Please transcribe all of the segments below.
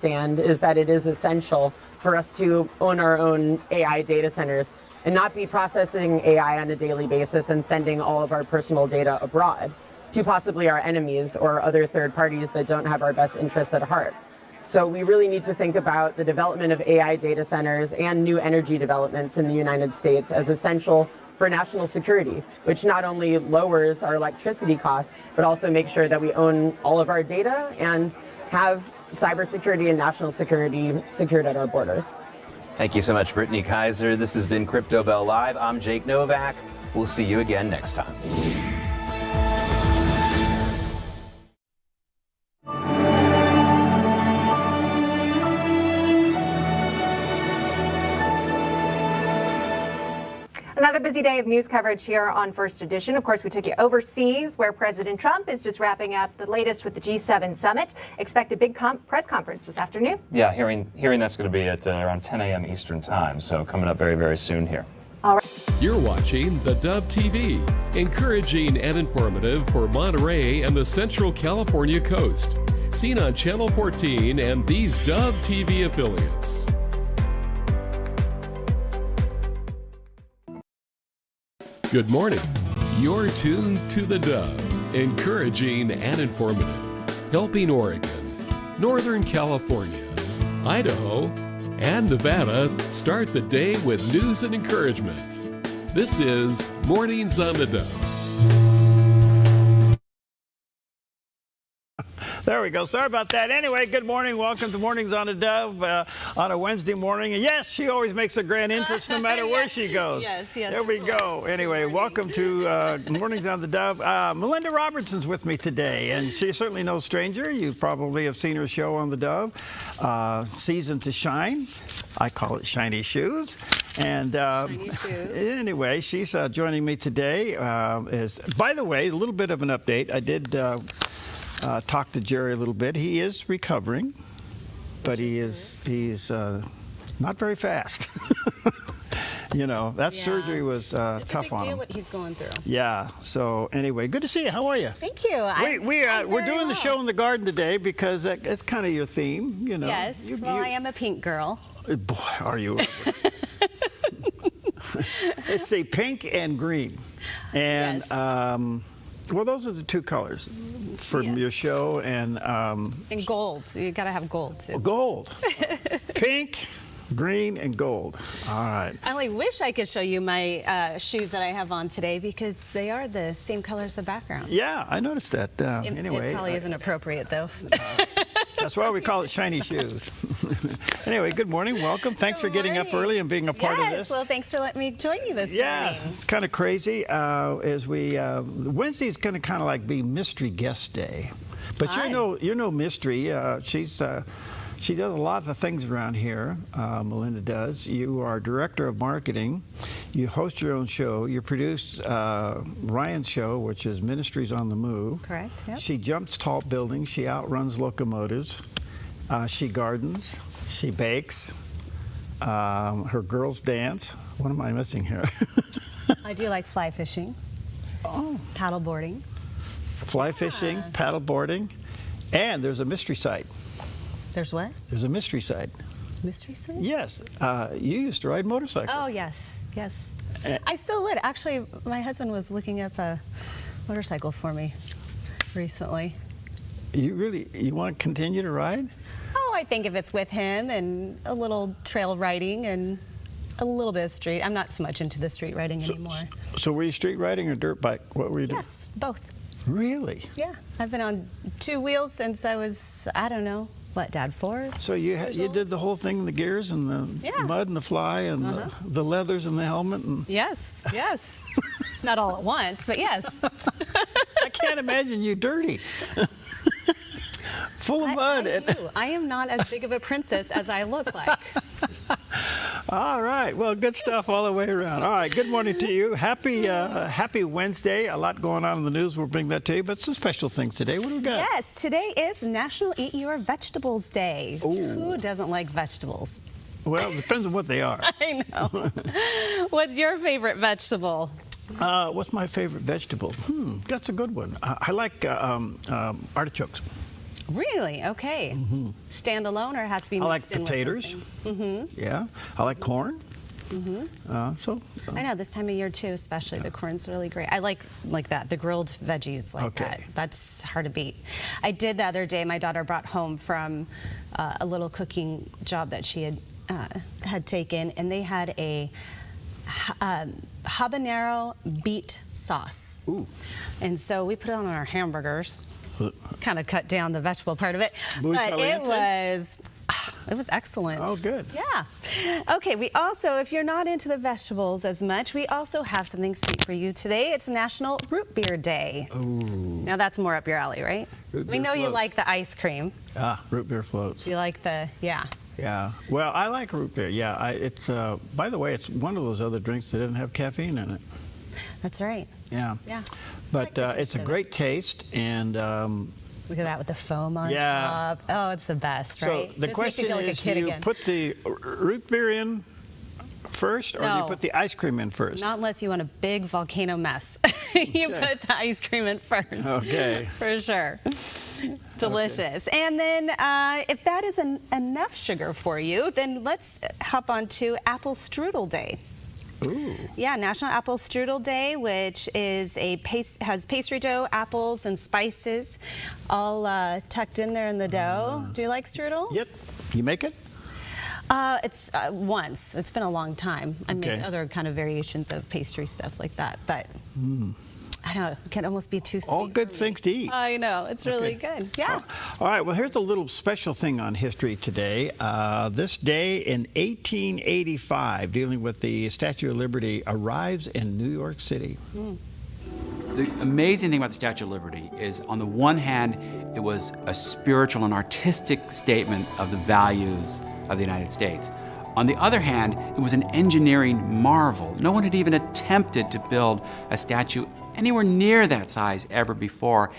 understand is that it is essential for us to own our own AI data centers and not be processing AI on a daily basis and sending all of our personal data abroad to possibly our enemies or other third parties that don't have our best interests at heart. So we really need to think about the development of AI data centers and new energy developments in the United States as essential for national security, which not only lowers our electricity costs, but also makes sure that we own all of our data and have cybersecurity and national security secured at our borders. Thank you so much, Brittany Kaiser. This has been Crypto Bell Live. I'm Jake Novak. We'll see you again next time. Another busy day of news coverage here on First Edition. Of course, we took you overseas, where President Trump is just wrapping up the latest with the G7 summit. Expect a big press conference this afternoon. Yeah, hearing that's going to be at around 10 a.m. Eastern time, so coming up very, very soon here. All right. You're watching theDove TV, encouraging and informative for Monterey and the Central California coast. Seen on Channel 14 and these Dove TV affiliates. Good morning. You're tuned to theDove, encouraging and informative, helping Oregon, Northern California, Idaho, and Nevada start the day with news and encouragement. This is Mornings on theDove. There we go. Sorry about that. Anyway, good morning. Welcome to Mornings on theDove on a Wednesday morning. And yes, she always makes a grand entrance no matter where she goes. Yes. There we go. Anyway, welcome to Mornings on theDove. Melinda Robertson's with me today, and she's certainly no stranger. You probably have seen her show on theDove, Season to Shine. I call it Shiny Shoes. And Shiny shoes. Anyway, she's joining me today. By the way, a little bit of an update. I did talk to Jerry a little bit. He is recovering, but he's not very fast. You know, that surgery was tough on him. It's a big deal what he's going through. Yeah. So anyway, good to see you. How are you? Thank you. We're doing the show in the garden today because it's kind of your theme, you know. Yes. I am a pink girl. Boy, are you? Let's see, pink and green, and Yes. Well, those are the two colors from your show, and gold. You got to have gold too. Gold, pink, green, and gold. All right. I only wish I could show you my shoes that I have on today because they are the same color as the background. Yeah, I noticed that. Anyway, it probably isn't appropriate though. That's why we call it shiny shoes. Anyway, good morning. Welcome. Thanks for getting up early and being a part of this. Well, thanks for letting me join you this morning. morning. It's kind of crazy. As we Wednesday's going to kind of like be Mystery Guest Day, but you're no mystery. She does a lot of things around here. Melinda does. You are director of marketing. You host your own show. You produce Ryan's show, which is Ministries on the Move. Correct. Yep. She jumps tall buildings. She outruns locomotives. She gardens. She bakes. Her girls dance. What am I missing here? I do like fly fishing. Oh. Paddle boarding. Fly fishing, paddle boarding, and there's a mystery site. There's what? There's a mystery site. Mystery site? Yes. You used to ride motorcycles. Oh, yes. I still would. Actually, my husband was looking up a motorcycle for me recently. You want to continue to ride? Oh, I think if it's with him and a little trail riding and a little bit of street. I'm not so much into the street riding anymore. So were you street riding or dirt bike? What were you doing? Yes, both. Really? Yeah. I've been on two wheels since I was, I don't know, what, Dad, 4? So you did the whole thing, the gears and the mud and the fly and the leathers and the helmet? And Yes. Not all at once, but yes. I can't imagine you dirty. Full of mud. I do. I am not as big of a princess as I look like. All right. Well, good stuff all the way around. All right. Good morning to you. Happy Wednesday. A lot going on in the news. We'll bring that to you. But some special things today. What do we got? Yes. Today is National Eat Your Vegetables Day. Ooh. Who doesn't like vegetables? Well, it depends on what they are. I know. What's your favorite vegetable? What's my favorite vegetable? That's a good one. I like artichokes. Really? Okay. Standalone, or it has to be I like mixed in with potatoes. something? Yeah. I like corn. I know this time of year too, especially the corn's really great. I like that, the grilled veggies like that. That's hard to beat. I did the other day. My daughter brought home from a little cooking job that she had taken, and they had a habanero beet sauce. Ooh. And so we put it on our hamburgers. Kind of cut down the vegetable part of it, Muy but caliente? it was excellent. Oh, good. Yeah. Okay, we also, if you're not into the vegetables as much, we also have something sweet for you today. It's National Root Beer Day. Ooh. Now that's more up your alley, right? Root We beer know you float. like the ice cream. Root beer floats. You like the, yeah. Yeah. Well, I like root beer. Yeah. It's by the way, it's one of those other drinks that doesn't have caffeine in it. That's right. Yeah. Yeah. But like the taste it's a of it. great taste, and Look at that with the foam on Yeah. top. Oh, it's the best, right? so the Just makes question you feel like a is, kid do you again. put the root beer in first, or do you No. put the ice cream in first? Not unless you want a big volcano mess. You Okay. put the ice cream in first. Okay. For sure. Delicious. And then if that isn't enough sugar for you, then let's hop on to Apple Strudel Day. Ooh. Yeah, National Apple Strudel Day, which is has pastry dough, apples, and spices all tucked in there in the dough. Do you like strudel? Yep. You make it? It's once. It's been a long time. I make Okay. other kind of variations of pastry stuff like that, but I don't know. It can almost be too sweet. All good for me. things to eat. I know. It's really good. Yeah. All right, well, here's a little special thing on history today. This day in 1885, dealing with the Statue of Liberty, arrives in New York City. The amazing thing about the Statue of Liberty is, on the one hand, it was a spiritual and artistic statement of the values of the United States. On the other hand, it was an engineering marvel. No one had even attempted to build a statue anywhere near that size ever before.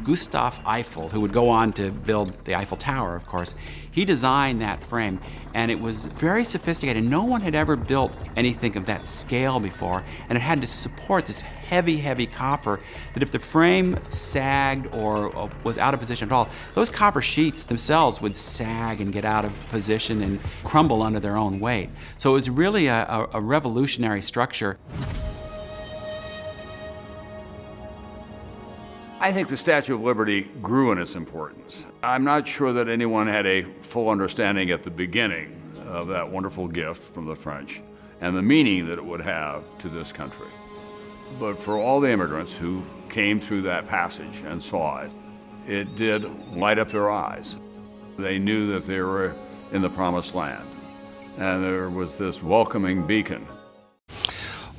Gustav Eiffel, who would go on to build the Eiffel Tower, of course, he designed that frame, and it was very sophisticated. No one had ever built anything of that scale before, and it had to support this heavy, heavy copper that if the frame sagged or was out of position at all, those copper sheets themselves would sag and get out of position and crumble under their own weight. So it was really a revolutionary structure. I think the Statue of Liberty grew in its importance. I'm not sure that anyone had a full understanding at the beginning of that wonderful gift from the French and the meaning that it would have to this country. But for all the immigrants who came through that passage and saw it, it did light up their eyes. They knew that they were in the promised land, and there was this welcoming beacon.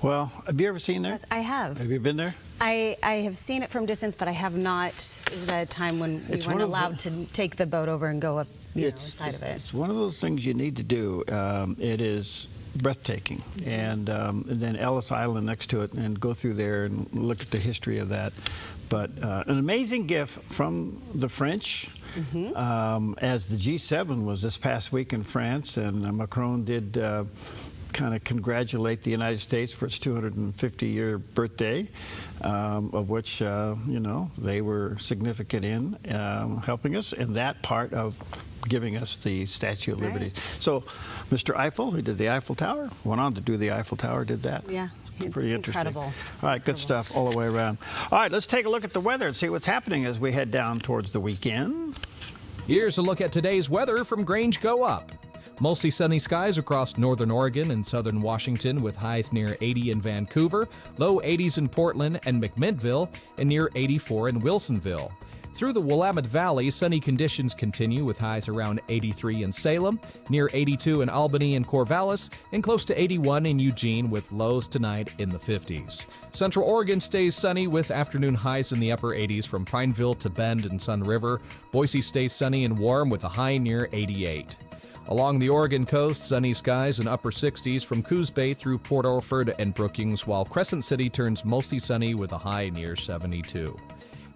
Well, have you ever seen there? Yes, I have. Have you been there? I have seen it from distance, but I have not. It was at a time when we It's weren't one of the- allowed to take the boat over and go up inside of it. It's one of those things you need to do. It is breathtaking. And then Ellis Island next to it, and go through there and look at the history of that. But an amazing gift from the French. As the G7 was this past week in France, and Macron did kind of congratulate the United States for its 250-year birthday, of which, you know, they were significant in helping us, and that part of giving us the Statue of Liberty. So Mr. Eiffel, who did the Eiffel Tower, went on to do the Eiffel Tower, did that. Yeah, it's Pretty interesting. incredible. All right, good stuff all the way around. All right, let's take a look at the weather and see what's happening as we head down towards the weekend. Here's a look at today's weather from Grange Go Up. Mostly sunny skies across northern Oregon and southern Washington, with highs near 80 in Vancouver, low 80s in Portland and McMinnville, and near 84 in Wilsonville. Through the Willamette Valley, sunny conditions continue with highs around 83 in Salem, near 82 in Albany and Corvallis, and close to 81 in Eugene, with lows tonight in the 50s. Central Oregon stays sunny with afternoon highs in the upper 80s from Pineville to Bend and Sun River. Boise stays sunny and warm with a high near 88. Along the Oregon coast, sunny skies and upper 60s from Coos Bay through Port Orford and Brookings, while Crescent City turns mostly sunny with a high near 72.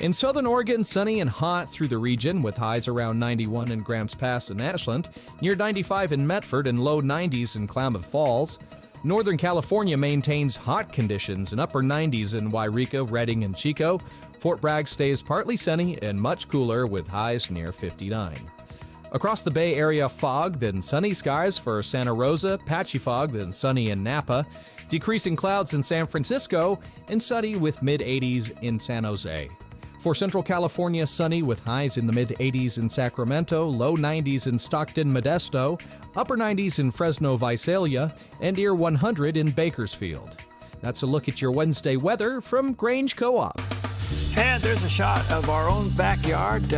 In southern Oregon, sunny and hot through the region, with highs around 91 in Grants Pass and Ashland, near 95 in Medford, and low 90s in Klamath Falls. Northern California maintains hot conditions and upper 90s in Wairika, Redding, and Chico, Fort Bragg stays partly sunny and much cooler with highs near 59. Across the Bay Area, fog, then sunny skies for Santa Rosa, patchy fog, then sunny in Napa, decreasing clouds in San Francisco, and sunny with mid-80s in San Jose. For Central California, sunny with highs in the mid-80s in Sacramento, low 90s in Stockton, Modesto, upper 90s in Fresno, Visalia, and near 100 in Bakersfield. That's a look at your Wednesday weather from Grange Co-op. And there's a shot of our own backyard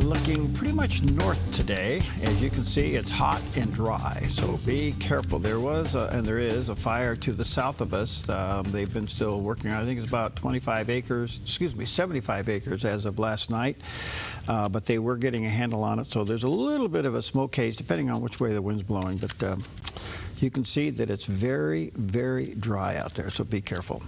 looking pretty much north today. As you can see, it's hot and dry, so be careful. There was, and there is, a fire to the south of us. They've been still working on, I think it's about 75 acres as of last night. But they were getting a handle on it, so there's a little bit of a smoke haze, depending on which way the wind's blowing. But you can see that it's very, very dry out there, so be careful.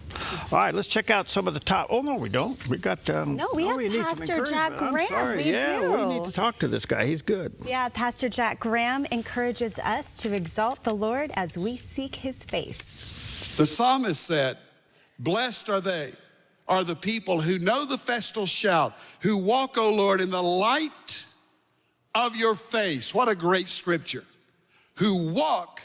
All right, let's check out some of the top. Oh, no, we don't. We got. No, we have Pastor Jack Graham. I'm sorry. We do. We need to talk to this guy. He's good. Yeah, Pastor Jack Graham encourages us to exalt the Lord as we seek his face. The psalmist said, "Blessed are they, are the people who know the festal shout, who walk, O Lord, in the light of your face." What a great scripture. Who walk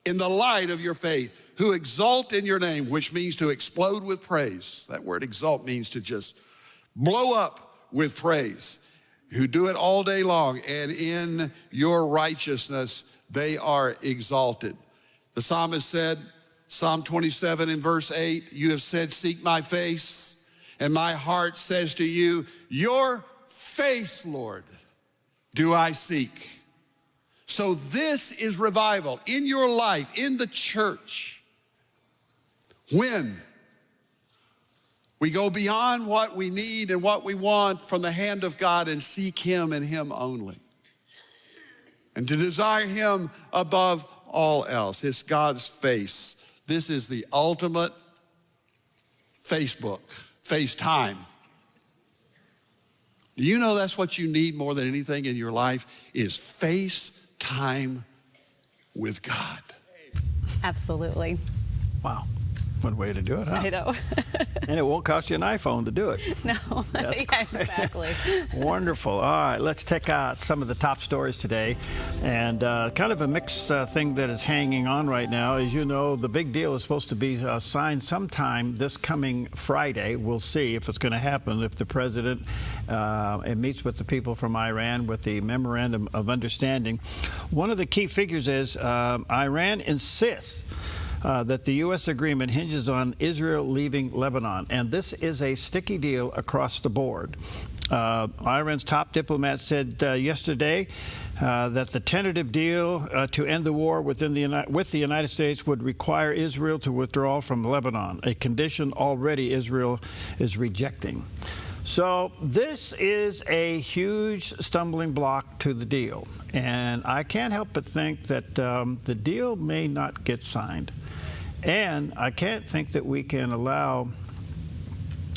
in the light of your faith, who exult in your name, which means to explode with praise. That word exalt means to just blow up with praise. Who do it all day long, and in your righteousness they are exalted. The psalmist said, Psalm 27 in verse 8, "You have said, seek my face, and my heart says to you, your face, Lord, do I seek." So this is revival in your life, in the church. When we go beyond what we need and what we want from the hand of God and seek him and him only. And to desire him above all else. It's God's face. This is the ultimate Facebook, FaceTime. Do you know that's what you need more than anything in your life is FaceTime with God? Absolutely. Wow. One way to do it, huh? I know. And it won't cost you an iPhone to do it. No, yeah, exactly. Wonderful. All right, let's check out some of the top stories today. And kind of a mixed thing that is hanging on right now. As you know, the big deal is supposed to be signed sometime this coming Friday. We'll see if it's going to happen, if the president meets with the people from Iran with the memorandum of understanding. One of the key figures is Iran insists that the U.S. agreement hinges on Israel leaving Lebanon. And this is a sticky deal across the board. Iran's top diplomat said yesterday that the tentative deal to end the war with the United States would require Israel to withdraw from Lebanon, a condition already Israel is rejecting. So this is a huge stumbling block to the deal. And I can't help but think that the deal may not get signed. And I can't think that we can allow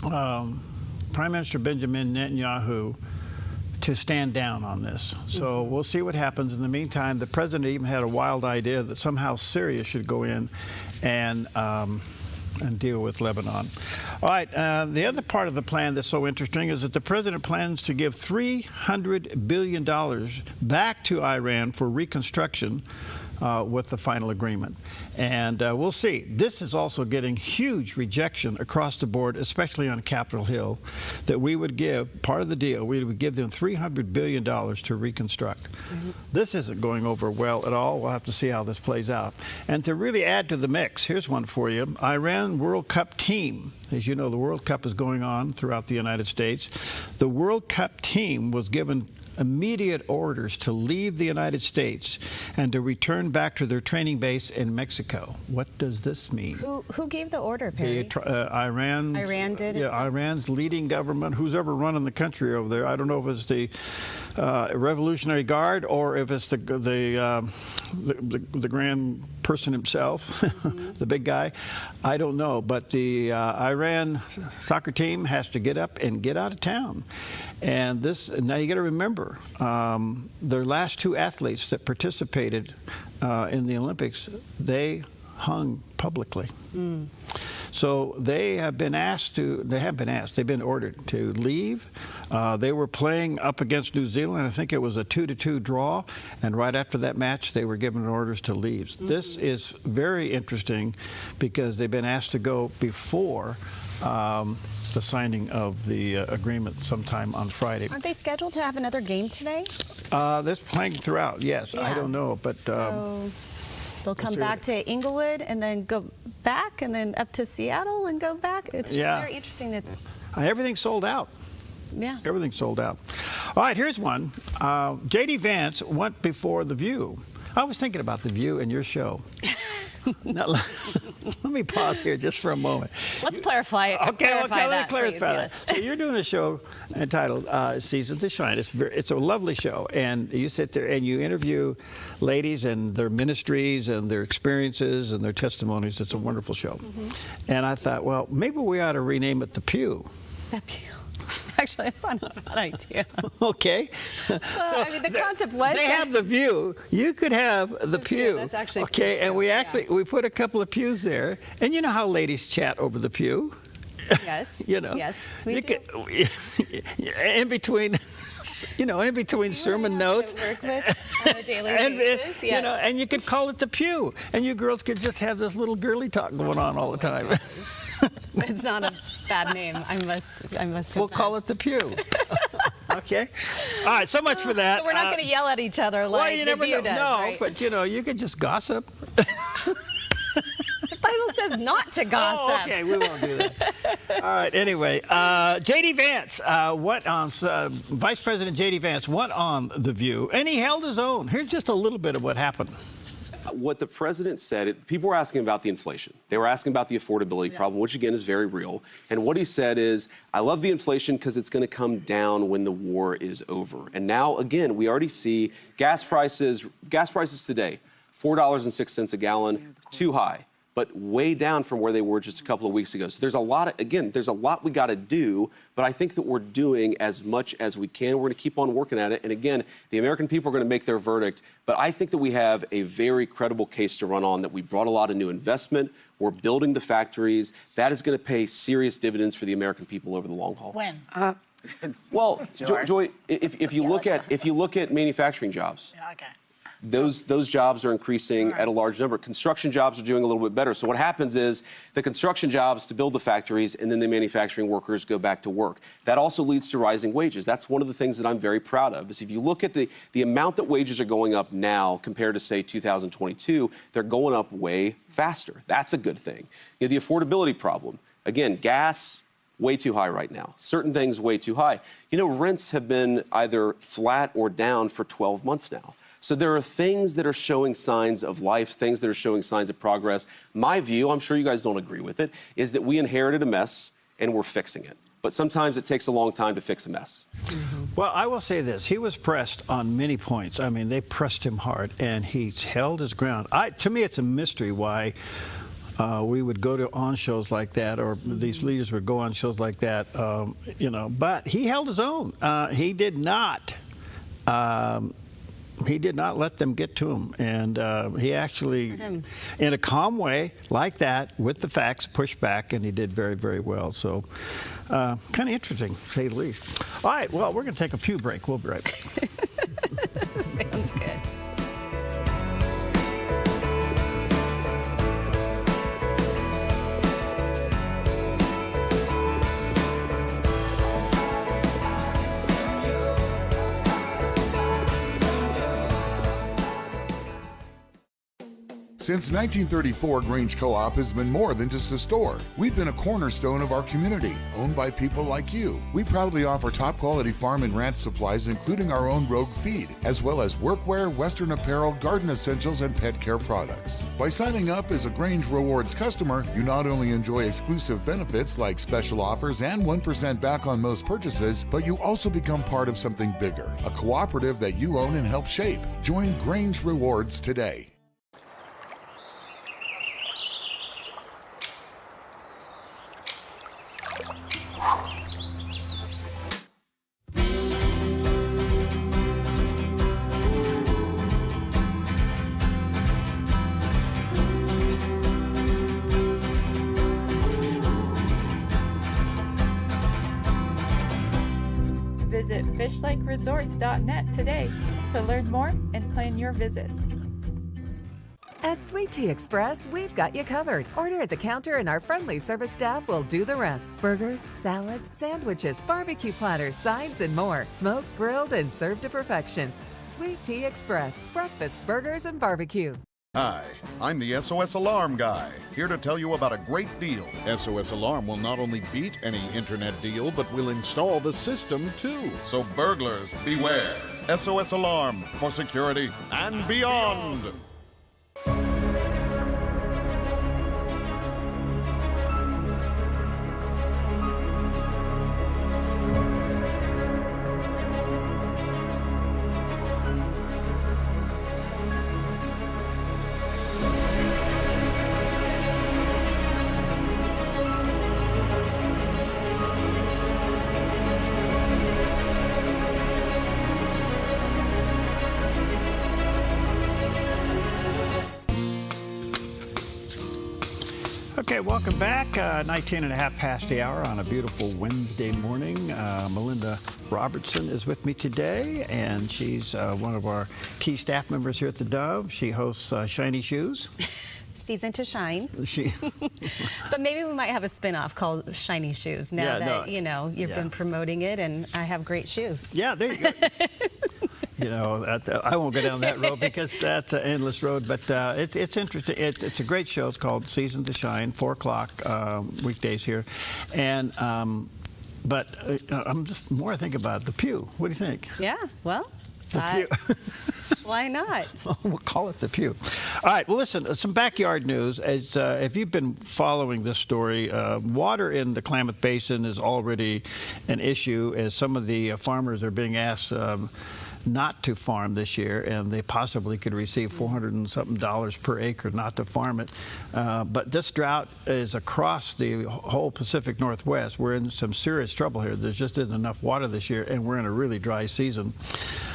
Prime Minister Benjamin Netanyahu to stand down on this. So we'll see what happens. In the meantime, the president even had a wild idea that somehow Syria should go in and deal with Lebanon. All right, the other part of the plan that's so interesting is that the president plans to give $300 billion back to Iran for reconstruction with the final agreement. And we'll see. This is also getting huge rejection across the board, especially on Capitol Hill, that we would give, part of the deal, we would give them $300 billion to reconstruct. This isn't going over well at all. We'll have to see how this plays out. And to really add to the mix, here's one for you. Iran World Cup team. As you know, the World Cup is going on throughout the United States. The World Cup team was given immediate orders to leave the United States and to return back to their training base in Mexico. What does this mean? Who gave the order, Perry? Iran. Iran did? Yeah, Iran's leading government, who's ever running the country over there. I don't know if it's the Revolutionary Guard or if it's the grand person himself, the big guy. I don't know, but the Iran soccer team has to get up and get out of town. And this, now you got to remember, their last two athletes that participated in the Olympics, they hung publicly. So they have been they've been ordered to leave. They were playing up against New Zealand. I think it was a 2-2 draw. And right after that match, they were given orders to leave. This is very interesting because they've been asked to go before the signing of the agreement sometime on Friday. Aren't they scheduled to have another game today? They're playing throughout, yes. I don't know, but... So they'll come back to Inglewood and then go back and then up to Seattle and go back. It's just very interesting. That everything's sold out. Yeah. Everything's sold out. All right, here's one. J.D. Vance went before The View. I was thinking about The View and your show. Now, let me pause here just for a moment. Let's clarify. Okay, let me clarify that. So you're doing a show entitled Season to Shine. It's a lovely show, and you sit there and you interview ladies and their ministries and their experiences and their testimonies. It's a wonderful show. And I thought, well, maybe we ought to rename it The Pew. The Pew. Actually, that's not a bad idea. Okay. Well, so I mean, the concept was... They have The View. You could have the Pew. That's actually... Okay, and we put a couple of pews there. And you know how ladies chat over the pew? Yes. Yes, we do. In between... in between sermon notes, work with on a daily basis, and you could call it The Pew, and you girls could just have this little girly talk going on all the time. It's not a bad name. I must. We'll call it The Pew. Okay. All right. So much for that. So we're not going to yell at each other like well, you never know. Does, no, right? but you could just gossip. The Bible says not to gossip. Oh, okay, we won't do that. All right. Anyway, J.D. Vance went on. Vice President J.D. Vance went on The View, and he held his own. Here's just a little bit of what happened. What the president said, people were asking about the inflation. They were asking about the affordability problem, which again is very real. And what he said is, I love the inflation because it's going to come down when the war is over. And now, again, we already see gas prices today, $4.06 a gallon, too high, but way down from where they were just a couple of weeks ago. So there's a lot we got to do, but I think that we're doing as much as we can. We're going to keep on working at it. And again, the American people are going to make their verdict, but I think that we have a very credible case to run on, that we brought a lot of new investment. We're building the factories. That is going to pay serious dividends for the American people over the long haul. When? Well, Joy, if you look at manufacturing jobs, okay. Those jobs are increasing at a large number. Construction jobs are doing a little bit better. So what happens is the construction jobs to build the factories, and then the manufacturing workers go back to work. That also leads to rising wages. That's one of the things that I'm very proud of, is if you look at the amount that wages are going up now compared to, say, 2022, they're going up way faster. That's a good thing. The affordability problem. Again, gas, way too high right now. Certain things way too high. Rents have been either flat or down for 12 months now. So there are things that are showing signs of life, things that are showing signs of progress. My view, I'm sure you guys don't agree with it, is that we inherited a mess and we're fixing it. But sometimes it takes a long time to fix a mess. Well, I will say this. He was pressed on many points. I mean, they pressed him hard, and he's held his ground. To me, it's a mystery why we would go on shows like that, or these leaders would go on shows like that, But he held his own. He did not let them get to him, and he actually, in a calm way like that, with the facts, pushed back, and he did very, very well. So, kind of interesting, to say the least. All right, well, we're going to take a pew break. We'll be right back. Sounds good. Since 1934, Grange Co-op has been more than just a store. We've been a cornerstone of our community, owned by people like you. We proudly offer top-quality farm and ranch supplies, including our own Rogue feed, as well as workwear, Western apparel, garden essentials, and pet care products. By signing up as a Grange Rewards customer, you not only enjoy exclusive benefits like special offers and 1% back on most purchases, but you also become part of something bigger, a cooperative that you own and help shape. Join Grange Rewards today. fishlikeresorts.net today to learn more and plan your visit. At Sweet Tea Express, we've got you covered. Order at the counter and our friendly service staff will do the rest. Burgers, salads, sandwiches, barbecue platters, sides, and more. Smoked, grilled, and served to perfection. Sweet Tea Express. Breakfast, burgers, and barbecue. Hi, I'm the SOS Alarm guy, here to tell you about a great deal. SOS Alarm will not only beat any internet deal, but will install the system too. So burglars, beware. SOS Alarm for security and beyond. Okay, welcome back. 19 and a half past the hour on a beautiful Wednesday morning. Melinda Robertson is with me today, and she's one of our key staff members here at the Dove. She hosts Shiny Shoes. Season to shine. But maybe we might have a spin-off called Shiny Shoes now that, you know, you've been promoting it, and I have great shoes. Yeah, there you go. You know, I won't go down that road because that's an endless road, but it's interesting. It's a great show. It's called Season to Shine, 4 o'clock weekdays here. And, but I'm just, the more I think about it, the Pew. What do you think? Yeah, well. The Pew. Why not? We'll call it the Pew. All right, well, listen, some backyard news. As if you've been following this story, water in the Klamath Basin is already an issue as some of the farmers are being asked not to farm this year, and they possibly could receive $400 and something per acre not to farm it. But this drought is across the whole Pacific Northwest. We're in some serious trouble here. There just isn't enough water this year, and we're in a really dry season.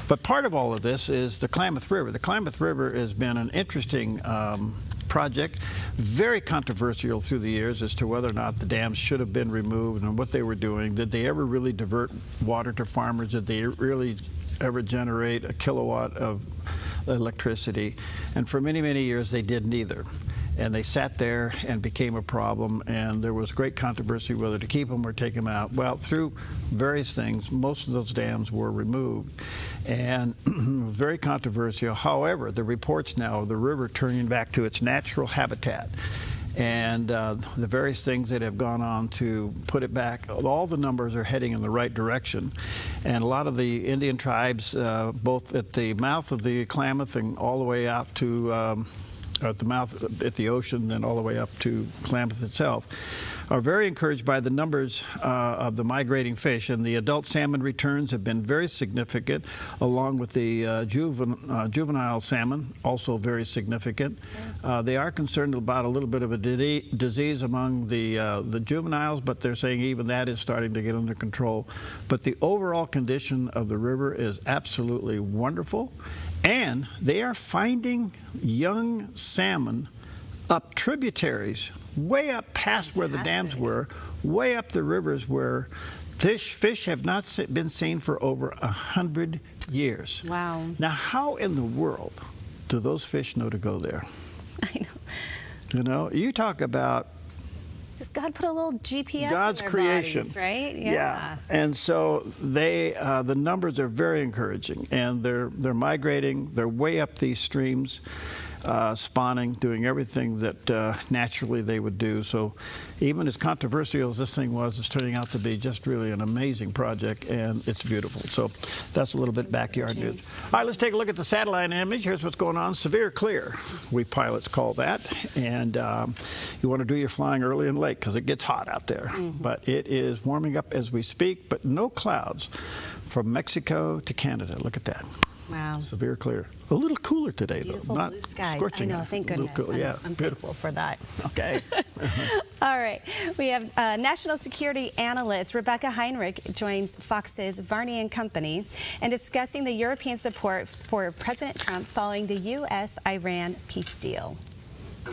But part of all of this is the Klamath River. The Klamath River has been an interesting project, very controversial through the years as to whether or not the dams should have been removed and what they were doing. Did they ever really divert water to farmers? Did they really ever generate a kilowatt of electricity? And for many, many years they did neither. And they sat there and became a problem, and there was great controversy whether to keep them or take them out. Well, through various things, most of those dams were removed, and very controversial. However, the reports now of the river turning back to its natural habitat, and the various things that have gone on to put it back, all the numbers are heading in the right direction. And a lot of the Indian tribes, both at the mouth of the Klamath and all the way out to at the mouth at the ocean, then all the way up to Klamath itself, are very encouraged by the numbers of the migrating fish. And the adult salmon returns have been very significant, along with the juvenile salmon, also very significant. They are concerned about a little bit of a disease among the juveniles, but they're saying even that is starting to get under control. But the overall condition of the river is absolutely wonderful. And they are finding young salmon up tributaries, way up past where the dams were, way up the rivers where fish have not been seen for over 100 years. Wow. Now, how in the world do those fish know to go there? I know. You know, you talk about Because God put a little GPS God's in their creation, bodies, right? Yeah. And so they, the numbers are very encouraging, and they're migrating. They're way up these streams, spawning, doing everything that naturally they would do. So even as controversial as this thing was, it's turning out to be just really an amazing project, and it's beautiful. So that's a little bit backyard news. All right, let's take a look at the satellite image. Here's what's going on. Severe clear, we pilots call that. And you want to do your flying early and late because it gets hot out there. But it is warming up as we speak, but no clouds from Mexico to Canada. Look at that. Wow. Severe clear. A little cooler today, Beautiful though. Not blue skies. scorching. I know, thank goodness. Cool. Yeah, I'm beautiful for that. Okay. All right. We have national security analyst Rebecca Heinrich joins Fox's Varney and Company and discussing the European support for President Trump following the U.S.-Iran peace deal.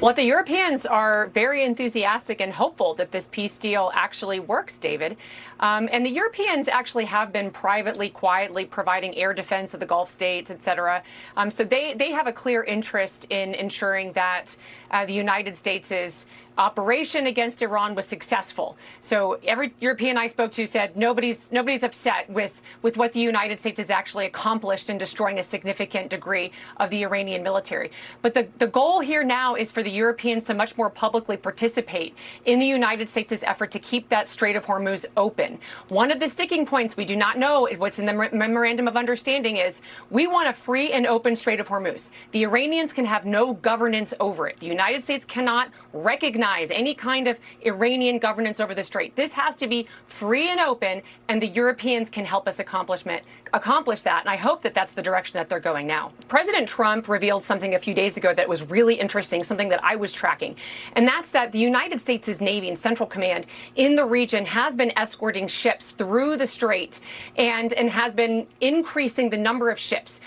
Well, the Europeans are very enthusiastic and hopeful that this peace deal actually works, David. And the Europeans actually have been privately, quietly providing air defense of the Gulf states, et cetera. So they have a clear interest in ensuring that the United States' operation against Iran was successful. So every European I spoke to said nobody's upset with what the United States has actually accomplished in destroying a significant degree of the Iranian military. But the goal here now is for the Europeans to much more publicly participate in the United States' effort to keep that Strait of Hormuz open. One of the sticking points we do not know what's in the memorandum of understanding is we want a free and open Strait of Hormuz. The Iranians can have no governance over it. The United States cannot recognize any kind of Iranian governance over the strait. This has to be free and open, and the Europeans can help us accomplish that. And I hope that that's the direction that they're going now. President Trump revealed something a few days ago that was really interesting, something that I was tracking. And that's that the United States' Navy and Central Command in the region has been escorting ships through the strait and has been increasing the number of ships.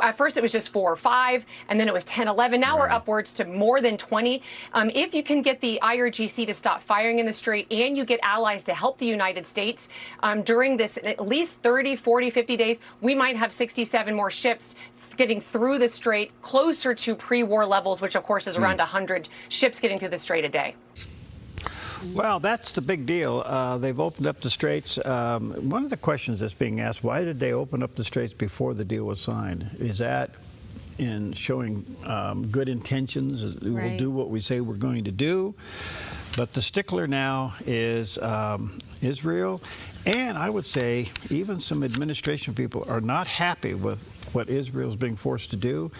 At first, it was just 4 or 5, and then it was 10, 11. Now we're upwards to more than 20. If you can get the IRGC to stop firing in the strait and you get allies to help the United States during this at least 30, 40, 50 days, we might have 67 more ships getting through the strait closer to pre-war levels, which, of course, is around 100 ships getting through the strait a day. Well, that's the big deal. They've opened up the straits. One of the questions that's being asked, why did they open up the straits before the deal was signed? Is that in showing good intentions? We will do what we say we're going to do. But the stickler now is Israel. And I would say even some administration people are not happy with what Israel's being forced to do.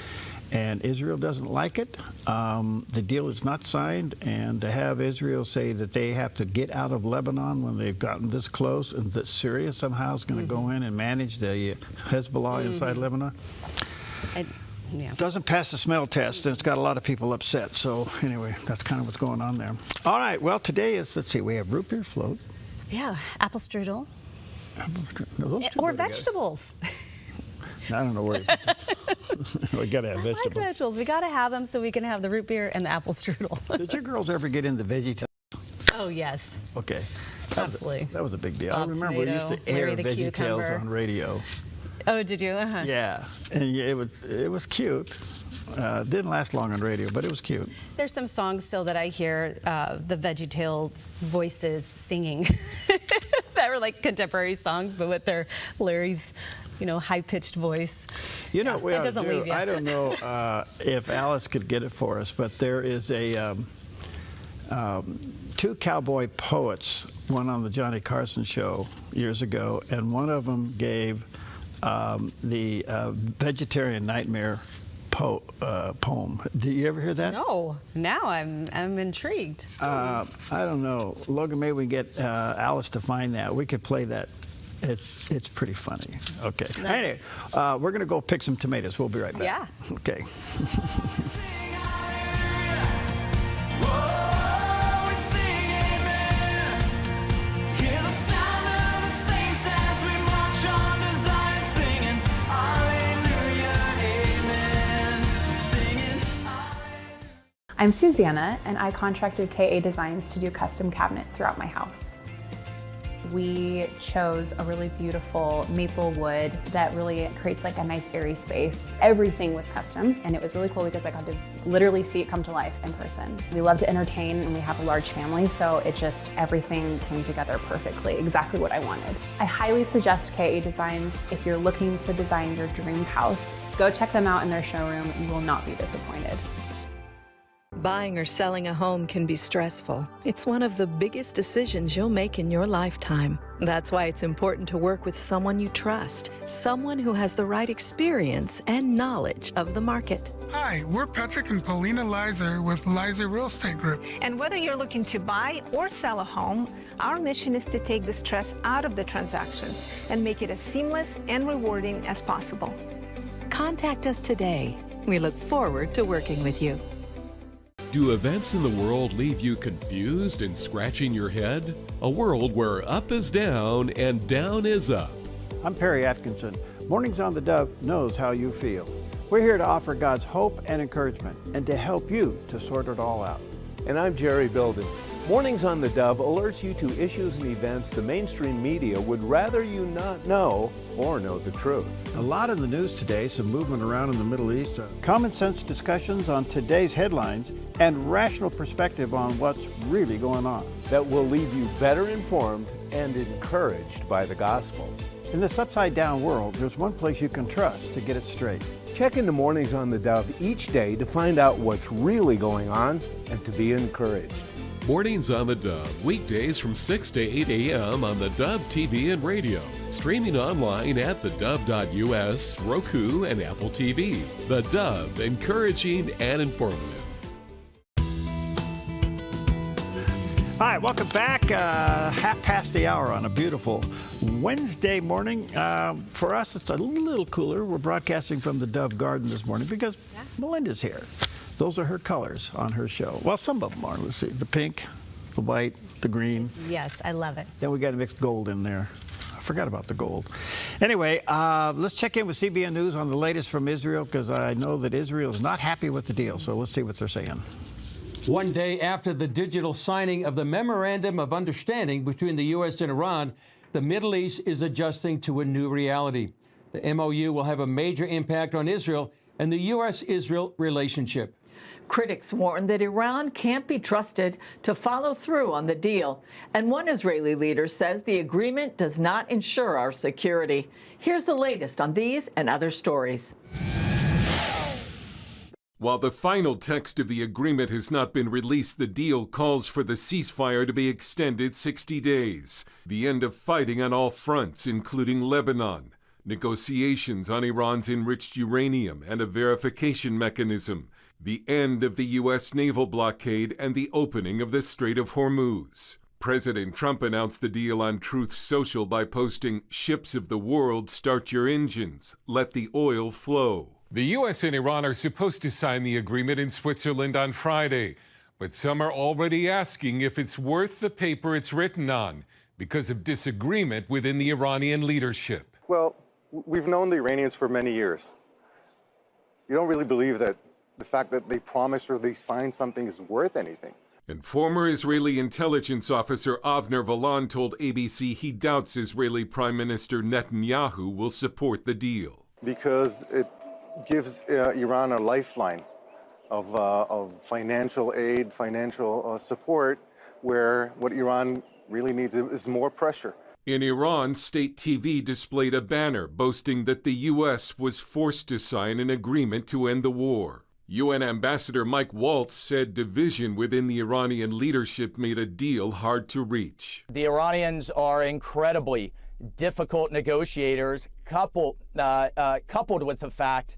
And Israel doesn't like it. The deal is not signed, and to have Israel say that they have to get out of Lebanon when they've gotten this close, and that Syria somehow is going to go in and manage the Hezbollah inside Lebanon, doesn't pass the smell test, and it's got a lot of people upset. So anyway, that's kind of what's going on there. All right, well, today is, let's see, we have root beer float. Yeah, apple strudel. Or vegetables. I don't know where you put them. We got to have vegetables. I like vegetables. We got to have them so we can have the root beer and the apple strudel. Did your girls ever get into veggie? Oh, yes. Okay. Absolutely. That was a big deal. Bob I remember we used to air Veggie Tales on radio. Oh, did you? Yeah, and it was cute. Didn't last long on radio, but it was cute. There's some songs still that I hear the Veggie Tale voices singing that were like contemporary songs, but with their Larry's, high-pitched voice. You know, that doesn't leave you. I don't know if Alice could get it for us, but there is a 2 cowboy poets, one on the Johnny Carson show years ago, and one of them gave the Vegetarian Nightmare poem. Did you ever hear that? No. Now I'm intrigued. I don't know. Logan, maybe we get Alice to find that. We could play that. It's pretty funny. Okay. Nice. Anyway, we're going to go pick some tomatoes. We'll be right back. Yeah. Okay. I'm Susanna, and I contracted KA Designs to do custom cabinets throughout my house. We chose a really beautiful maple wood that really creates like a nice airy space. Everything was custom, and it was really cool because I got to literally see it come to life in person. We love to entertain, and we have a large family, so everything came together perfectly, exactly what I wanted. I highly suggest KA Designs if you're looking to design your dream house. Go check them out in their showroom. You will not be disappointed. Buying or selling a home can be stressful. It's one of the biggest decisions you'll make in your lifetime. That's why it's important to work with someone you trust, someone who has the right experience and knowledge of the market. Hi, we're Patrick and Paulina Leiser with Leiser Real Estate Group. And whether you're looking to buy or sell a home, our mission is to take the stress out of the transaction and make it as seamless and rewarding as possible. Contact us today. We look forward to working with you. Do events in the world leave you confused and scratching your head? A world where up is down and down is up. I'm Perry Atkinson. Mornings on the Dove knows how you feel. We're here to offer God's hope and encouragement and to help you to sort it all out. And I'm Jerry Bilden. Mornings on the Dove alerts you to issues and events the mainstream media would rather you not know or know the truth. A lot in the news today, some movement around in the Middle East, common sense discussions on today's headlines, and rational perspective on what's really going on. That will leave you better informed and encouraged by the gospel. In this upside-down world, there's one place you can trust to get it straight. Check into Mornings on the Dove each day to find out what's really going on and to be encouraged. Mornings on the Dove, weekdays from 6 to 8 a.m. on the Dove TV and radio. Streaming online at thedove.us, Roku, and Apple TV. The Dove, encouraging and informative. All right, welcome back. 1:30 on a beautiful Wednesday morning. For us, it's a little cooler. We're broadcasting from the Dove Garden this morning because Melinda's here. Those are her colors on her show. Well, some of them are. Let's see, the pink, the white, the green. Yes, I love it. Then we got to mix gold in there. I forgot about the gold. Anyway, let's check in with CBN News on the latest from Israel because I know that Israel is not happy with the deal. So let's see what they're saying. One day after the digital signing of the Memorandum of Understanding between the U.S. and Iran, the Middle East is adjusting to a new reality. The MOU will have a major impact on Israel and the U.S.-Israel relationship. Critics warn that Iran can't be trusted to follow through on the deal. And one Israeli leader says the agreement does not ensure our security. Here's the latest on these and other stories. While the final text of the agreement has not been released, the deal calls for the ceasefire to be extended 60 days, the end of fighting on all fronts, including Lebanon, negotiations on Iran's enriched uranium and a verification mechanism, the end of the U.S. naval blockade, and the opening of the Strait of Hormuz. President Trump announced the deal on Truth Social by posting, "Ships of the world, start your engines. Let the oil flow." The U.S. and Iran are supposed to sign the agreement in Switzerland on Friday, but some are already asking if it's worth the paper it's written on because of disagreement within the Iranian leadership. Well, we've known the Iranians for many years. You don't really believe that the fact that they promised or they signed something is worth anything. And former Israeli intelligence officer Avner Valan told ABC he doubts Israeli Prime Minister Netanyahu will support the deal. Because it gives Iran a lifeline of financial aid, financial support, where what Iran really needs is more pressure. In Iran, state TV displayed a banner boasting that the U.S. was forced to sign an agreement to end the war. UN Ambassador Mike Waltz said division within the Iranian leadership made a deal hard to reach. The Iranians are incredibly difficult negotiators, coupled with the fact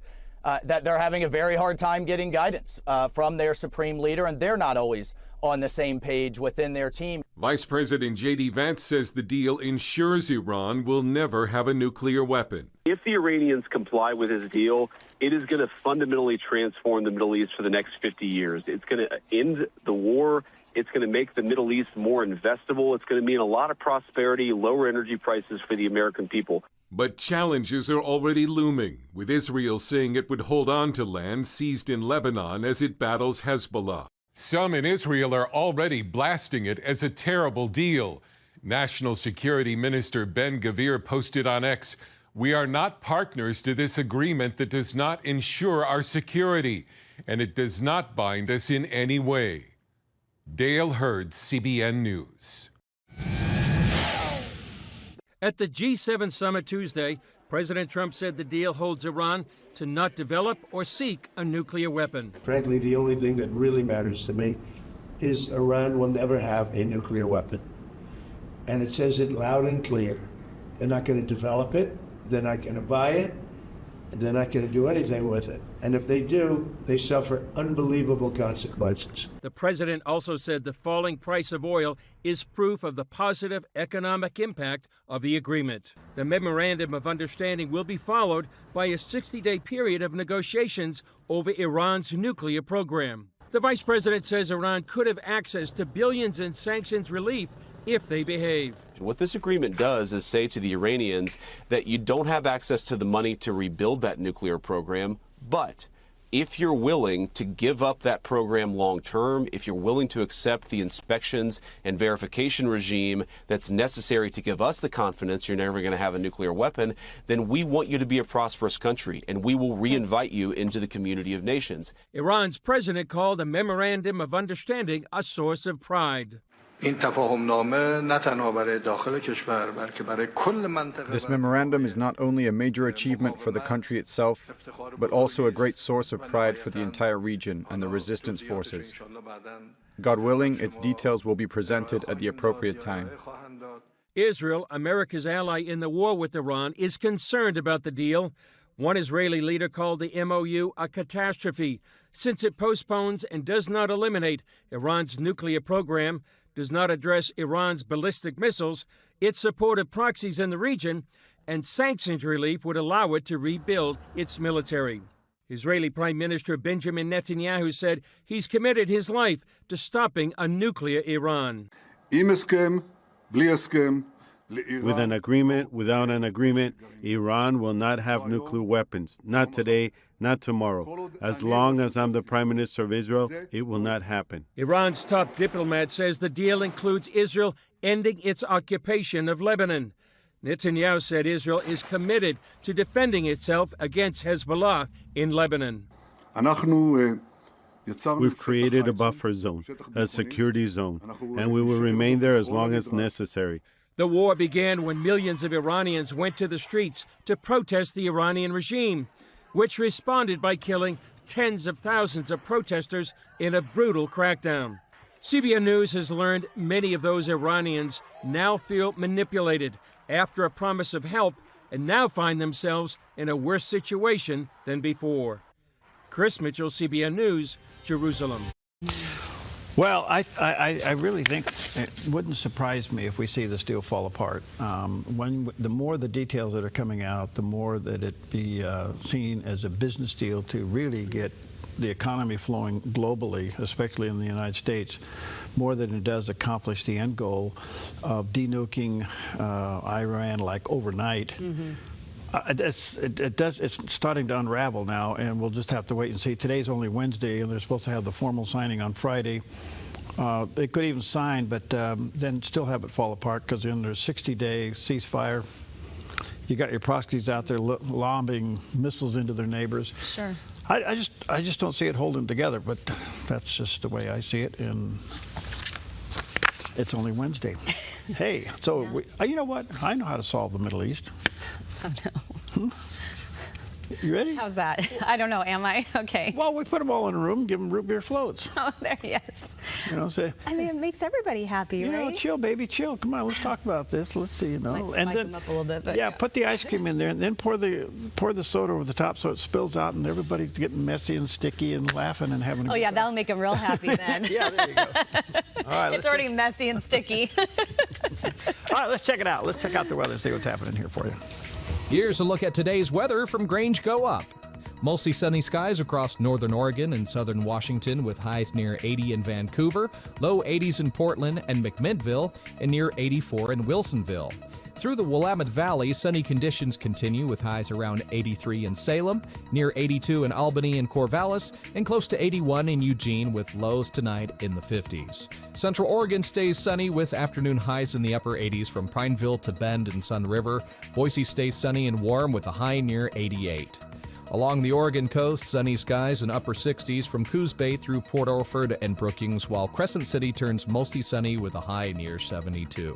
that they're having a very hard time getting guidance from their supreme leader, and they're not always on the same page within their team. Vice President J.D. Vance says the deal ensures Iran will never have a nuclear weapon. If the Iranians comply with this deal, it is going to fundamentally transform the Middle East for the next 50 years. It's going to end the war. It's going to make the Middle East more investable. It's going to mean a lot of prosperity, lower energy prices for the American people. But challenges are already looming, with Israel saying it would hold on to land seized in Lebanon as it battles Hezbollah. Some in Israel are already blasting it as a terrible deal. National Security Minister Ben Gvir posted on X, "We are not partners to this agreement that does not ensure our security, and it does not bind us in any way." Dale Hurd, CBN News. At the G7 summit Tuesday, President Trump said the deal holds Iran to not develop or seek a nuclear weapon. Frankly, the only thing that really matters to me is Iran will never have a nuclear weapon. And it says it loud and clear. They're not going to develop it. They're not going to buy it. And they're not going to do anything with it. And if they do, they suffer unbelievable consequences. The president also said the falling price of oil is proof of the positive economic impact of the agreement. The Memorandum of Understanding will be followed by a 60-day period of negotiations over Iran's nuclear program. The vice president says Iran could have access to billions in sanctions relief if they behave. What this agreement does is say to the Iranians that you don't have access to the money to rebuild that nuclear program, But if you're willing to give up that program long term, if you're willing to accept the inspections and verification regime that's necessary to give us the confidence you're never going to have a nuclear weapon, then we want you to be a prosperous country, and we will re-invite you into the community of nations. Iran's president called a memorandum of understanding a source of pride. This memorandum is not only a major achievement for the country itself, but also a great source of pride for the entire region and the resistance forces. God willing, its details will be presented at the appropriate time. Israel, America's ally in the war with Iran, is concerned about the deal. One Israeli leader called the MOU a catastrophe, since it postpones and does not eliminate Iran's nuclear program, does not address Iran's ballistic missiles, its supported proxies in the region, and sanctions relief would allow it to rebuild its military. Israeli Prime Minister Benjamin Netanyahu said he's committed his life to stopping a nuclear Iran. With an agreement, without an agreement, Iran will not have nuclear weapons. Not today, not tomorrow. As long as I'm the Prime Minister of Israel, it will not happen. Iran's top diplomat says the deal includes Israel ending its occupation of Lebanon. Netanyahu said Israel is committed to defending itself against Hezbollah in Lebanon. We've created a buffer zone, a security zone, and we will remain there as long as necessary. The war began when millions of Iranians went to the streets to protest the Iranian regime, which responded by killing tens of thousands of protesters in a brutal crackdown. CBN News has learned many of those Iranians now feel manipulated after a promise of help and now find themselves in a worse situation than before. Chris Mitchell, CBN News, Jerusalem. Well, I really think it wouldn't surprise me if we see this deal fall apart. The more the details that are coming out, the more that it be seen as a business deal to really get the economy flowing globally, especially in the United States, more than it does accomplish the end goal of denuking Iran like overnight. Mm-hmm. It's starting to unravel now, and we'll just have to wait and see. Today's only Wednesday, and they're supposed to have the formal signing on Friday. They could even sign, but then still have it fall apart because under a 60-day ceasefire, you got your proxies out there lobbing missiles into their neighbors. Sure. I just don't see it holding together, but that's just the way I see it, and it's only Wednesday. Hey, so you know what? I know how to solve the Middle East. Oh, no. You ready? How's that? I don't know. Am I? Okay. Well, we put them all in a room, give them root beer floats. Oh, there, yes. You know, say. I mean, it makes everybody happy, right? You know, chill, baby, chill. Come on, let's talk about this. Let's see, you know. Might spike them up a little bit, but yeah, put the ice cream in there, and then pour the soda over the top so it spills out, and everybody's getting messy and sticky and laughing and having. Oh yeah, that'll make them real happy then. Yeah, there you go. All right, it's already messy and sticky. All right, let's check it out. Let's check out the weather, see what's happening here for you. Here's a look at today's weather from Grange Co-op. Mostly sunny skies across northern Oregon and southern Washington with highs near 80 in Vancouver, low 80s in Portland and McMinnville, and near 84 in Wilsonville. Through the Willamette Valley, sunny conditions continue with highs around 83 in Salem, near 82 in Albany and Corvallis, and close to 81 in Eugene with lows tonight in the 50s. Central Oregon stays sunny with afternoon highs in the upper 80s from Pineville to Bend and Sun River. Boise stays sunny and warm with a high near 88. Along the Oregon coast, sunny skies and upper 60s from Coos Bay through Port Orford and Brookings, while Crescent City turns mostly sunny with a high near 72.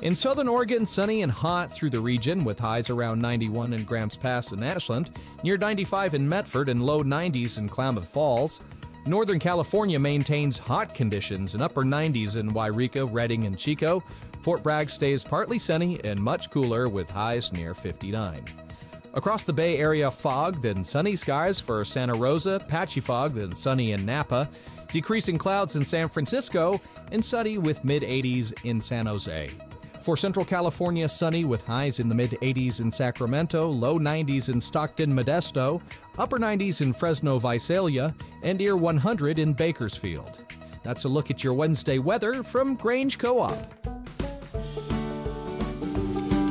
In southern Oregon, sunny and hot through the region with highs around 91 in Grants Pass and Ashland, near 95 in Medford and low 90s in Klamath Falls. Northern California maintains hot conditions and upper 90s in Wairika, Redding, and Chico. Fort Bragg stays partly sunny and much cooler with highs near 59. Across the Bay Area, fog, then sunny skies for Santa Rosa, patchy fog, then sunny in Napa, decreasing clouds in San Francisco, and sunny with mid-80s in San Jose. For Central California, sunny with highs in the mid-80s in Sacramento, low 90s in Stockton, Modesto, upper 90s in Fresno, Visalia, and near 100 in Bakersfield. That's a look at your Wednesday weather from Grange Co-op.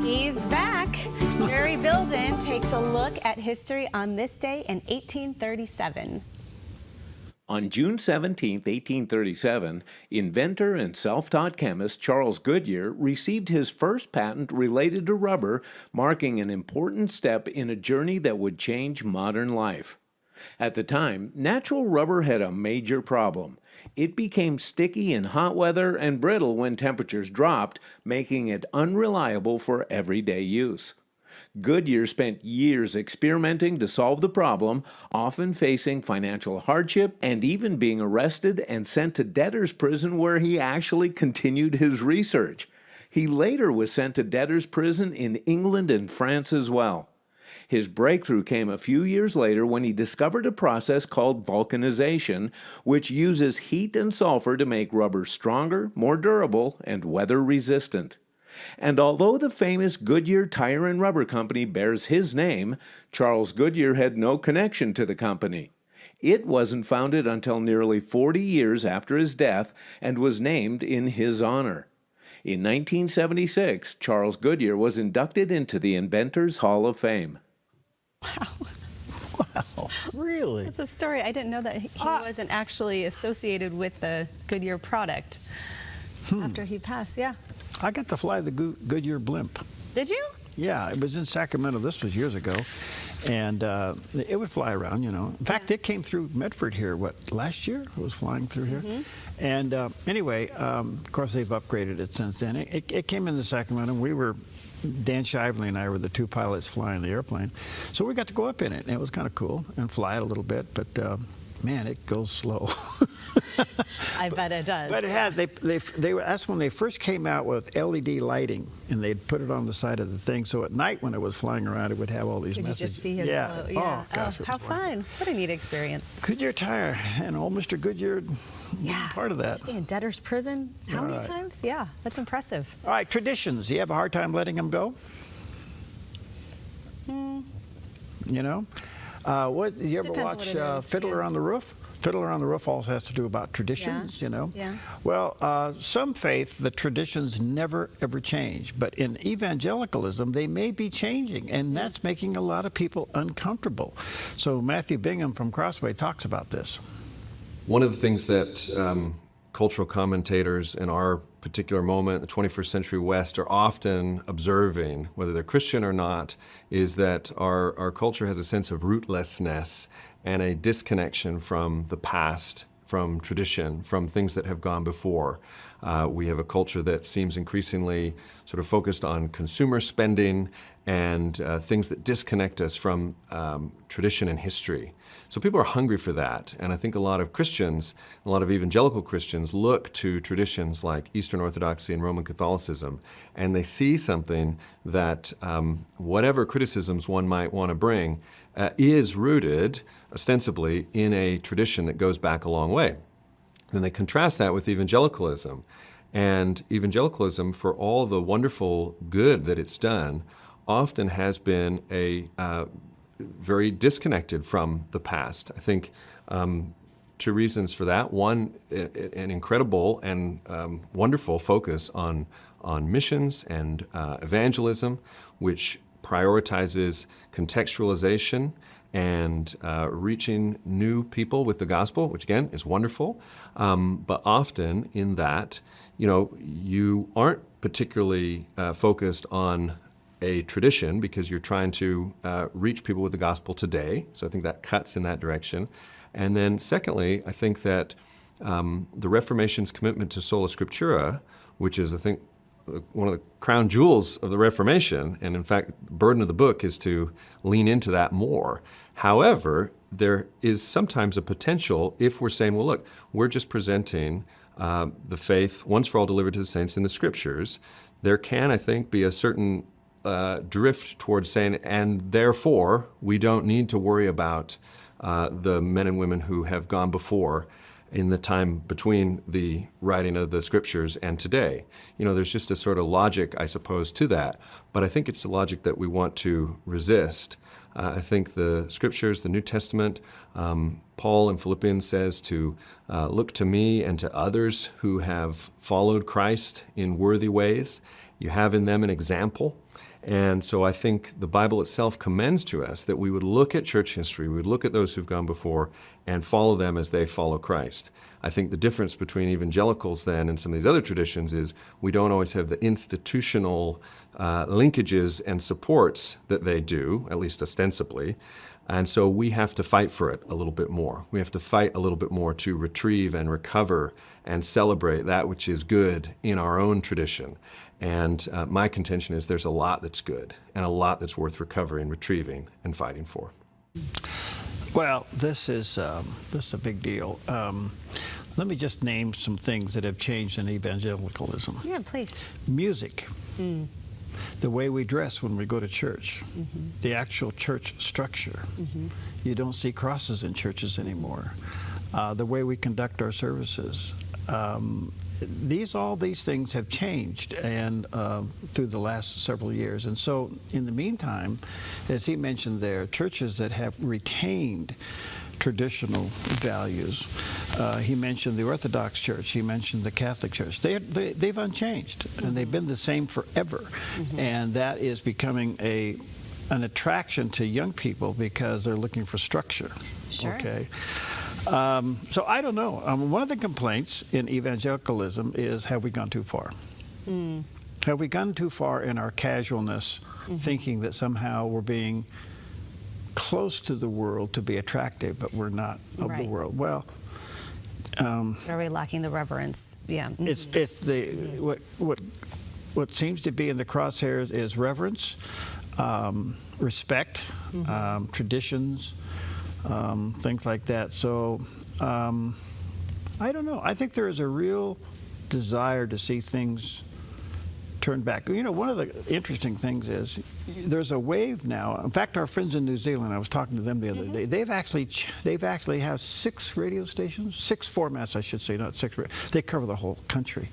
He's back. Jerry Bilden takes a look at history on this day in 1837. On June 17, 1837, inventor and self-taught chemist Charles Goodyear received his first patent related to rubber, marking an important step in a journey that would change modern life. At the time, natural rubber had a major problem. It became sticky in hot weather and brittle when temperatures dropped, making it unreliable for everyday use. Goodyear spent years experimenting to solve the problem, often facing financial hardship and even being arrested and sent to debtor's prison where he actually continued his research. He later was sent to debtor's prison in England and France as well. His breakthrough came a few years later when he discovered a process called vulcanization, which uses heat and sulfur to make rubber stronger, more durable, and weather-resistant. And although the famous Goodyear Tire and Rubber Company bears his name, Charles Goodyear had no connection to the company. It wasn't founded until nearly 40 years after his death and was named in his honor. In 1976, Charles Goodyear was inducted into the Inventors Hall of Fame. Wow, really? That's a story. I didn't know that he wasn't actually associated with the Goodyear product after he passed, yeah. I got to fly the Goodyear blimp. Did you? Yeah, it was in Sacramento. This was years ago. And it would fly around, you know. In fact, it came through Medford here, last year? It was flying through here. And anyway, of course, they've upgraded it since then. It came into Sacramento. Dan Shively and I were the two pilots flying the airplane. So we got to go up in it, and it was kind of cool, and fly it a little bit. But man, it goes slow. I bet it does. But it had, that's when they first came out with LED lighting, and they'd put it on the side of the thing, so at night when it was flying around, it would have all these messages. Could you just see it? Yeah. Yeah. Oh, gosh, how fun. What a neat experience. Goodyear Tire, and old Mr. Goodyear, part of that. In debtor's prison, how many times? Yeah, that's impressive. All right, traditions. Do you have a hard time letting them go? You know? You ever watch Fiddler on the Roof? Fiddler on the Roof also has to do about traditions, you know? Yeah. Well, some faith, the traditions never, ever change. But in evangelicalism, they may be changing, and that's making a lot of people uncomfortable. So Matthew Bingham from Crossway talks about this. One of the things that cultural commentators in our particular moment, the 21st century West, are often observing, whether they're Christian or not, is that our culture has a sense of rootlessness and a disconnection from the past, from tradition, from things that have gone before. We have a culture that seems increasingly sort of focused on consumer spending and things that disconnect us from tradition and history. So people are hungry for that, and I think a lot of Christians, a lot of evangelical Christians, look to traditions like Eastern Orthodoxy and Roman Catholicism, and they see something that whatever criticisms one might want to bring is rooted, ostensibly, in a tradition that goes back a long way. Then they contrast that with evangelicalism, and evangelicalism, for all the wonderful good that it's done, often has been very disconnected from the past. I think two reasons for that. One, an incredible and wonderful focus on missions and evangelism, which prioritizes contextualization and reaching new people with the gospel, which again is wonderful. But often in that, you aren't particularly focused on a tradition because you're trying to reach people with the gospel today. So I think that cuts in that direction. And then secondly, I think that the Reformation's commitment to sola scriptura, which is, I think, one of the crown jewels of the Reformation, and in fact, the burden of the book is to lean into that more. However, there is sometimes a potential if we're saying, well, look, we're just presenting the faith once for all delivered to the saints in the scriptures. There can, I think, be a certain drift towards saying, and therefore, we don't need to worry about the men and women who have gone before in the time between the writing of the scriptures and today. There's just a sort of logic, I suppose, to that. But I think it's a logic that we want to resist. I think the scriptures, the New Testament, Paul in Philippians says to look to me and to others who have followed Christ in worthy ways. You have in them an example. And so I think the Bible itself commends to us that we would look at church history, we would look at those who've gone before and follow them as they follow Christ. I think the difference between evangelicals then and some of these other traditions is we don't always have the institutional linkages and supports that they do, at least ostensibly. And so we have to fight for it a little bit more. We have to fight a little bit more to retrieve and recover and celebrate that which is good in our own tradition. And my contention is there's a lot that's good and a lot that's worth recovering, retrieving, and fighting for. Well, this is a big deal. Let me just name some things that have changed in evangelicalism. Yeah, please. Music. The way we dress when we go to church, the actual church structure. You don't see crosses in churches anymore. The way we conduct our services. All these things have changed and through the last several years. And so in the meantime, as he mentioned there, churches that have retained traditional values. He mentioned the Orthodox Church. He mentioned the Catholic Church. They've unchanged, and they've been the same forever. And that is becoming an attraction to young people because they're looking for structure. Sure. Okay. So I don't know. One of the complaints in evangelicalism is, have we gone too far? Have we gone too far in our casualness, thinking that somehow we're being close to the world to be attractive, but we're not of the world? Well, are we lacking the reverence? Yeah. It's what seems to be in the crosshairs is reverence, respect, traditions, things like that. So I don't know. I think there is a real desire to see things turned back. You know, one of the interesting things is there's a wave now. In fact, our friends in New Zealand, I was talking to them the other day. They've actually have 6 radio stations, 6 formats, I should say, not 6. They cover the whole country.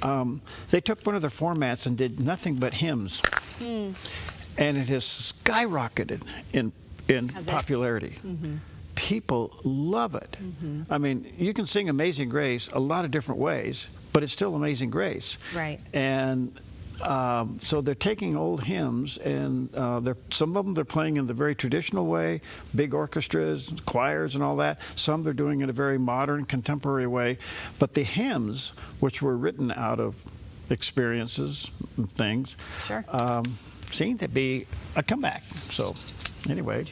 They took one of their formats and did nothing but hymns, and it has skyrocketed in popularity. People love it. I mean, you can sing Amazing Grace a lot of different ways, but it's still Amazing Grace. Right. And so they're taking old hymns, and some of them they're playing in the very traditional way, big orchestras, choirs, and all that. Some they're doing it in a very modern, contemporary way. But the hymns, which were written out of experiences and things, seem to be a comeback. So anyway,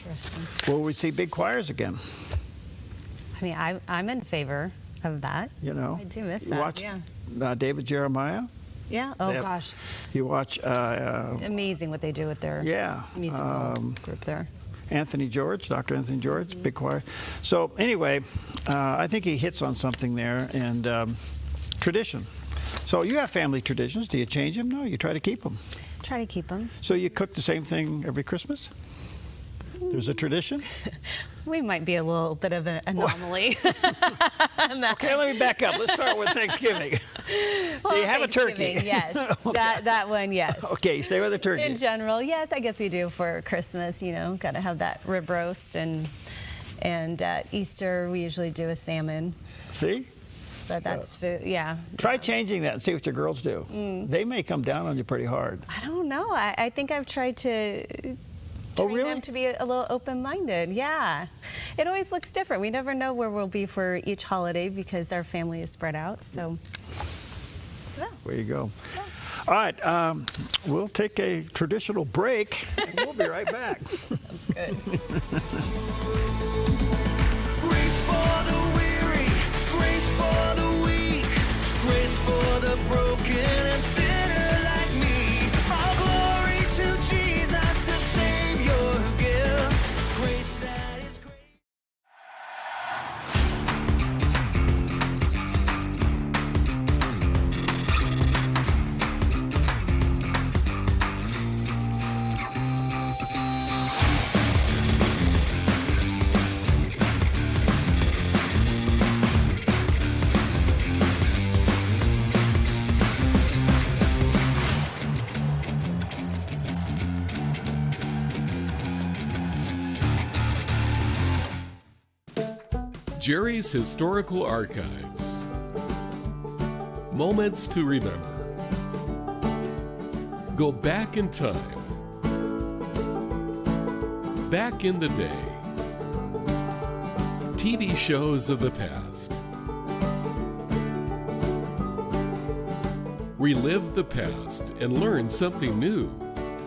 will we see big choirs again? I mean, I'm in favor of that. You know, I do miss you that. watch David Jeremiah. Yeah. Oh gosh. You watch. Amazing what they do with their musical group there. Anthony George, Dr. Anthony George, big choir. So anyway, I think he hits on something there, and tradition. So you have family traditions. Do you change them? No, you try to keep them. Try to keep them. So you cook the same thing every Christmas? There's a tradition? We might be a little bit of an anomaly. Okay, let me back up. Let's start with Thanksgiving. Well, do you have a turkey? Yes. That one, yes. Okay, stay with the turkey. In general, yes, I guess we do for Christmas, you know, got to have that rib roast, and at Easter we usually do a salmon. See? But that's food, yeah. Try changing that and see what your girls do. They may come down on you pretty hard. I don't know. I think I've tried to train them to be a little open-minded. Yeah. It always looks different. We never know where we'll be for each holiday because our family is spread out. So, yeah. There you go. Yeah. All right. We'll take a traditional break, and we'll be right back. Sounds good. Grace for the weary, grace for the weak, grace for the broken and sinner like me. All glory to Jesus, the Savior who gives grace that is great. Jerry's Historical Archives. Moments to remember. Go back in time Back in the day. TV shows of the past. Relive the past and learn something new.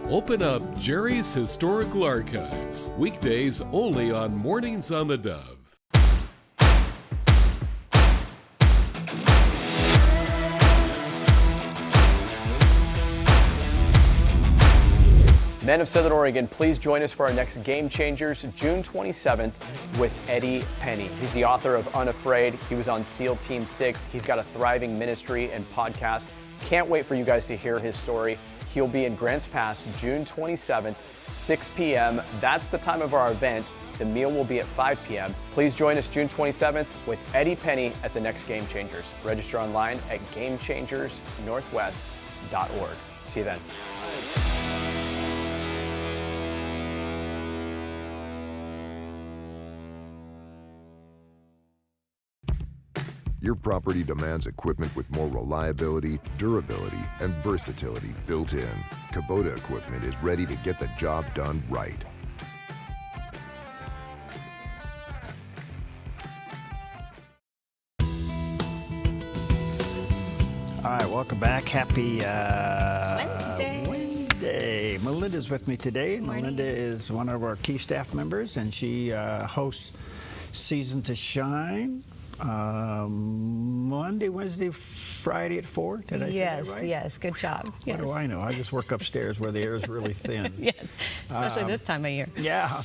Open up Jerry's Historical Archives. Weekdays only on Mornings on the Dove. Men of Southern Oregon, please join us for our next Game Changers, June 27th, with Eddie Penny. He's the author of Unafraid. He was on SEAL Team 6. He's got a thriving ministry and podcast. Can't wait for you guys to hear his story. He'll be in Grants Pass, June 27th, 6 p.m. That's the time of our event. The meal will be at 5 p.m. Please join us June 27th with Eddie Penny at the next Game Changers. Register online at GameChangersNorthwest.org. See you then. Your property demands equipment with more reliability, durability, and versatility built in. Kubota equipment is ready to get the job done right. All right, welcome back. Happy Wednesday. Wednesday. Melinda's with me today. Melinda is one of our key staff members, and she hosts Season to Shine. Monday, Wednesday, Friday at 4. Did I say that right? Yes, good job. What Yes. do I know? I just work upstairs where the air is really thin. Yes, especially this time of year. Yeah.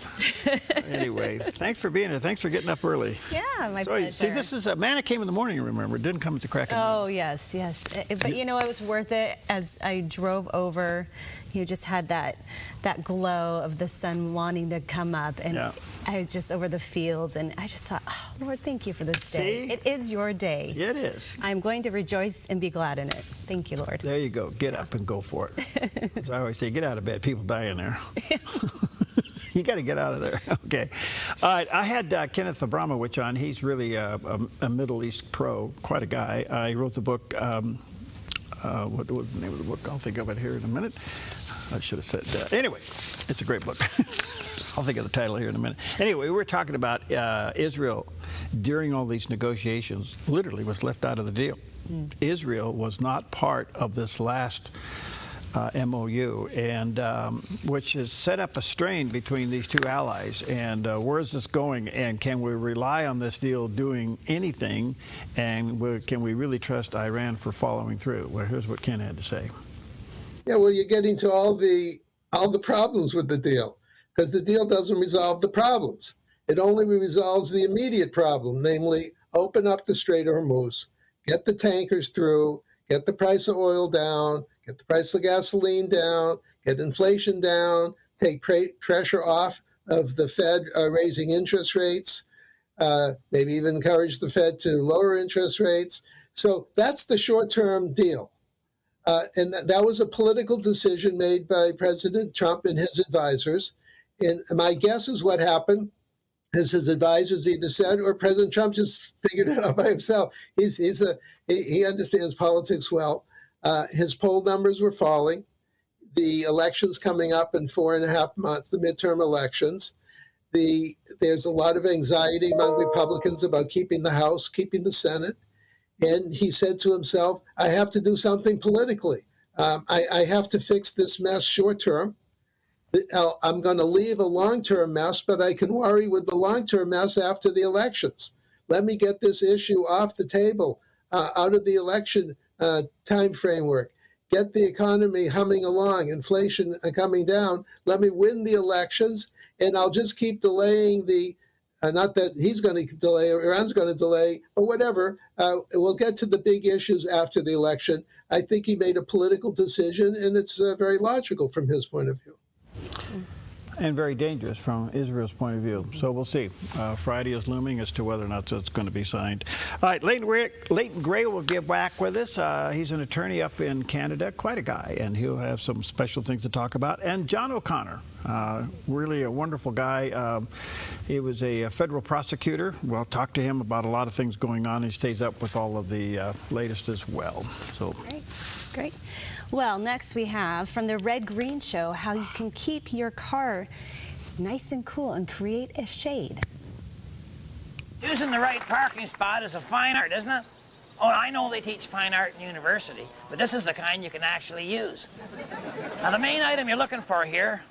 Anyway, thanks for being here. Thanks for getting up early. Yeah, my So, pleasure. see, this is a man that came in the morning, remember. It didn't come at the crack of dawn. Oh, yes. But, you know, it was worth it as I drove over. You just had that glow of the sun wanting to come up. And I was just over the fields. And I just thought, oh, Lord, thank you for this day. See? It is your day. It is. I'm going to rejoice and be glad in it. Thank you, Lord. There you go. Get up and go for it. As I always say, get out of bed. People die in there. You got to get out of there. Okay. All right. I had Kenneth Abramowitz on. He's really a Middle East pro, quite a guy. He wrote the book. What was the name of the book? I'll think of it here in a minute. I should have said anyway, it's a great book. I'll think of the title here in a minute. Anyway, we're talking about Israel during all these negotiations literally was left out of the deal. Israel was not part of this last MOU, and which has set up a strain between these two allies. And where is this going? And can we rely on this deal doing anything? And can we really trust Iran for following through? Well, here's what Ken had to say. Yeah, well, you're getting to all the problems with the deal, because the deal doesn't resolve the problems. It only resolves the immediate problem, namely open up the Strait of Hormuz, get the tankers through, get the price of oil down, get the price of gasoline down, get inflation down, take pressure off of the Fed raising interest rates, maybe even encourage the Fed to lower interest rates. So that's the short-term deal. And that was a political decision made by President Trump and his advisors. And my guess is what happened is his advisors either said, or President Trump just figured it out by himself. He understands politics well. His poll numbers were falling. The elections coming up in 4.5 months, the midterm elections. There's a lot of anxiety among Republicans about keeping the House, keeping the Senate. And he said to himself, I have to do something politically. I have to fix this mess short term. I'm going to leave a long-term mess, but I can worry with the long-term mess after the elections. Let me get this issue off the table, out of the election time framework. Get the economy humming along, inflation coming down. Let me win the elections, and I'll just keep delaying not that he's going to delay or Iran's going to delay or whatever. We'll get to the big issues after the election. I think he made a political decision, and it's very logical from his point of view. And very dangerous from Israel's point of view. So we'll see. Friday is looming as to whether or not it's going to be signed. All right, Leighton Gray will get back with us. He's an attorney up in Canada, quite a guy, and he'll have some special things to talk about. And John O'Connor, really a wonderful guy. He was a federal prosecutor. We'll talk to him about a lot of things going on. He stays up with all of the latest as well. So Great. Well, next we have from the Red Green Show how you can keep your car nice and cool and create a shade. Choosing the right parking spot is a fine art, isn't it? Oh, I know they teach fine art in university, but this is the kind you can actually use. Now, the main item you're looking for here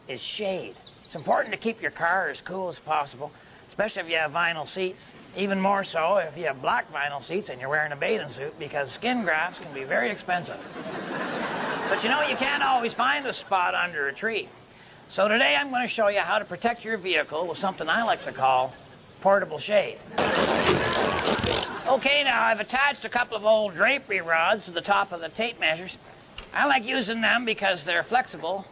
is shade. It's important to keep your car as cool as possible, especially if you have vinyl seats. Even more so if you have black vinyl seats and you're wearing a bathing suit, because skin grafts can be very expensive. But you know, you can't always find a spot under a tree. So today I'm going to show you how to protect your vehicle with something I like to call portable shade. Okay, now I've attached a couple of old drapery rods to the top of the tape measures. I like using them because they're flexible,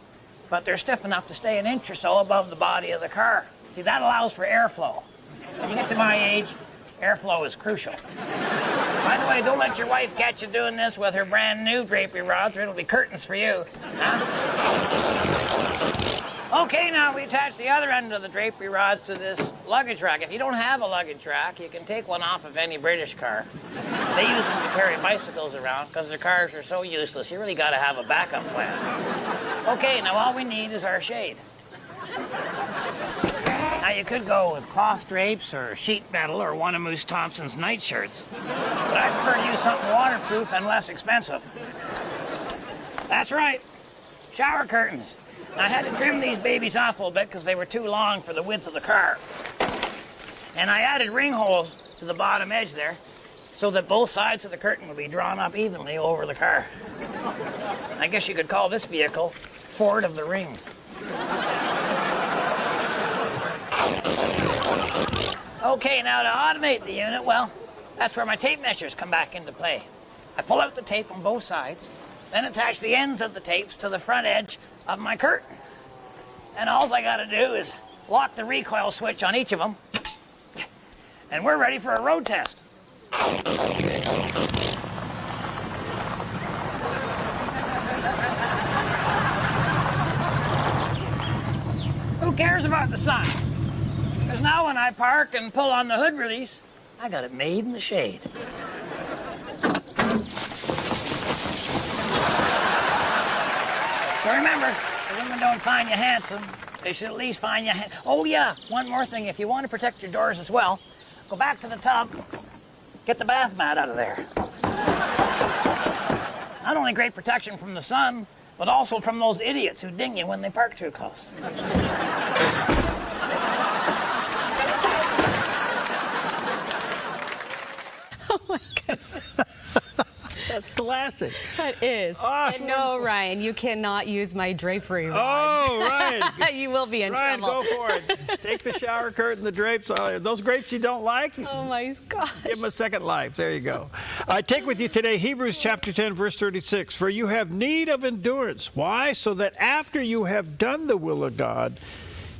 but they're stiff enough to stay an inch or so above the body of the car. See, that allows for airflow. When you get to my age, airflow is crucial. By the way, don't let your wife catch you doing this with her brand new drapery rods, or it'll be curtains for you. Huh? Okay, now we attach the other end of the drapery rods to this luggage rack. If you don't have a luggage rack, you can take one off of any British car. They use them to carry bicycles around because their cars are so useless. You really got to have a backup plan. Okay, now all we need is our shade. Now you could go with cloth drapes or sheet metal or one of Moose Thompson's nightshirts, but I prefer to use something waterproof and less expensive. That's right, shower curtains. I had to trim these babies off a little bit because they were too long for the width of the car. And I added ring holes to the bottom edge there so that both sides of the curtain would be drawn up evenly over the car. I guess you could call this vehicle Ford of the Rings. Okay, now to automate the unit, well, that's where my tape measures come back into play. I pull out the tape on both sides, then attach the ends of the tapes to the front edge of my curtain. And all I gotta do is lock the recoil switch on each of them, and we're ready for a road test. Who cares about the sun? Because now when I park and pull on the hood release, I got it made in the shade. So remember, the women don't find you handsome. They should at least find you Oh yeah, one more thing. If you want to protect your doors as well, go back to the tub, get the bath mat out of there. Not only great protection from the sun, but also from those idiots who ding you when they park too close. Oh my God. That's classic. That is. Oh, and no, Ryan, you cannot use my drapery rods. Oh, Ryan. You will be in Ryan, trouble. go for it. Take the shower curtain, the drapes. Those grapes you don't like? Oh, my gosh. Give them a second life. There you go. I take with you today Hebrews chapter 10, verse 36. For you have need of endurance. Why? So that after you have done the will of God,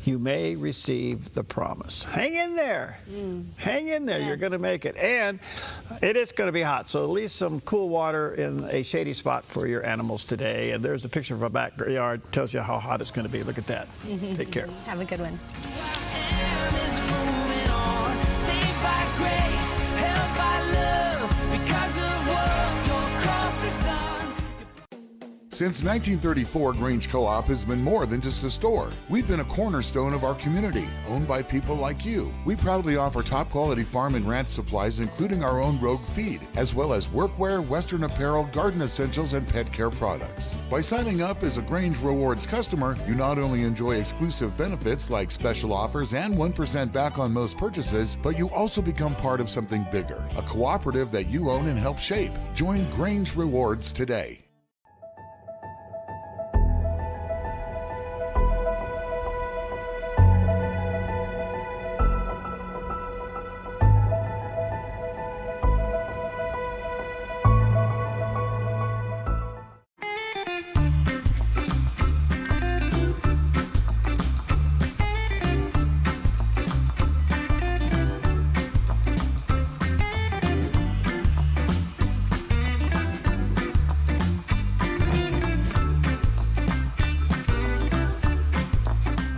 you may receive the promise. Hang in there. Hang in there. Yes. You're going to make it. And it is going to be hot, so at least some cool water in a shady spot for your animals today. And there's a picture of a backyard. Tells you how hot it's going to be. Look at that. Take care. Have a good one. Since 1934, Grange Co-op has been more than just a store. We've been a cornerstone of our community, owned by people like you. We proudly offer top-quality farm and ranch supplies, including our own Rogue feed, as well as workwear, Western apparel, garden essentials, and pet care products. By signing up as a Grange Rewards customer, you not only enjoy exclusive benefits like special offers and 1% back on most purchases, but you also become part of something bigger, a cooperative that you own and help shape. Join Grange Rewards today.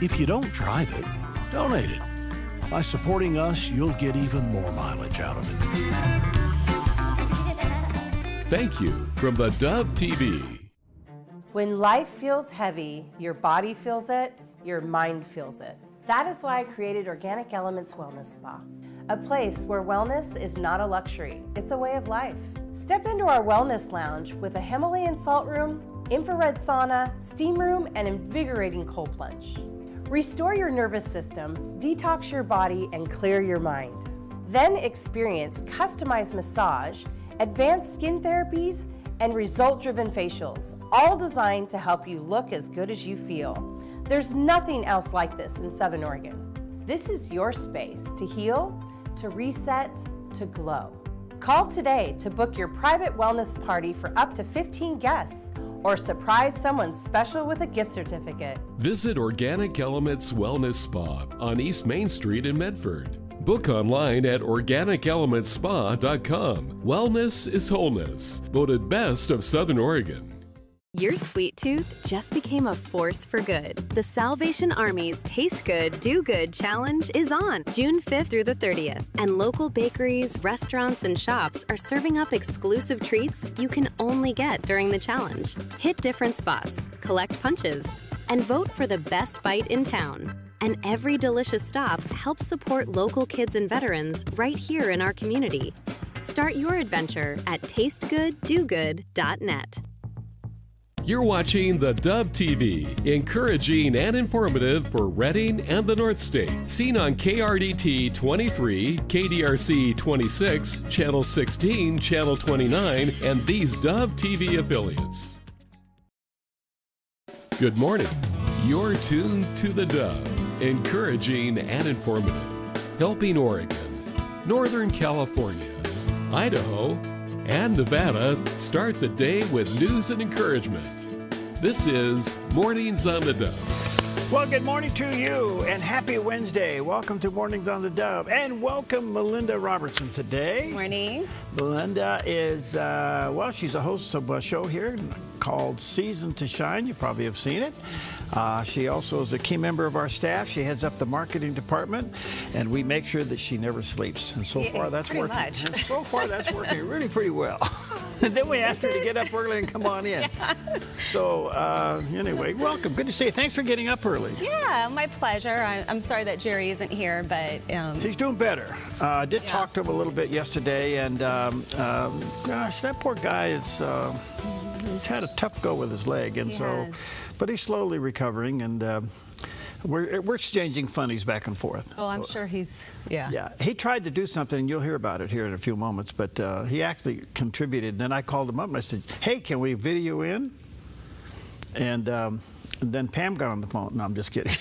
If you don't drive it, donate it. By supporting us, you'll get even more mileage out of it. Thank you from the Dove TV. When life feels heavy, your body feels it, your mind feels it. That is why I created Organic Elements Wellness Spa, a place where wellness is not a luxury, it's a way of life. Step into our wellness lounge with a Himalayan salt room, infrared sauna, steam room, and invigorating cold plunge. Restore your nervous system, detox your body, and clear your mind. Then experience customized massage, advanced skin therapies, and result-driven facials, all designed to help you look as good as you feel. There's nothing else like this in Southern Oregon. This is your space to heal, to reset, to glow. Call today to book your private wellness party for up to 15 guests or surprise someone special with a gift certificate. Visit Organic Elements Wellness Spa on East Main Street in Medford. Book online at organicelementspa.com. Wellness is wholeness. Voted best of Southern Oregon. Your sweet tooth just became a force for good. The Salvation Army's Taste Good, Do Good Challenge is on June 5th through the 30th. And local bakeries, restaurants, and shops are serving up exclusive treats you can only get during the challenge. Hit different spots, collect punches, and vote for the best bite in town. And every delicious stop helps support local kids and veterans right here in our community. Start your adventure at tastegooddogood.net. You're watching theDove TV, encouraging and informative for Redding and the North State. Seen on KRDT 23, KDRC 26, Channel 16, Channel 29, and these Dove TV affiliates. Good morning. You're tuned to theDove, encouraging and informative, helping Oregon, Northern California, Idaho, and Nevada start the day with news and encouragement. This is Mornings on the Dove. Well, good morning to you and happy Wednesday. Welcome to Mornings on the Dove and welcome Melinda Robertson today. Morning. Melinda is, she's a host of a show here called Season to Shine. You probably have seen it. She also is a key member of our staff. She heads up the marketing department, and we make sure that she never sleeps. And so far, that's working. Much. And so far, that's working really pretty well. And then we asked her to get up early and come on in. Yeah. So anyway, welcome. Good to see you. Thanks for getting up early. Yeah, my pleasure. I'm sorry that Jerry isn't here, but he's doing better. I did talk to him a little bit yesterday, and gosh, that poor guy is. He's had a tough go with his leg, and but he's slowly recovering, and we're exchanging funnies back and forth. Oh, I'm sure he's, Yeah, he tried to do something, and you'll hear about it here in a few moments, but he actually contributed. Then I called him up, and I said, hey, can we video in? And then Pam got on the phone. No, I'm just kidding.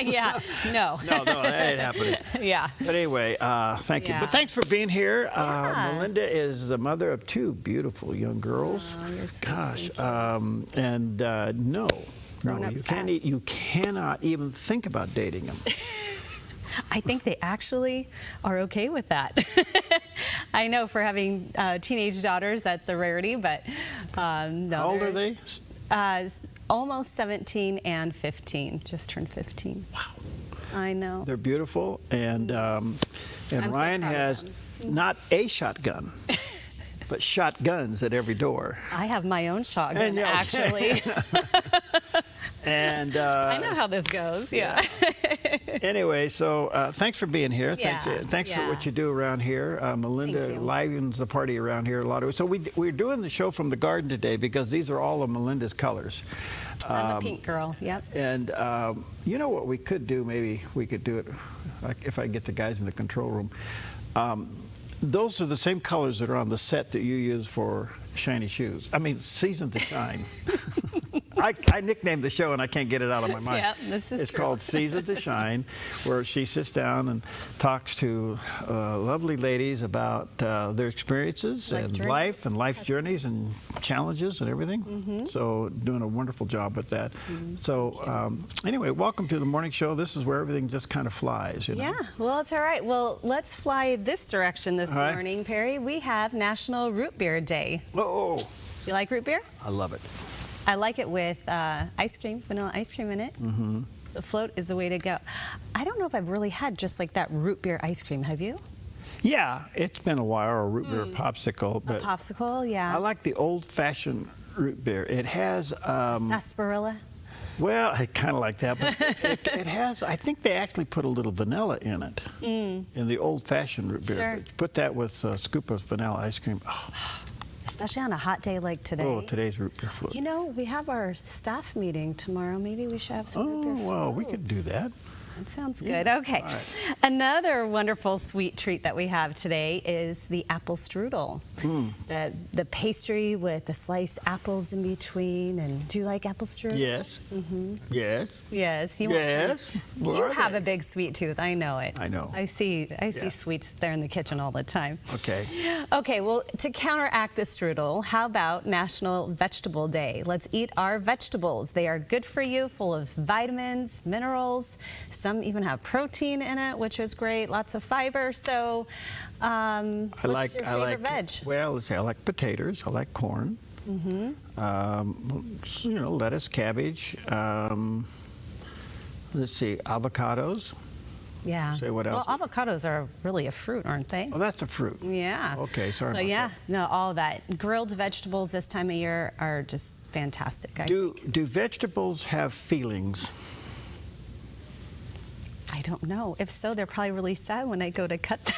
Yeah, no. No, that ain't happening. Yeah. But anyway, thank you. But thanks for being here. Melinda is the mother of two beautiful young girls. Oh, you're so Gosh, no, you cannot even think about dating them. I think they actually are okay with that. I know for having teenage daughters, that's a rarity, but no. How old are they? Almost 17 and 15. Just turned 15. Wow. I know. They're beautiful, and Ryan has not a shotgun, but shotguns at every door. I have my own shotgun, actually. And I know how this goes. Yeah. Anyway, so thanks for being here. Yeah. Thanks for what you do around here. Melinda livens the party around here a lot. So we're doing the show from the garden today because these are all of Melinda's colors. I'm a pink girl. Yep. And you know what we could do? Maybe we could do it if I get the guys in the control room. Those are the same colors that are on the set that you use for shiny shoes. I mean, Season to Shine. I nicknamed the show and I can't get it out of my mind. Yeah, this is It's true. called Season to Shine, where she sits down and talks to lovely ladies about their experiences and life's journeys and challenges and everything. Mm-hmm. So doing a wonderful job with that. So anyway, welcome to the morning show. This is where everything just kind of flies. You know? Yeah, well, it's all right. Well, let's fly this direction this morning, Perry. We have National Root Beer Day. Oh. You like root beer? I love it. I like it with ice cream, vanilla ice cream in it. Mm-hmm. The float is the way to go. I don't know if I've really had just like that root beer ice cream. Have you? Yeah, it's been a while, or a root beer popsicle. But a popsicle, yeah. I like the old-fashioned root beer. It has... sarsaparilla. Well, I kind of like that, but it has, I think they actually put a little vanilla in it, in the old-fashioned root beer. Sure. But put that with a scoop of vanilla ice cream. Oh. Especially on a hot day like today. Oh, today's root beer float. You know, we have our staff meeting tomorrow. Maybe we should have some root beer floats. Well, we could do that. That sounds good. Okay. Right. Another wonderful sweet treat that we have today is the apple strudel. The pastry with the sliced apples in between. And do you like apple strudel? Yes. Yes. Yes. You have a big sweet tooth. I know it. I know. I see sweets there in the kitchen all the time. Okay. Okay. Well, to counteract the strudel, how about National Vegetable Day? Let's eat our vegetables. They are good for you, full of vitamins, minerals. Some even have protein in it, which is great. Lots of fiber. So, what's your favorite veg? Well, let's say I like potatoes. I like corn. You know, lettuce, cabbage. Let's see, avocados. Yeah. Say what else? Well, avocados are really a fruit, aren't they? Oh, that's a fruit. Yeah. Okay, sorry about that. No, all of that. Grilled vegetables this time of year are just fantastic. Do vegetables have feelings? I don't know. If so, they're probably really sad when I go to cut them.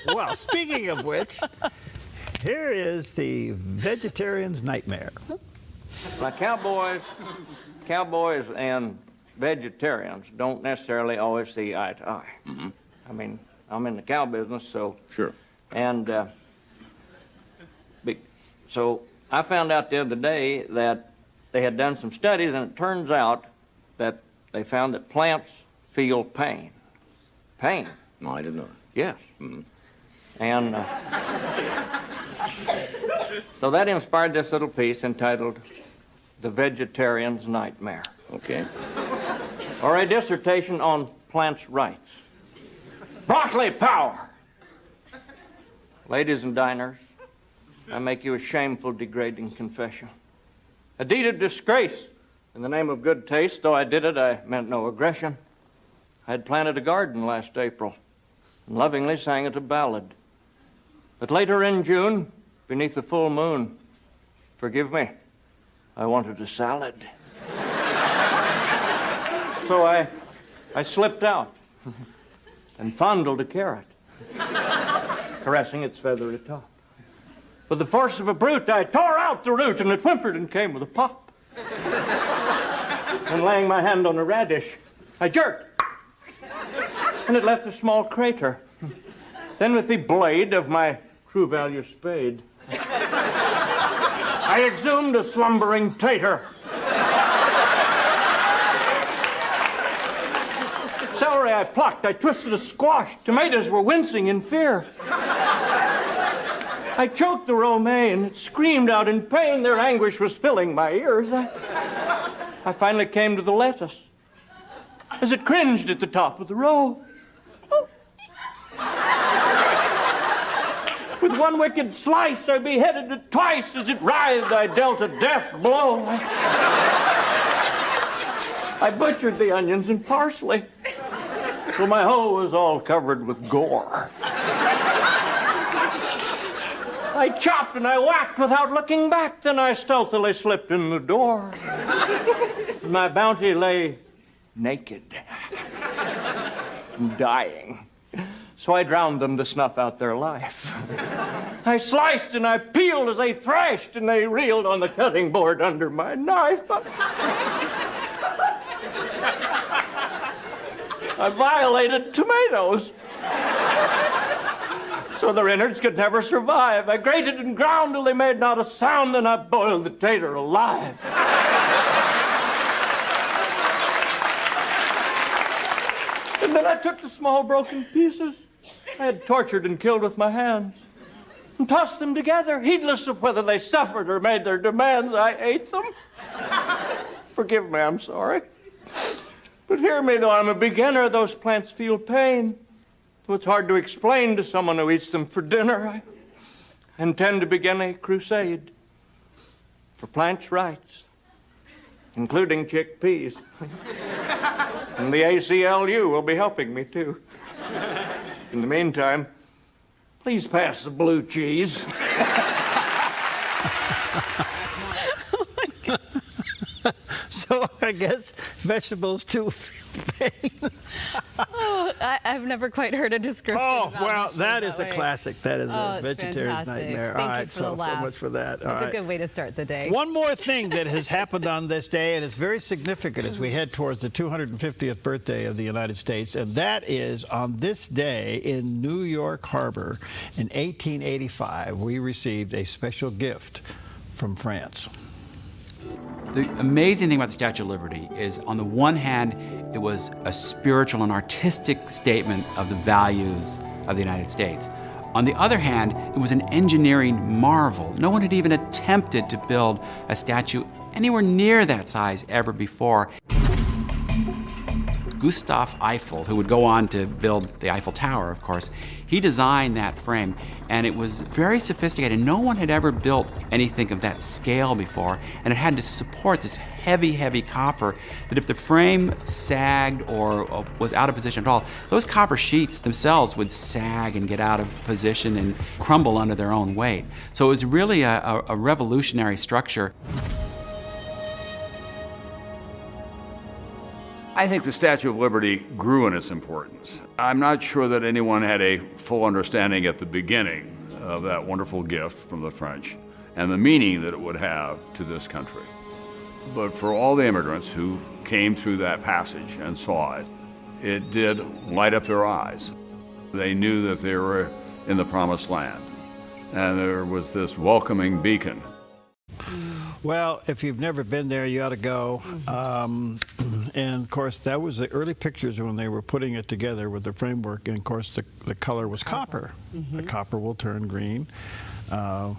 Well, speaking of which, here is the vegetarian's nightmare. Now, cowboys and vegetarians don't necessarily always see eye to eye. I mean, I'm in the cow business, so... Sure. And so I found out the other day that they had done some studies, and it turns out that they found that plants feel pain. Pain. No, I didn't know. Yes. And so that inspired this little piece entitled The Vegetarian's Nightmare. Okay. Or a dissertation on plants' rights. Broccoli power! Ladies and diners, I make you a shameful, degrading confession. A deed of disgrace in the name of good taste, though I did it, I meant no aggression. I had planted a garden last April and lovingly sang it a ballad. But later in June, beneath the full moon, forgive me, I wanted a salad. So I slipped out and fondled a carrot, caressing its feathery top. With the force of a brute, I tore out the root, and it whimpered and came with a pop. And laying my hand on a radish, I jerked, and it left a small crater. Then with the blade of my true value spade, I exhumed a slumbering tater. Celery I plucked, I twisted a squash. Tomatoes were wincing in fear. I choked the romaine, it screamed out in pain. Their anguish was filling my ears. I finally came to the lettuce as it cringed at the top of the row. With one wicked slice, I beheaded it twice. As it writhed, I dealt a death blow. I butchered the onions and parsley till my hoe was all covered with gore. I chopped and I whacked without looking back. Then I stealthily slipped in the door. My bounty lay naked and dying. So I drowned them to snuff out their life. I sliced and I peeled as they thrashed, and they reeled on the cutting board under my knife. I violated tomatoes, so their innards could never survive. I grated and ground till they made not a sound, then I boiled the tater alive. And then I took the small broken pieces I had tortured and killed with my hands and tossed them together, heedless of whether they suffered or made their demands. I ate them. Forgive me, I'm sorry. But hear me, though I'm a beginner, those plants feel pain. Though it's hard to explain to someone who eats them for dinner, I intend to begin a crusade for plants' rights, including chickpeas. And the ACLU will be helping me, too. In the meantime, please pass the blue cheese. So I guess vegetables too. I've never quite heard a description. Oh, about well, vegetables that is a way. classic. That is a It's vegetarian's fantastic. nightmare. Thank All you right, for the so laugh. much for that. All That's right. a good way to start the day. One more thing that has happened on this day, and it's very significant as we head towards the 250th birthday of the United States, and that is on this day in New York Harbor in 1885, we received a special gift from France. The amazing thing about the Statue of Liberty is, on the one hand, it was a spiritual and artistic statement of the values of the United States. On the other hand, it was an engineering marvel. No one had even attempted to build a statue anywhere near that size ever before. Gustave Eiffel, who would go on to build the Eiffel Tower, of course, he designed that frame, and it was very sophisticated. No one had ever built anything of that scale before, and it had to support this heavy, heavy copper that if the frame sagged or was out of position at all, those copper sheets themselves would sag and get out of position and crumble under their own weight. So it was really a revolutionary structure. I think the Statue of Liberty grew in its importance. I'm not sure that anyone had a full understanding at the beginning of that wonderful gift from the French and the meaning that it would have to this country. But for all the immigrants who came through that passage and saw it, it did light up their eyes. They knew that they were in the promised land, and there was this welcoming beacon. Well, if you've never been there, you ought to go. And of course, that was the early pictures when they were putting it together with the framework. And of course, the color was copper. The copper will turn green, through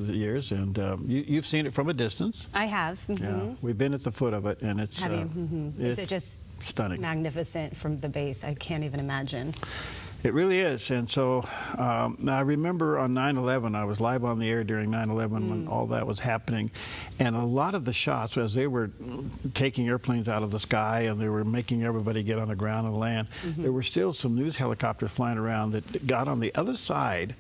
the years. And you've seen it from a distance. I have. Yeah, we've been at the foot of it, and it's. Have you? Is it just stunning, magnificent from the base? I can't even imagine. It really is. And so I remember on 9/11, I was live on the air during 9/11 when all that was happening. And a lot of the shots, as they were taking airplanes out of the sky and they were making everybody get on the ground and land, there were still some news helicopters flying around that got on the other side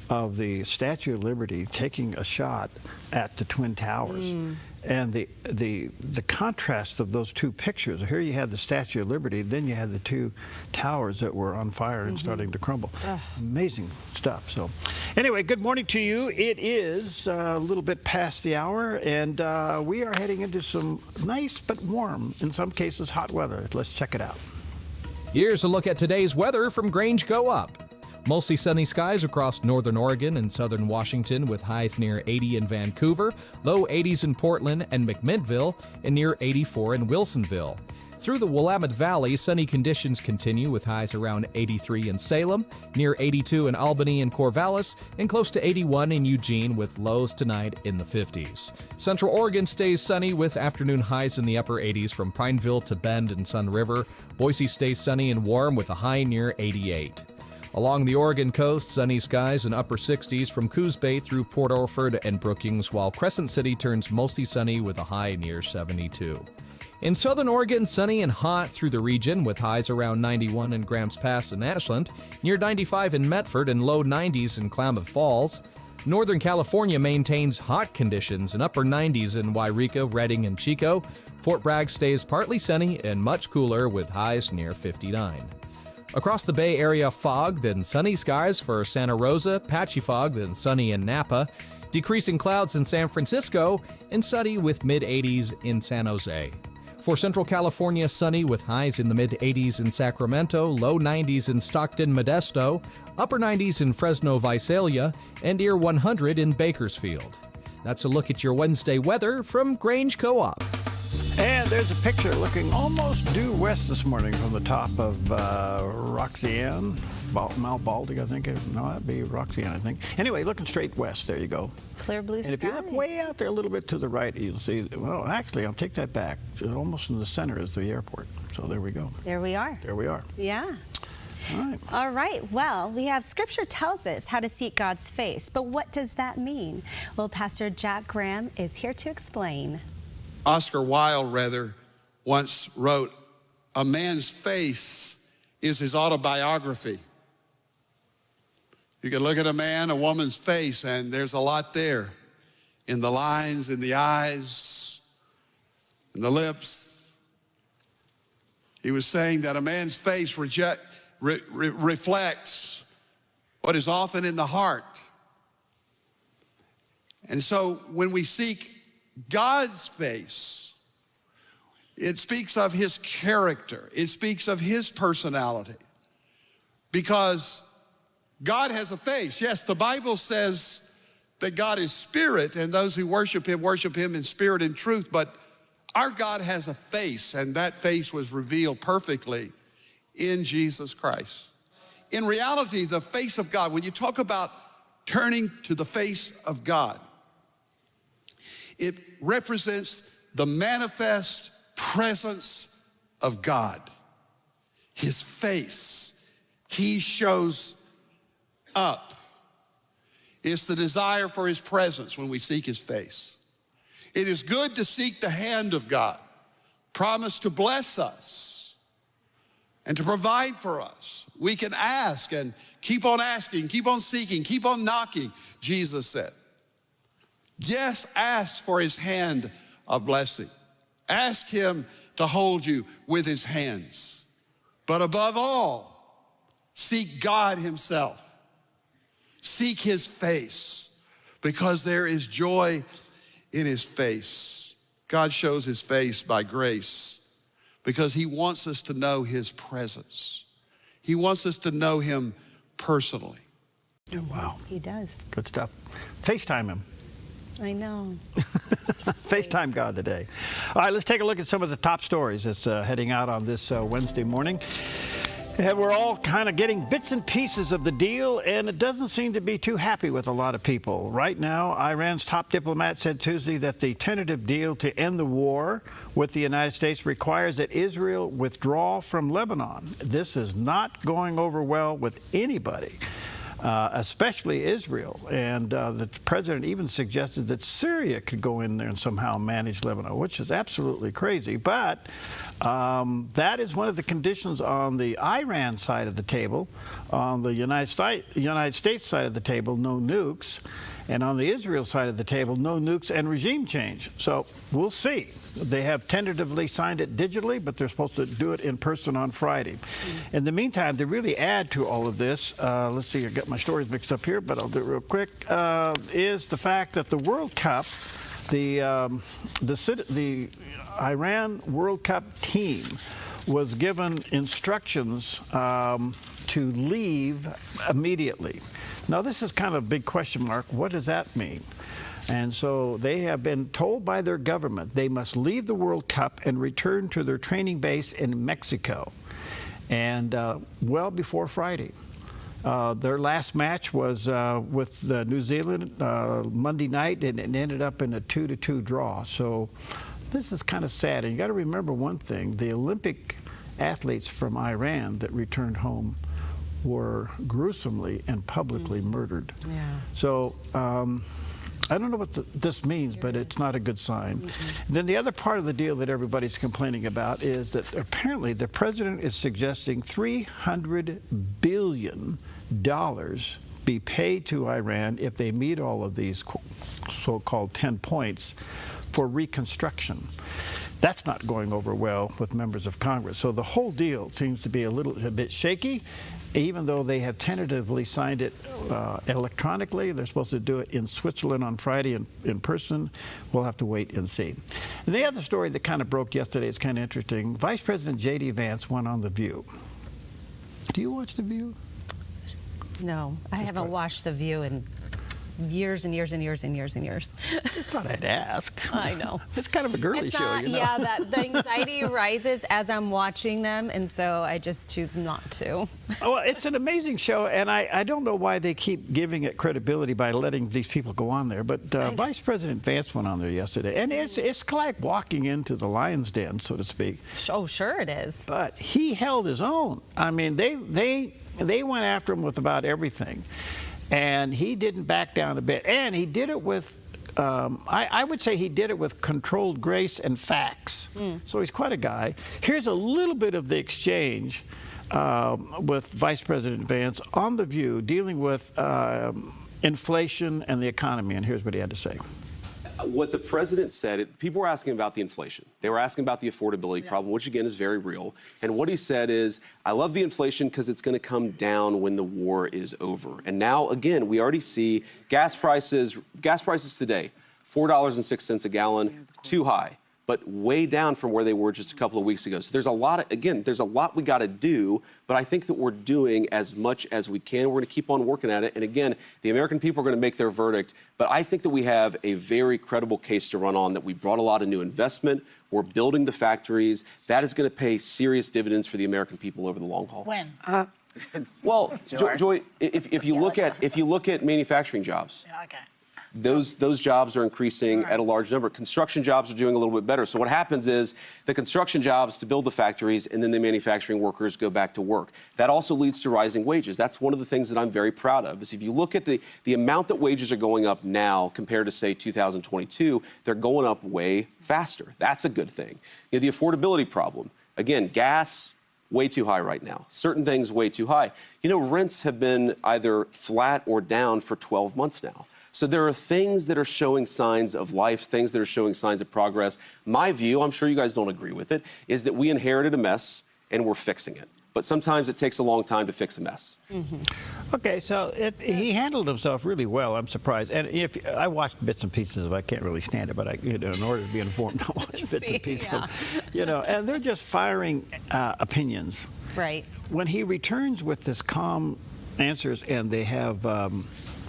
of the Statue of Liberty taking a shot at the Twin Towers. And the contrast of those two pictures, here you had the Statue of Liberty, then you had the two towers that were on fire and starting to crumble. Amazing stuff. So anyway, good morning to you. It is a little bit past the hour, and we are heading into some nice but warm, in some cases hot weather. Let's check it out. Here's a look at today's weather from Grange Go Up. Mostly sunny skies across northern Oregon and southern Washington with highs near 80 in Vancouver, low 80s in Portland and McMinnville, and near 84 in Wilsonville. Through the Willamette Valley, sunny conditions continue with highs around 83 in Salem, near 82 in Albany and Corvallis, and close to 81 in Eugene with lows tonight in the 50s. Central Oregon stays sunny with afternoon highs in the upper 80s from Pineville to Bend and Sun River. Boise stays sunny and warm with a high near 88. Along the Oregon coast, sunny skies and upper 60s from Coos Bay through Port Orford and Brookings, while Crescent City turns mostly sunny with a high near 72. In southern Oregon, sunny and hot through the region with highs around 91 in Grants Pass and Ashland, near 95 in Medford and low 90s in Klamath Falls. Northern California maintains hot conditions and upper 90s in Wairika, Redding, and Chico. Fort Bragg stays partly sunny and much cooler with highs near 59. Across the Bay Area, fog, then sunny skies for Santa Rosa, patchy fog, then sunny in Napa, decreasing clouds in San Francisco, and sunny with mid-80s in San Jose. For Central California, sunny with highs in the mid-80s in Sacramento, low 90s in Stockton, Modesto, upper 90s in Fresno, Visalia, and near 100 in Bakersfield. That's a look at your Wednesday weather from Grange Co-op. And there's a picture looking almost due west this morning from the top of Roxanne, Mount Baldy, I think. No, that'd be Roxanne, I think. Anyway, looking straight west, there you go. Clear blue sky. And if you look way out there a little bit to the right, you'll see, well, actually, I'll take that back. Almost in the center is the airport. So there we go. There we are. There we are. Yeah. All right. All right. Well, we have Scripture tells us how to seek God's face, but what does that mean? Well, Pastor Jack Graham is here to explain. Oscar Wilde, once wrote, "A man's face is his autobiography." You can look at a man, a woman's face, and there's a lot there in the lines, in the eyes, and the lips. He was saying that a man's face reflects what is often in the heart. And so when we seek God's face, it speaks of his character. It speaks of his personality. Because God has a face. Yes, the Bible says that God is spirit, and those who worship him in spirit and truth. But our God has a face, and that face was revealed perfectly in Jesus Christ. In reality, the face of God, when you talk about turning to the face of God, it represents the manifest presence of God. His face, he shows up. It's the desire for his presence when we seek his face. It is good to seek the hand of God, promise to bless us and to provide for us. We can ask and keep on asking, keep on seeking, keep on knocking, Jesus said. Yes, ask for his hand of blessing. Ask him to hold you with his hands. But above all, seek God himself. Seek his face, because there is joy in his face. God shows his face by grace because he wants us to know his presence. He wants us to know him personally. Wow. He does. Good stuff. FaceTime him. I know. FaceTime God today. All right, let's take a look at some of the top stories that's heading out on this Wednesday morning. And we're all kind of getting bits and pieces of the deal, and it doesn't seem to be too happy with a lot of people. Right now, Iran's top diplomat said Tuesday that the tentative deal to end the war with the United States requires that Israel withdraw from Lebanon. This is not going over well with anybody, especially Israel. And the president even suggested that Syria could go in there and somehow manage Lebanon, which is absolutely crazy. But that is one of the conditions on the Iran side of the table. On the United States side of the table, no nukes. And on the Israel side of the table, no nukes and regime change. So we'll see. They have tentatively signed it digitally, but they're supposed to do it in person on Friday. In the meantime, to really add to all of this, let's see, I got my stories mixed up here, but I'll do it real quick, is the fact that the World Cup, the Iran World Cup team was given instructions to leave immediately. Now, this is kind of a big question mark. What does that mean? And so they have been told by their government they must leave the World Cup and return to their training base in Mexico, and well before Friday. Their last match was with New Zealand Monday night, and it ended up in a 2-2 draw. So this is kind of sad. And you got to remember one thing: the Olympic athletes from Iran that returned home were gruesomely and publicly murdered. Yeah. So I don't know what this means, but it's not a good sign. And then the other part of the deal that everybody's complaining about is that apparently the president is suggesting $300 billion be paid to Iran if they meet all of these so-called 10 points for reconstruction. That's not going over well with members of Congress. So the whole deal seems to be a bit shaky, even though they have tentatively signed it electronically. They're supposed to do it in Switzerland on Friday in person. We'll have to wait and see. And the other story that kind of broke yesterday is kind of interesting. Vice President J.D. Vance went on The View. Do you watch The View? No, I haven't watched The View in years and years and years and years and years. I thought I'd ask. I know. It's kind of a girly show, you know. Yeah, the anxiety rises as I'm watching them, and so I just choose not to. Well, it's an amazing show, and I don't know why they keep giving it credibility by letting these people go on there, but Vice President Vance went on there yesterday, and it's like walking into the lion's den, so to speak. Oh, sure it is. But he held his own. I mean, they went after him with about everything. And he didn't back down a bit. And he did it with, I would say he did it with controlled grace and facts. So he's quite a guy. Here's a little bit of the exchange with Vice President Vance on The View, dealing with inflation and the economy. And here's what he had to say. What the president said, people were asking about the inflation. They were asking about the affordability problem, which again is very real. And what he said is, I love the inflation because it's going to come down when the war is over. And now, again, we already see gas prices today, $4.06 a gallon, too high, but way down from where they were just a couple of weeks ago. So there's a lot we got to do, but I think that we're doing as much as we can. We're going to keep on working at it. And again, the American people are going to make their verdict, but I think that we have a very credible case to run on, that we brought a lot of new investment. We're building the factories. That is going to pay serious dividends for the American people over the long haul. When? Well, Joy, if you look at manufacturing jobs, Okay. those jobs are increasing at a large number. Construction jobs are doing a little bit better. So what happens is the construction jobs to build the factories, and then the manufacturing workers go back to work. That also leads to rising wages. That's one of the things that I'm very proud of, is if you look at the amount that wages are going up now compared to, say, 2022, they're going up way faster. That's a good thing. You know, the affordability problem, again, gas, way too high right now. Certain things way too high. You know, rents have been either flat or down for 12 months now. So there are things that are showing signs of life, things that are showing signs of progress. My view, I'm sure you guys don't agree with it, is that we inherited a mess and we're fixing it. But sometimes it takes a long time to fix a mess. Okay, so he handled himself really well. I'm surprised. And I watched bits and pieces of it. I can't really stand it, but in order to be informed, I watch bits and pieces. And they're just firing opinions. Right. When he returns with this calm answers and they have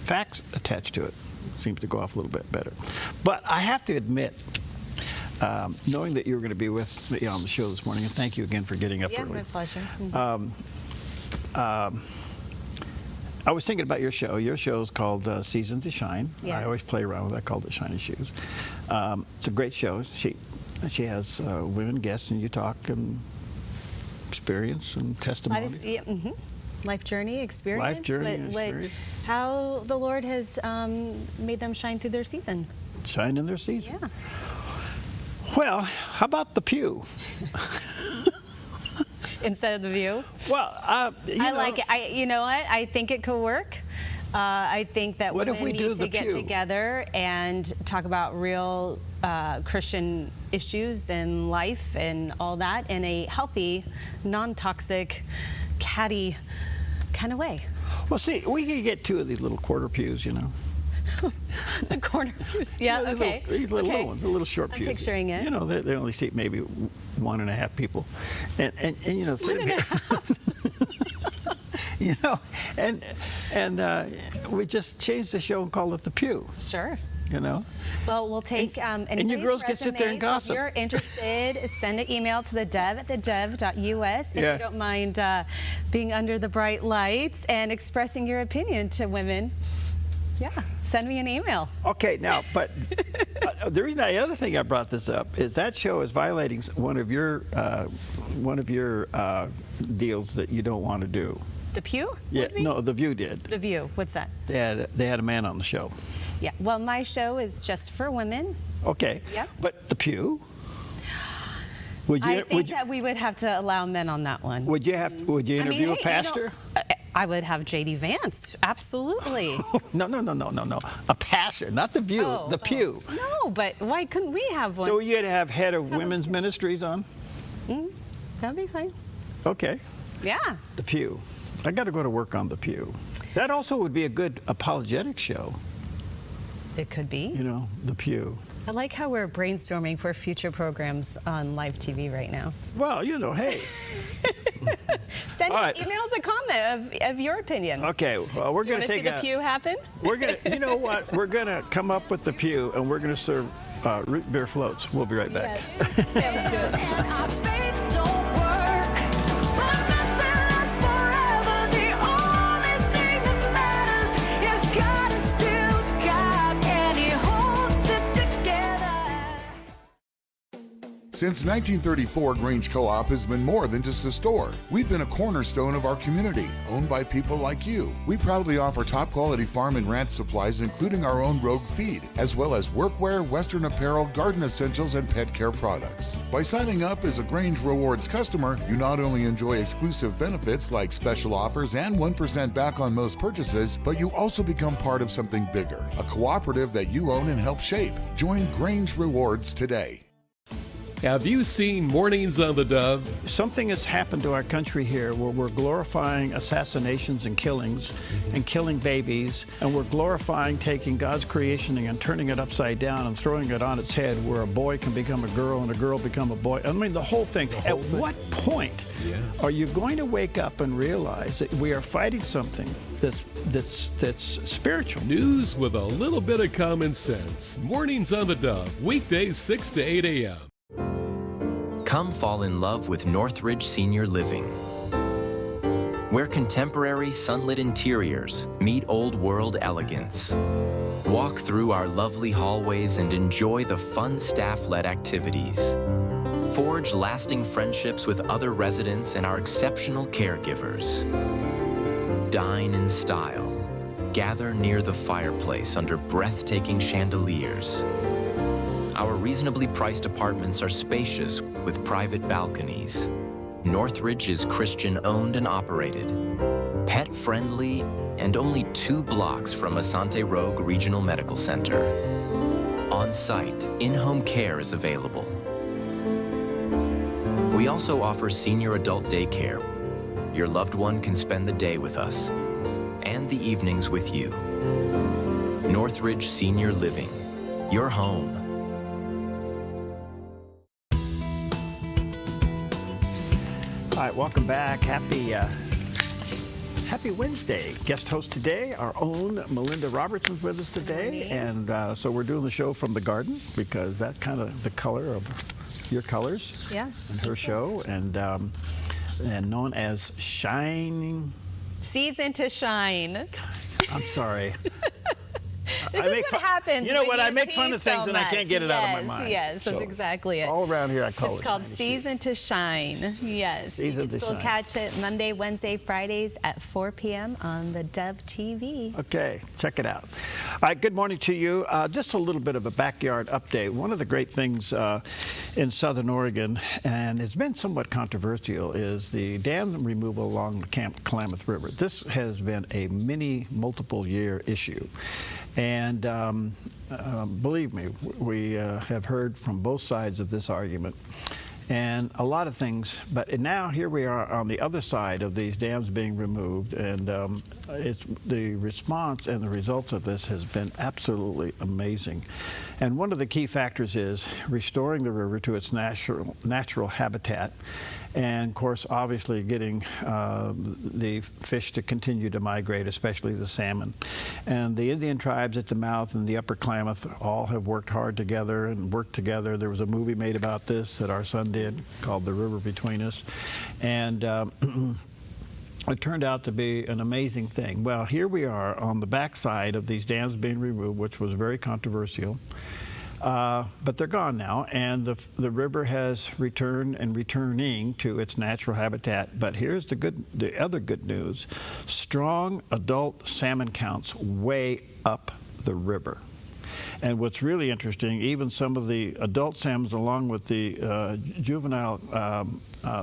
facts attached to it, seems to go off a little bit better. But I have to admit, knowing that you were going to be with me on the show this morning, and thank you again for getting up early. Yeah, my pleasure. I was thinking about your show. Your show is called Season to Shine. Yes. I always play around with it. I called it Shiny Shoes. It's a great show. She has women guests, and you talk and experience and testimony. Life journey experience. Life journey experience. How the Lord has made them shine through their season. Shine in their season. Yeah. Well, how about the pew? Instead of the view? Well, I like it. You know what? I think it could work. I think that what women if we do need to get pew? together and talk about real Christian issues and life and all that in a healthy, non-toxic, catty kind of way. Well, see, we could get two of these little quarter pews, you know. The corner pews, yeah, okay. These little ones, the little short pews. I'm picturing it. You know, they only seat maybe 1.5 people, and you know, sitting here. You know, and we just changed the show and called it the Pew. Sure. You know. Well, we'll take and your girls can sit there and gossip. If you're interested, send an email to theDove at theDove.us if you don't mind being under the bright lights and expressing your opinion to women. Yeah, send me an email. Okay, now, but the other thing I brought this up is that show is violating one of your deals that you don't want to do. The Pew? Yeah, no, The View did. The View, what's that? They had a man on the show. Yeah, well, my show is just for women. Okay. Yep. But the Pew? I think that we would have to allow men on that one. Would you interview a pastor? I would have J.D. Vance, absolutely. No. A pastor, not The View, the Pew. No, but why couldn't we have one? So you'd have head of women's ministries on? That'd be fine. Okay. Yeah. The Pew. I got to go to work on the Pew. That also would be a good apologetic show. It could be. You know, the Pew. I like how we're brainstorming for future programs on live TV right now. Well, you know, hey. Send us emails a comment of your opinion. Okay, well, we're going to take see the Pew happen? We're going to, you know what? We're going to come up with the Pew, and we're going to serve root beer floats. We'll be right back. Yes. Sounds good. Since 1934, Grange Co-op has been more than just a store. We've been a cornerstone of our community, owned by people like you. We proudly offer top-quality farm and ranch supplies, including our own Rogue feed, as well as workwear, Western apparel, garden essentials, and pet care products. By signing up as a Grange Rewards customer, you not only enjoy exclusive benefits like special offers and 1% back on most purchases, but you also become part of something bigger, a cooperative that you own and help shape. Join Grange Rewards today. Have you seen Mornings on the Dove? Something has happened to our country here where we're glorifying assassinations and killings and killing babies, and we're glorifying taking God's creation and turning it upside down and throwing it on its head, where a boy can become a girl and a girl become a boy. I mean, the whole thing. At what point are you going to wake up and realize that we are fighting something that's spiritual? News with a little bit of common sense. Mornings on the Dove, weekdays 6 to 8 a.m. Come fall in love with Northridge Senior Living, where contemporary sunlit interiors meet old world elegance. Walk through our lovely hallways and enjoy the fun staff-led activities. Forge lasting friendships with other residents and our exceptional caregivers. Dine in style. Gather near the fireplace under breathtaking chandeliers. Our reasonably priced apartments are spacious with private balconies. Northridge is Christian-owned and operated, pet-friendly, and only 2 blocks from Asante Rogue Regional Medical Center. On-site, in-home care is available. We also offer senior adult daycare. Your loved one can spend the day with us and the evenings with you. Northridge Senior Living, your home. All right, welcome back. Happy Wednesday. Guest host today, our own Melinda Robertson's with us today. And so we're doing the show from the garden because that's kind of the color of your colors. Yeah. And her show. And known as Shining. Season to Shine. I'm sorry. This is what happens. You know when what? you I make fun tease of things so and I much. can't get it out of my mind. Yes, that's So, exactly it. All around here I call it. It's called Shining Season to Shine. Yes. Season you can to still Shine. catch it Monday, Wednesday, Fridays at 4 p.m. on the Dove TV. Okay, check it out. All right, good morning to you. Just a little bit of a backyard update. One of the great things in southern Oregon, and it's been somewhat controversial, is the dam removal along the Klamath River. This has been a multiple year issue. And believe me, we have heard from both sides of this argument and a lot of things, but now here we are on the other side of these dams being removed, and it's the response and the results of this has been absolutely amazing. And one of the key factors is restoring the river to its natural habitat, and of course obviously getting the fish to continue to migrate, especially the salmon. And the Indian tribes at the mouth and the upper Klamath all have worked hard together and worked together. There was a movie made about this that our son did called The River Between Us, and it turned out to be an amazing thing. Well, here we are on the backside of these dams being removed, which was very controversial. But they're gone now, and the river has returned and returning to its natural habitat. But here's the other good news. Strong adult salmon counts way up the river. And what's really interesting, even some of the adult salmons along with the juvenile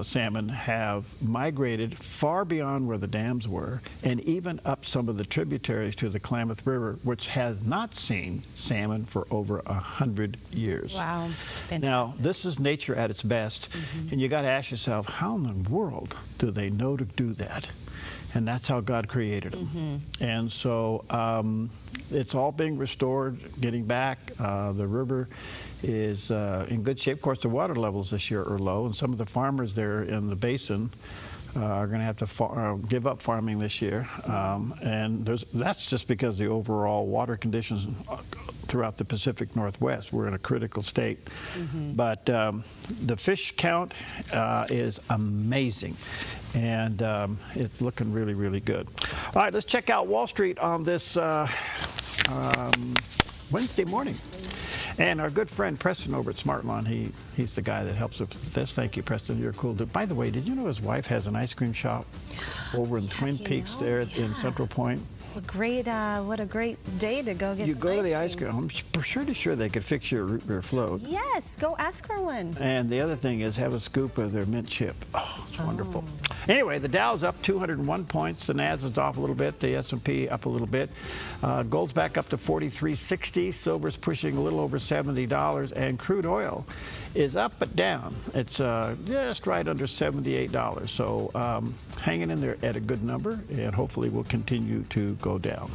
salmon have migrated far beyond where the dams were, and even up some of the tributaries to the Klamath River, which has not seen salmon for over 100 years. Wow, fantastic. Now, this is nature at its best, and you got to ask yourself, how in the world do they know to do that? And that's how God created them. And so it's all being restored, getting back. The river is in good shape. Of course, the water levels this year are low, and some of the farmers there in the basin are going to have to give up farming this year. And that's just because the overall water conditions throughout the Pacific Northwest, we're in a critical state. But the fish count is amazing. And it's looking really, really good. All right, let's check out Wall Street on this Wednesday morning. And our good friend Preston over at Smart Lawn, he's the guy that helps us with this. Thank you, Preston. You're cool dude. By the way, did you know his wife has an ice cream shop over in Twin Peaks there in Central Point? What a great day to go get You some go to the ice ice cream. I'm pretty sure they could fix your float. Yes, go ask for one. And the other thing is have a scoop of their mint chip. Oh, it's wonderful. Anyway, the Dow's up 201 points. The Nasdaq's off a little bit. The S&P up a little bit. Gold's back up to 43.60. Silver's pushing a little over $70. And crude oil is up but down. It's just right under $78. So hanging in there at a good number, and hopefully will continue to go down.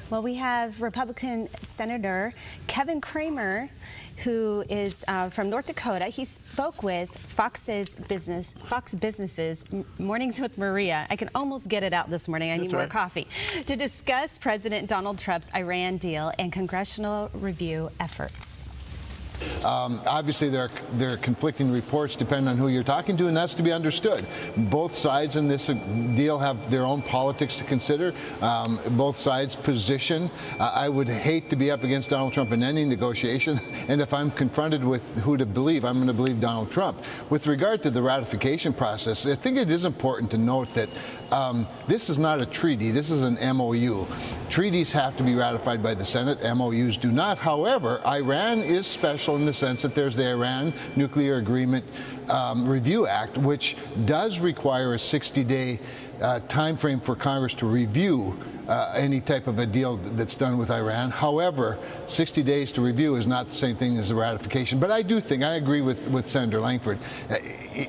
Well, we have Republican Senator Kevin Cramer, who is from North Dakota. He spoke with Fox Business's Mornings with Maria. I can almost get it out this morning. I need more coffee. To discuss President Donald Trump's Iran deal and congressional review efforts. Obviously, there are conflicting reports depending on who you're talking to, and that's to be understood. Both sides in this deal have their own politics to consider. Both sides' position. I would hate to be up against Donald Trump in any negotiation, and if I'm confronted with who to believe, I'm going to believe Donald Trump. With regard to the ratification process, I think it is important to note that this is not a treaty. This is an MOU. Treaties have to be ratified by the Senate. MOUs do not. However, Iran is special in the sense that there's the Iran Nuclear Agreement Review Act, which does require a 60-day time frame for Congress to review any type of a deal that's done with Iran. However, 60 days to review is not the same thing as a ratification. But I do think, I agree with Senator Langford,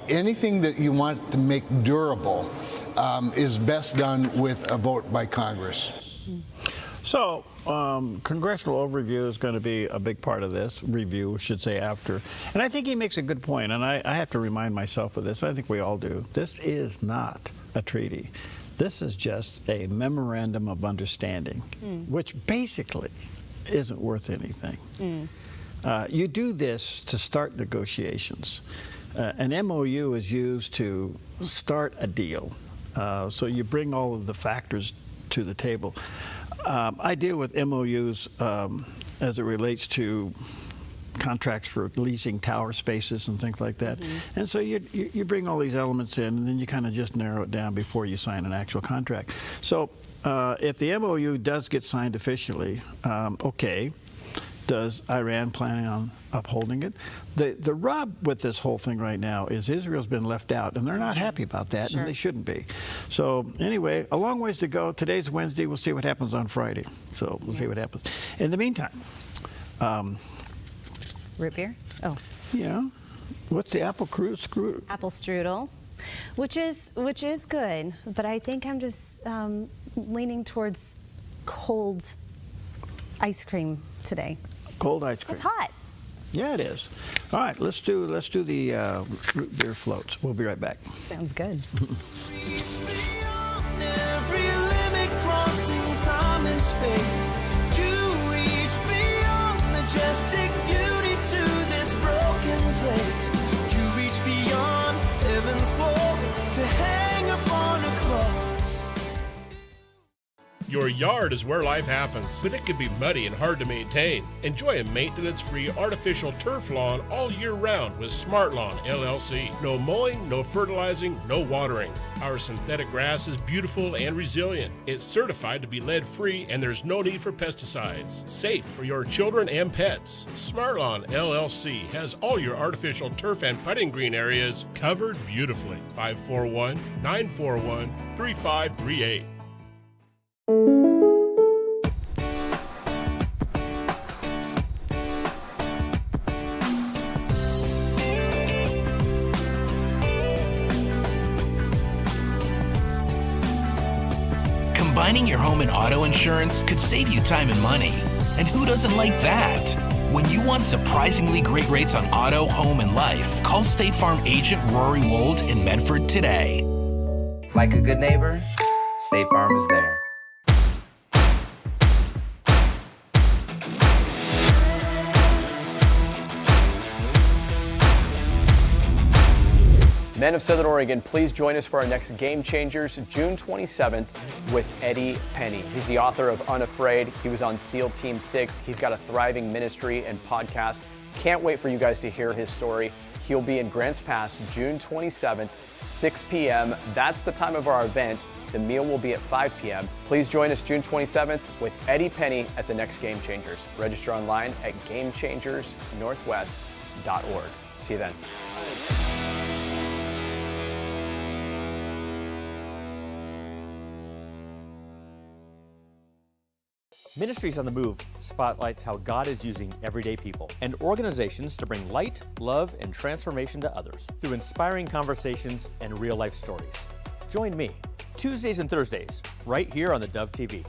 anything that you want to make durable is best done with a vote by Congress. So, congressional overview is going to be a big part of this review, I should say, after. And I think he makes a good point, and I have to remind myself of this. I think we all do. This is not a treaty. This is just a memorandum of understanding, which basically isn't worth anything. You do this to start negotiations. An MOU is used to start a deal. So you bring all of the factors to the table. I deal with MOUs as it relates to contracts for leasing tower spaces and things like that. And so you bring all these elements in, and then you kind of just narrow it down before you sign an actual contract. So if the MOU does get signed officially, okay, does Iran plan on upholding it? The rub with this whole thing right now is Israel's been left out, and they're not happy about that, and they shouldn't be. So anyway, a long ways to go. Today's Wednesday. We'll see what happens on Friday. So we'll see what happens. In the meantime, root beer? Oh. Yeah. What's the apple strudel? Apple strudel, which is good, but I think I'm just leaning towards cold ice cream today. Cold ice cream. It's hot. Yeah, it is. All right, let's do the root beer floats. We'll be right back. Sounds good. Every limit crossing time and space. You reach beyond majestic beauty to this broken place. You reach beyond heaven's glory to hang upon a cross. Your yard is where life happens, but it can be muddy and hard to maintain. Enjoy a maintenance-free artificial turf lawn all year round with Smart Lawn LLC. No mowing, no fertilizing, no watering. Our synthetic grass is beautiful and resilient. It's certified to be lead-free, and there's no need for pesticides. Safe for your children and pets. Smart Lawn LLC has all your artificial turf and putting green areas covered beautifully. 541-941-3538. Combining your home and auto insurance could save you time and money. And who doesn't like that? When you want surprisingly great rates on auto, home, and life, call State Farm agent Rory Wold in Medford today. Like a good neighbor, State Farm is there. Men of Southern Oregon, please join us for our next Game Changers, June 27th, with Eddie Penny. He's the author of Unafraid. He was on SEAL Team 6. He's got a thriving ministry and podcast. Can't wait for you guys to hear his story. He'll be in Grants Pass, June 27th, 6 p.m. That's the time of our event. The meal will be at 5 p.m. Please join us June 27th with Eddie Penny at the next Game Changers. Register online at GameChangersNorthwest.org. See you then. Ministries on the Move spotlights how God is using everyday people and organizations to bring light, love, and transformation to others through inspiring conversations and real-life stories. Join me Tuesdays and Thursdays right here on theDove TV.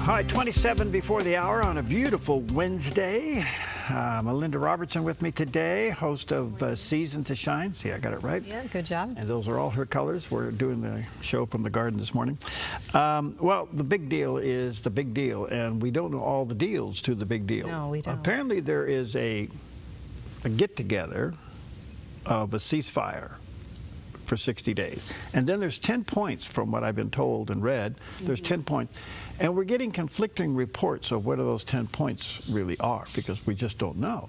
All right, 27 before the hour on a beautiful Wednesday. Melinda Robertson with me today, host of Season to Shine. See, I got it right. Yeah, good job. And those are all her colors. We're doing the show from the garden this morning. Well, the big deal is the big deal, and we don't know all the deals to the big deal. No, we don't. Apparently, there is a get-together of a ceasefire for 60 days. And then there's 10 points from what I've been told and read. There's 10 points. And we're getting conflicting reports of what those 10 points really are, because we just don't know.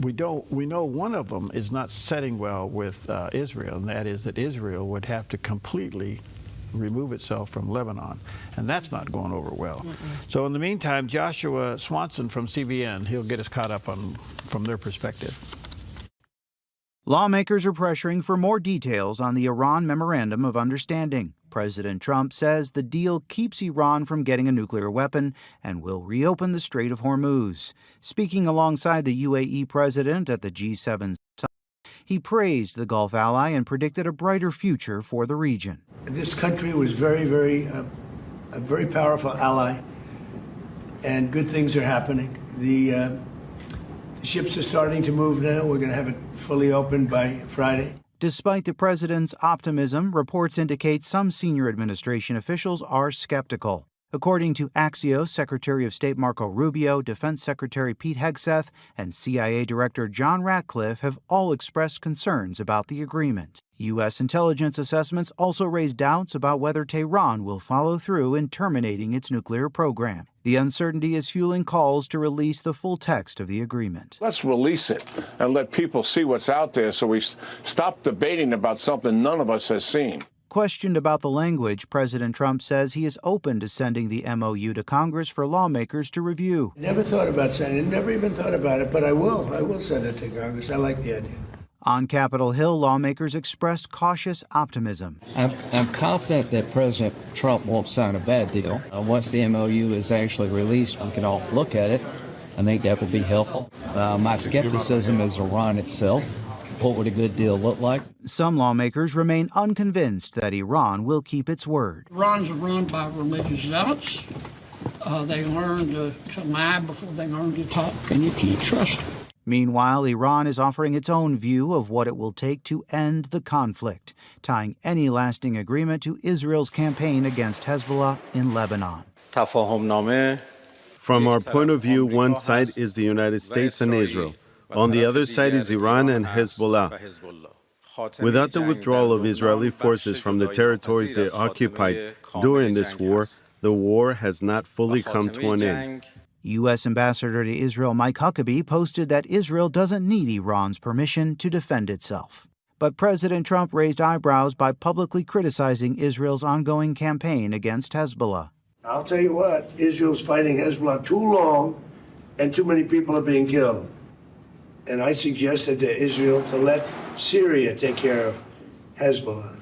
We know one of them is not setting well with Israel, and that is that Israel would have to completely remove itself from Lebanon, and that's not going over well. So in the meantime, Joshua Swanson from CBN, he'll get us caught up on from their perspective. Lawmakers are pressuring for more details on the Iran Memorandum of Understanding. President Trump says the deal keeps Iran from getting a nuclear weapon and will reopen the Strait of Hormuz. Speaking alongside the UAE president at the G7 summit, he praised the Gulf ally and predicted a brighter future for the region. This country was a very powerful ally, and good things are happening. The ships are starting to move now. We're going to have it fully open by Friday. Despite the president's optimism, reports indicate some senior administration officials are skeptical. According to Axios, Secretary of State Marco Rubio, Defense Secretary Pete Hegseth, and CIA Director John Ratcliffe have all expressed concerns about the agreement. U.S. intelligence assessments also raise doubts about whether Tehran will follow through in terminating its nuclear program. The uncertainty is fueling calls to release the full text of the agreement. Let's release it and let people see what's out there so we stop debating about something none of us has seen. Questioned about the language, President Trump says he is open to sending the MOU to Congress for lawmakers to review. Never thought about sending it, never even thought about it, but I will. I will send it to Congress. I like the idea. On Capitol Hill, lawmakers expressed cautious optimism. I'm confident that President Trump won't sign a bad deal. Once the MOU is actually released, we can all look at it. I think that would be helpful. My skepticism is Iran itself. What would a good deal look like? Some lawmakers remain unconvinced that Iran will keep its word. Iran's run by religious zealots. They learn to lie before they learn to talk, and you can't trust them. Meanwhile, Iran is offering its own view of what it will take to end the conflict, tying any lasting agreement to Israel's campaign against Hezbollah in Lebanon. From our point of view, one side is the United States and Israel. On the other side is Iran and Hezbollah. Without the withdrawal of Israeli forces from the territories they occupied during this war, the war has not fully come to an end. U.S. Ambassador to Israel Mike Huckabee posted that Israel doesn't need Iran's permission to defend itself. But President Trump raised eyebrows by publicly criticizing Israel's ongoing campaign against Hezbollah. I'll tell you what, Israel's fighting Hezbollah too long, and too many people are being killed. And I suggested to Israel to let Syria take care of Hezbollah.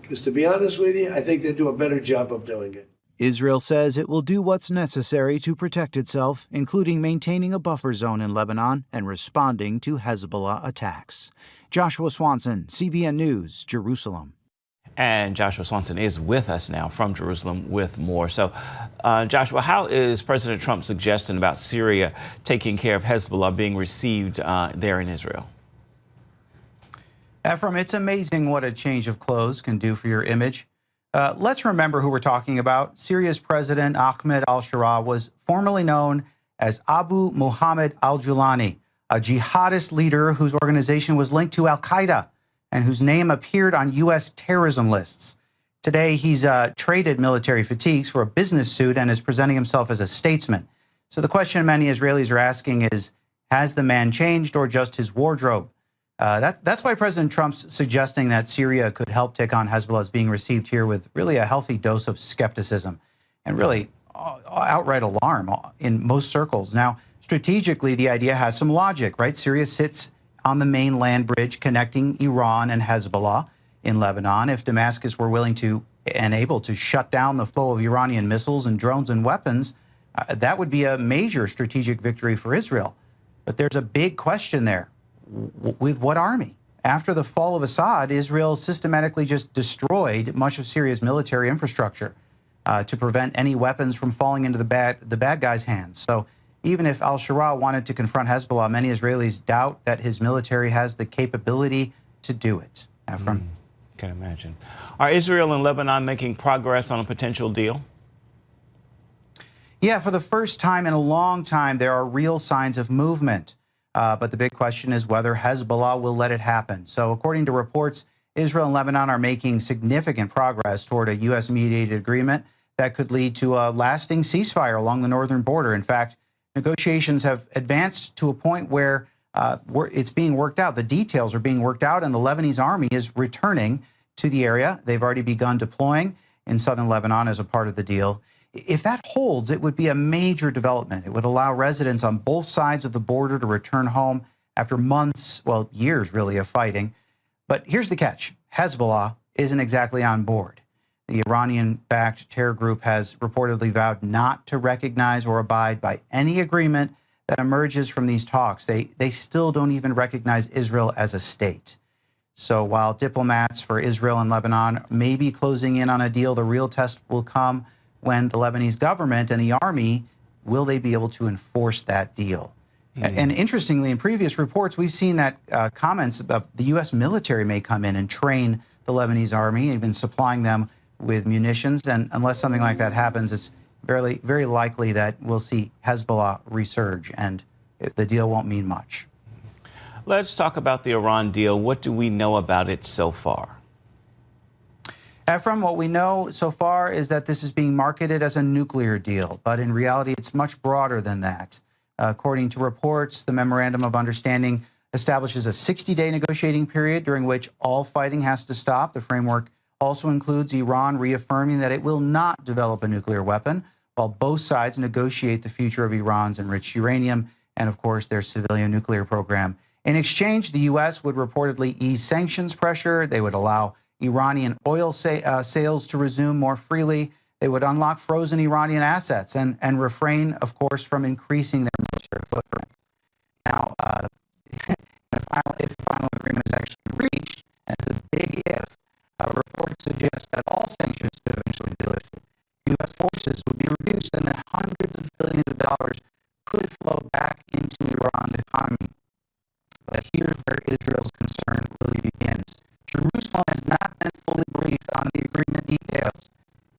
Because to be honest with you, I think they do a better job of doing it. Israel says it will do what's necessary to protect itself, including maintaining a buffer zone in Lebanon and responding to Hezbollah attacks. Joshua Swanson, CBN News, Jerusalem. And Joshua Swanson is with us now from Jerusalem with more. So, Joshua, how is President Trump's suggestion about Syria taking care of Hezbollah being received there in Israel? Ephraim, it's amazing what a change of clothes can do for your image. Let's remember who we're talking about. Syria's President Ahmed al-Sharaa was formerly known as Abu Muhammad al-Julani, a jihadist leader whose organization was linked to al-Qaeda and whose name appeared on U.S. terrorism lists. Today, he's traded military fatigues for a business suit and is presenting himself as a statesman. So the question many Israelis are asking is, has the man changed or just his wardrobe? That's why President Trump's suggesting that Syria could help take on Hezbollah is being received here with really a healthy dose of skepticism and really outright alarm in most circles. Now, strategically, the idea has some logic, right? Syria sits on the main land bridge connecting Iran and Hezbollah in Lebanon. If Damascus were willing to and able to shut down the flow of Iranian missiles and drones and weapons, that would be a major strategic victory for Israel. But there's a big question there. With what army? After the fall of Assad, Israel systematically just destroyed much of Syria's military infrastructure to prevent any weapons from falling into the bad guys' hands. So even if al-Sharaa wanted to confront Hezbollah, many Israelis doubt that his military has the capability to do it. Ephraim? Can imagine. Are Israel and Lebanon making progress on a potential deal? Yeah, for the first time in a long time, there are real signs of movement. But the big question is whether Hezbollah will let it happen. So according to reports, Israel and Lebanon are making significant progress toward a U.S.-mediated agreement that could lead to a lasting ceasefire along the northern border. In fact, negotiations have advanced to a point where it's being worked out. The details are being worked out, and the Lebanese army is returning to the area. They've already begun deploying in southern Lebanon as a part of the deal. If that holds, it would be a major development. It would allow residents on both sides of the border to return home after months, well, years really, of fighting. But here's the catch. Hezbollah isn't exactly on board. The Iranian-backed terror group has reportedly vowed not to recognize or abide by any agreement that emerges from these talks. They still don't even recognize Israel as a state. So while diplomats for Israel and Lebanon may be closing in on a deal, the real test will come when the Lebanese government and the army, will they be able to enforce that deal? And interestingly, in previous reports, we've seen that comments about the U.S. military may come in and train the Lebanese army, even supplying them with munitions. And unless something like that happens, it's very, very likely that we'll see Hezbollah resurge, and the deal won't mean much. Let's talk about the Iran deal. What do we know about it so far? Ephraim, what we know so far is that this is being marketed as a nuclear deal, but in reality, it's much broader than that. According to reports, the Memorandum of Understanding establishes a 60-day negotiating period during which all fighting has to stop. The framework also includes Iran reaffirming that it will not develop a nuclear weapon, while both sides negotiate the future of Iran's enriched uranium and, of course, their civilian nuclear program. In exchange, the U.S. would reportedly ease sanctions pressure. They would allow Iranian oil sales to resume more freely. They would unlock frozen Iranian assets and refrain, of course, from increasing their military footprint. Now, if the final agreement is actually reached, and it's a big if, reports suggest that all sanctions could eventually be lifted. U.S. forces would be reduced, and that hundreds of billions of dollars could flow back into Iran's economy. But here's where Israel's concern really begins. Jerusalem has not been fully briefed on the agreement details,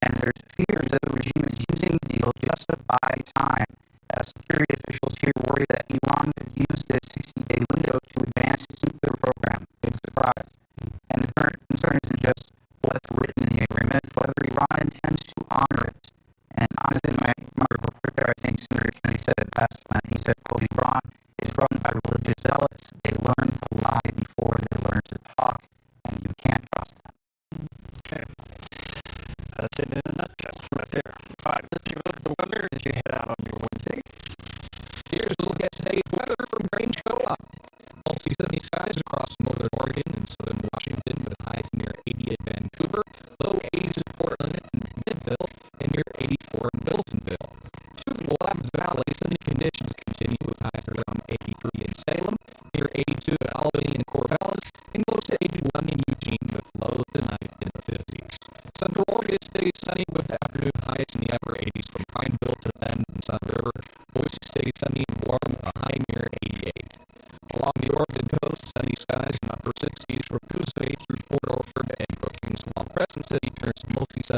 and there's fears that the regime is using the deal just to buy time. Security officials here worry that Iran could use this 60-day window to advance its nuclear program. Big surprise. And the current concern isn't just what's written in the agreement, it's whether Iran intends to honor it. And honestly, my report there, I think Senator Kennedy said it best when he said, quote, Iran is run by religious zealots. They learn to lie before they learn to talk, and you can't trust them. Okay. That's it in a nutshell right there. All right, let's take a look at the weather as you head out on your Wednesday. Here's a look at today's weather from Range Co-op. Mostly sunny skies across northern Oregon and southern Washington with highs near 80 at Vancouver, low 80s at Portland and Midville, and near 84 in Wilsonville. Through the Willamette Valley, sunny conditions continue with highs around 83 in Salem, near 82 at Albany and Corvallis, and close to 81 in Eugene with lows tonight in the 50s. Central Oregon stays sunny with afternoon highs in the upper 80s from Pineville to Bend and Sun River. Boise stays sunny and warm with a high near 88. Along the Oregon coast, sunny skies in the upper 60s from Coos Bay through Port Orford and Brookings, while Crescent City turns mostly sunny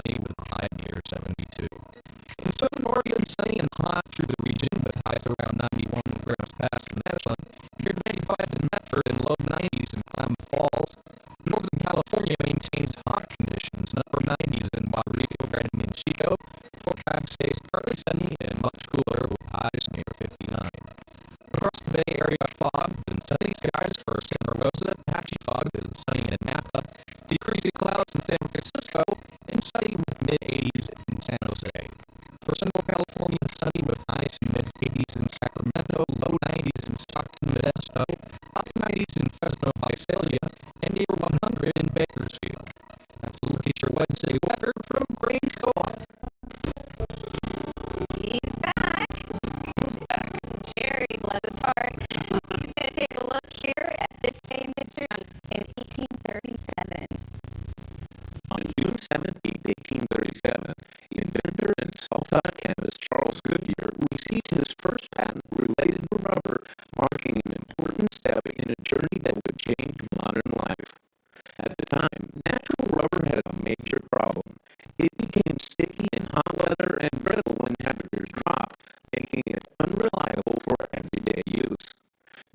California maintains hot conditions, upper 90s in Guadalupe, Brandon, and Chico. Forecast stays partly sunny and much cooler with highs near 59. Across the Bay Area, fog and sunny skies for Santa Rosa, patchy fog and sunny in Napa, decreasing clouds in San Francisco, and sunny with mid-80s in San Jose. For Central California, sunny with highs in mid-80s in Sacramento, low 90s in Stockton, Modesto, upper 90s in Fresno, Visalia, and near 100 in Bakersfield. That's a look at your Wednesday weather from Grange Co-op. He's back. Jerry, bless his heart. He's going to take a look here at this day in history in 1837. On June 17, 1837, inventor and self-taught chemist Charles Goodyear received his first patent related to rubber, marking an important step in a journey that would change modern life. At the time, natural rubber had a major problem. It became sticky in hot weather and brittle when temperatures dropped, making it unreliable for everyday use.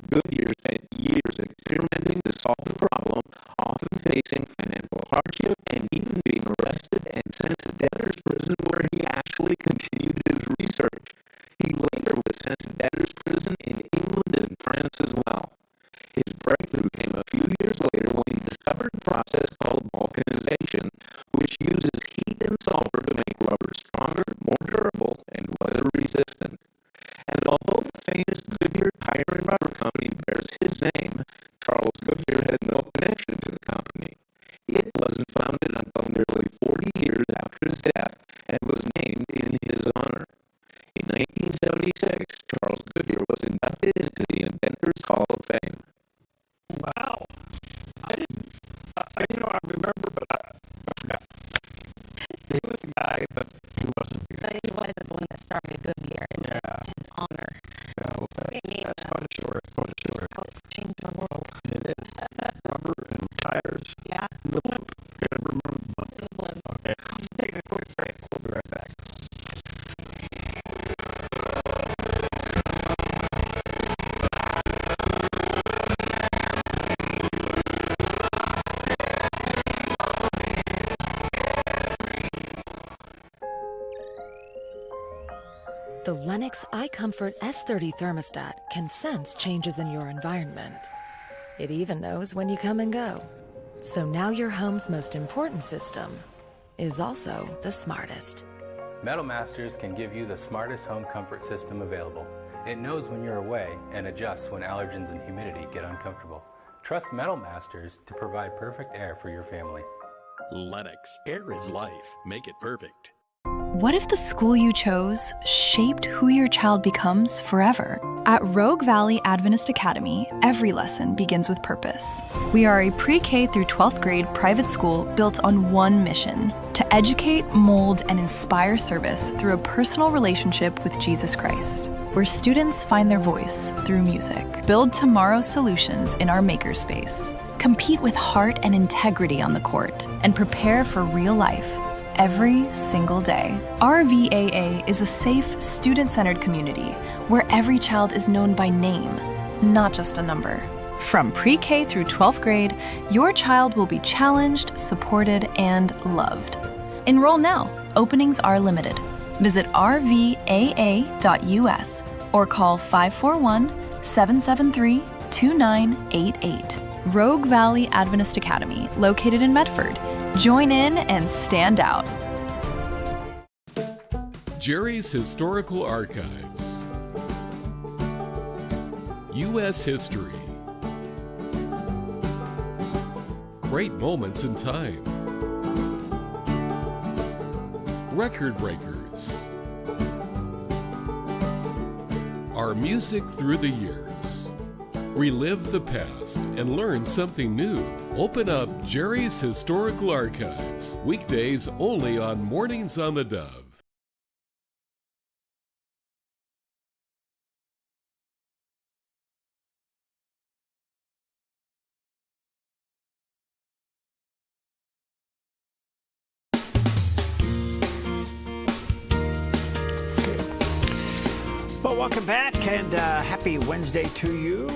Goodyear spent years experimenting to solve the problem, often facing financial hardship and even being arrested and sent to debtor's prison where he actually continued his research. He later was sent to debtor's prison in England and France as well. His breakthrough came a few years later when he discovered a process called vulcanization, which uses heat and sulfur to make rubber stronger, more durable, and weather-resistant. And although the famous Goodyear Tire and Rubber Company bears his name, Charles Goodyear had no connection to the company. It wasn't founded until nearly 40 years after his death and was named in his honor. In 1976, Charles Goodyear was inducted into the Inventors Hall of Fame. Wow. I didn't, I remember, but I forgot. He was the guy, but he wasn't the guy. But he wasn't the one that started Goodyear. It's in his honor. Yeah, well, that's quite a story. Quite a story. Oh, it's changed the world. It is. Rubber and tires. Yeah. The blimp. Gotta remember the blimp. The blimp. Okay. Take a quick break. We'll be right back. The Lennox iComfort S30 thermostat can sense changes in your environment. It even knows when you come and go. So now your home's most important system is also the smartest. Metal Masters can give you the smartest home comfort system available. It knows when you're away and adjusts when allergens and humidity get uncomfortable. Trust Metal Masters to provide perfect air for your family. Lennox. Air is life. Make it perfect. What if the school you chose shaped who your child becomes forever? At Rogue Valley Adventist Academy, every lesson begins with purpose. We are a pre-K through 12th grade private school built on one mission: to educate, mold, and inspire service through a personal relationship with Jesus Christ, where students find their voice through music. Build tomorrow's solutions in our makerspace. Compete with heart and integrity on the court, and prepare for real life every single day. RVAA is a safe, student-centered community where every child is known by name, not just a number. From pre-K through 12th grade, your child will be challenged, supported, and loved. Enroll now. Openings are limited. Visit rvaa.us or call 541-773-2988. Rogue Valley Adventist Academy, located in Medford. Join in and stand out. Jerry's Historical Archives. U.S. History. Great moments in time. Record breakers. Our music through the years. Relive the past and learn something new. Open up Jerry's Historical Archives. Weekdays only on Mornings on the Dove. welcome back, and happy Wednesday to you.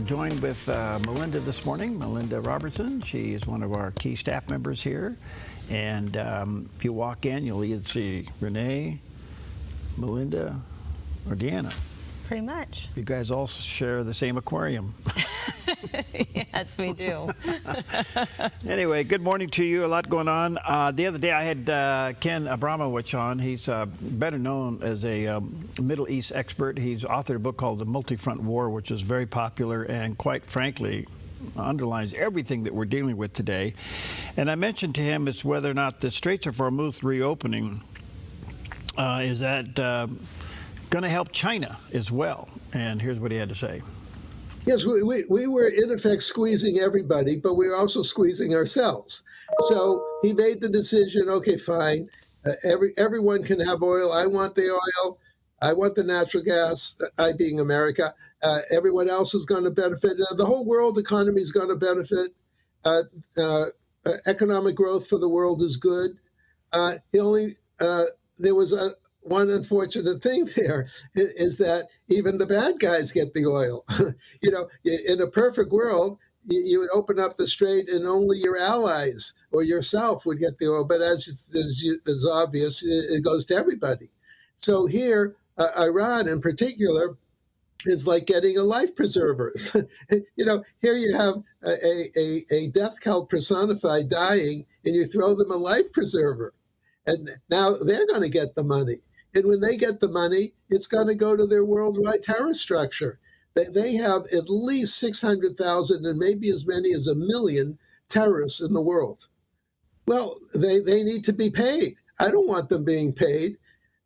Joined with Melinda this morning, Melinda Robertson. She is one of our key staff members here. And if you walk in, you'll either see Renee, Melinda, or Deanna. Pretty much. You guys all share the same aquarium. Yes, we do. Anyway, good morning to you. A lot going on. The other day I had Ken Abramowitz on. He's better known as a Middle East expert. He's authored a book called The Multi-Front War, which is very popular and, quite frankly, underlines everything that we're dealing with today. And I mentioned to him is whether or not the Straits of Hormuz reopening is that going to help China as well. And here's what he had to say. Yes, we were in effect squeezing everybody, but we were also squeezing ourselves. So he made the decision, okay, fine, everyone can have oil. I want the oil. I want the natural gas, I being America. Everyone else is going to benefit. The whole world economy is going to benefit. Economic growth for the world is good. There was one unfortunate thing there is that even the bad guys get the oil. You know, in a perfect world, you would open up the strait and only your allies or yourself would get the oil. But as obvious, it goes to everybody. So here, Iran in particular is like getting a life preserver. You know, here you have a death cult personified dying, and you throw them a life preserver. And now they're going to get the money. And when they get the money, it's going to go to their worldwide terror structure. They have at least 600,000 and maybe as many as 1 million terrorists in the world. Well, they need to be paid. I don't want them being paid.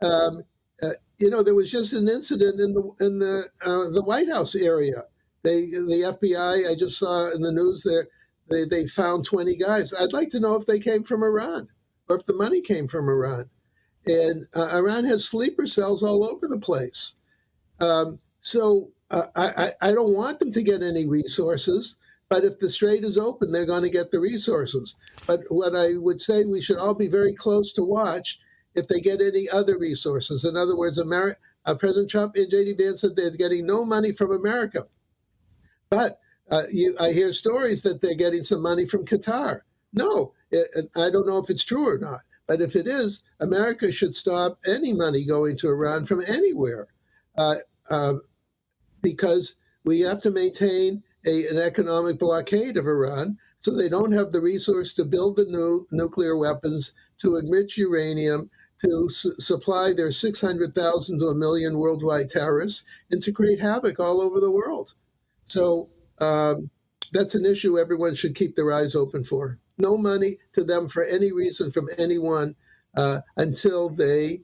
You know, there was just an incident in the White House area. The FBI, I just saw in the news there, they found 20 guys. I'd like to know if they came from Iran or if the money came from Iran. And Iran has sleeper cells all over the place. So I don't want them to get any resources, but if the strait is open, they're going to get the resources. But what I would say, we should all be very close to watch if they get any other resources. In other words, President Trump and J.D. Vance said they're getting no money from America. But I hear stories that they're getting some money from Qatar. No, I don't know if it's true or not. But if it is, America should stop any money going to Iran from anywhere, because we have to maintain an economic blockade of Iran so they don't have the resource to build the new nuclear weapons, to enrich uranium, to supply their 600,000 to 1 million worldwide terrorists, and to create havoc all over the world. So that's an issue everyone should keep their eyes open for. No money to them for any reason from anyone until they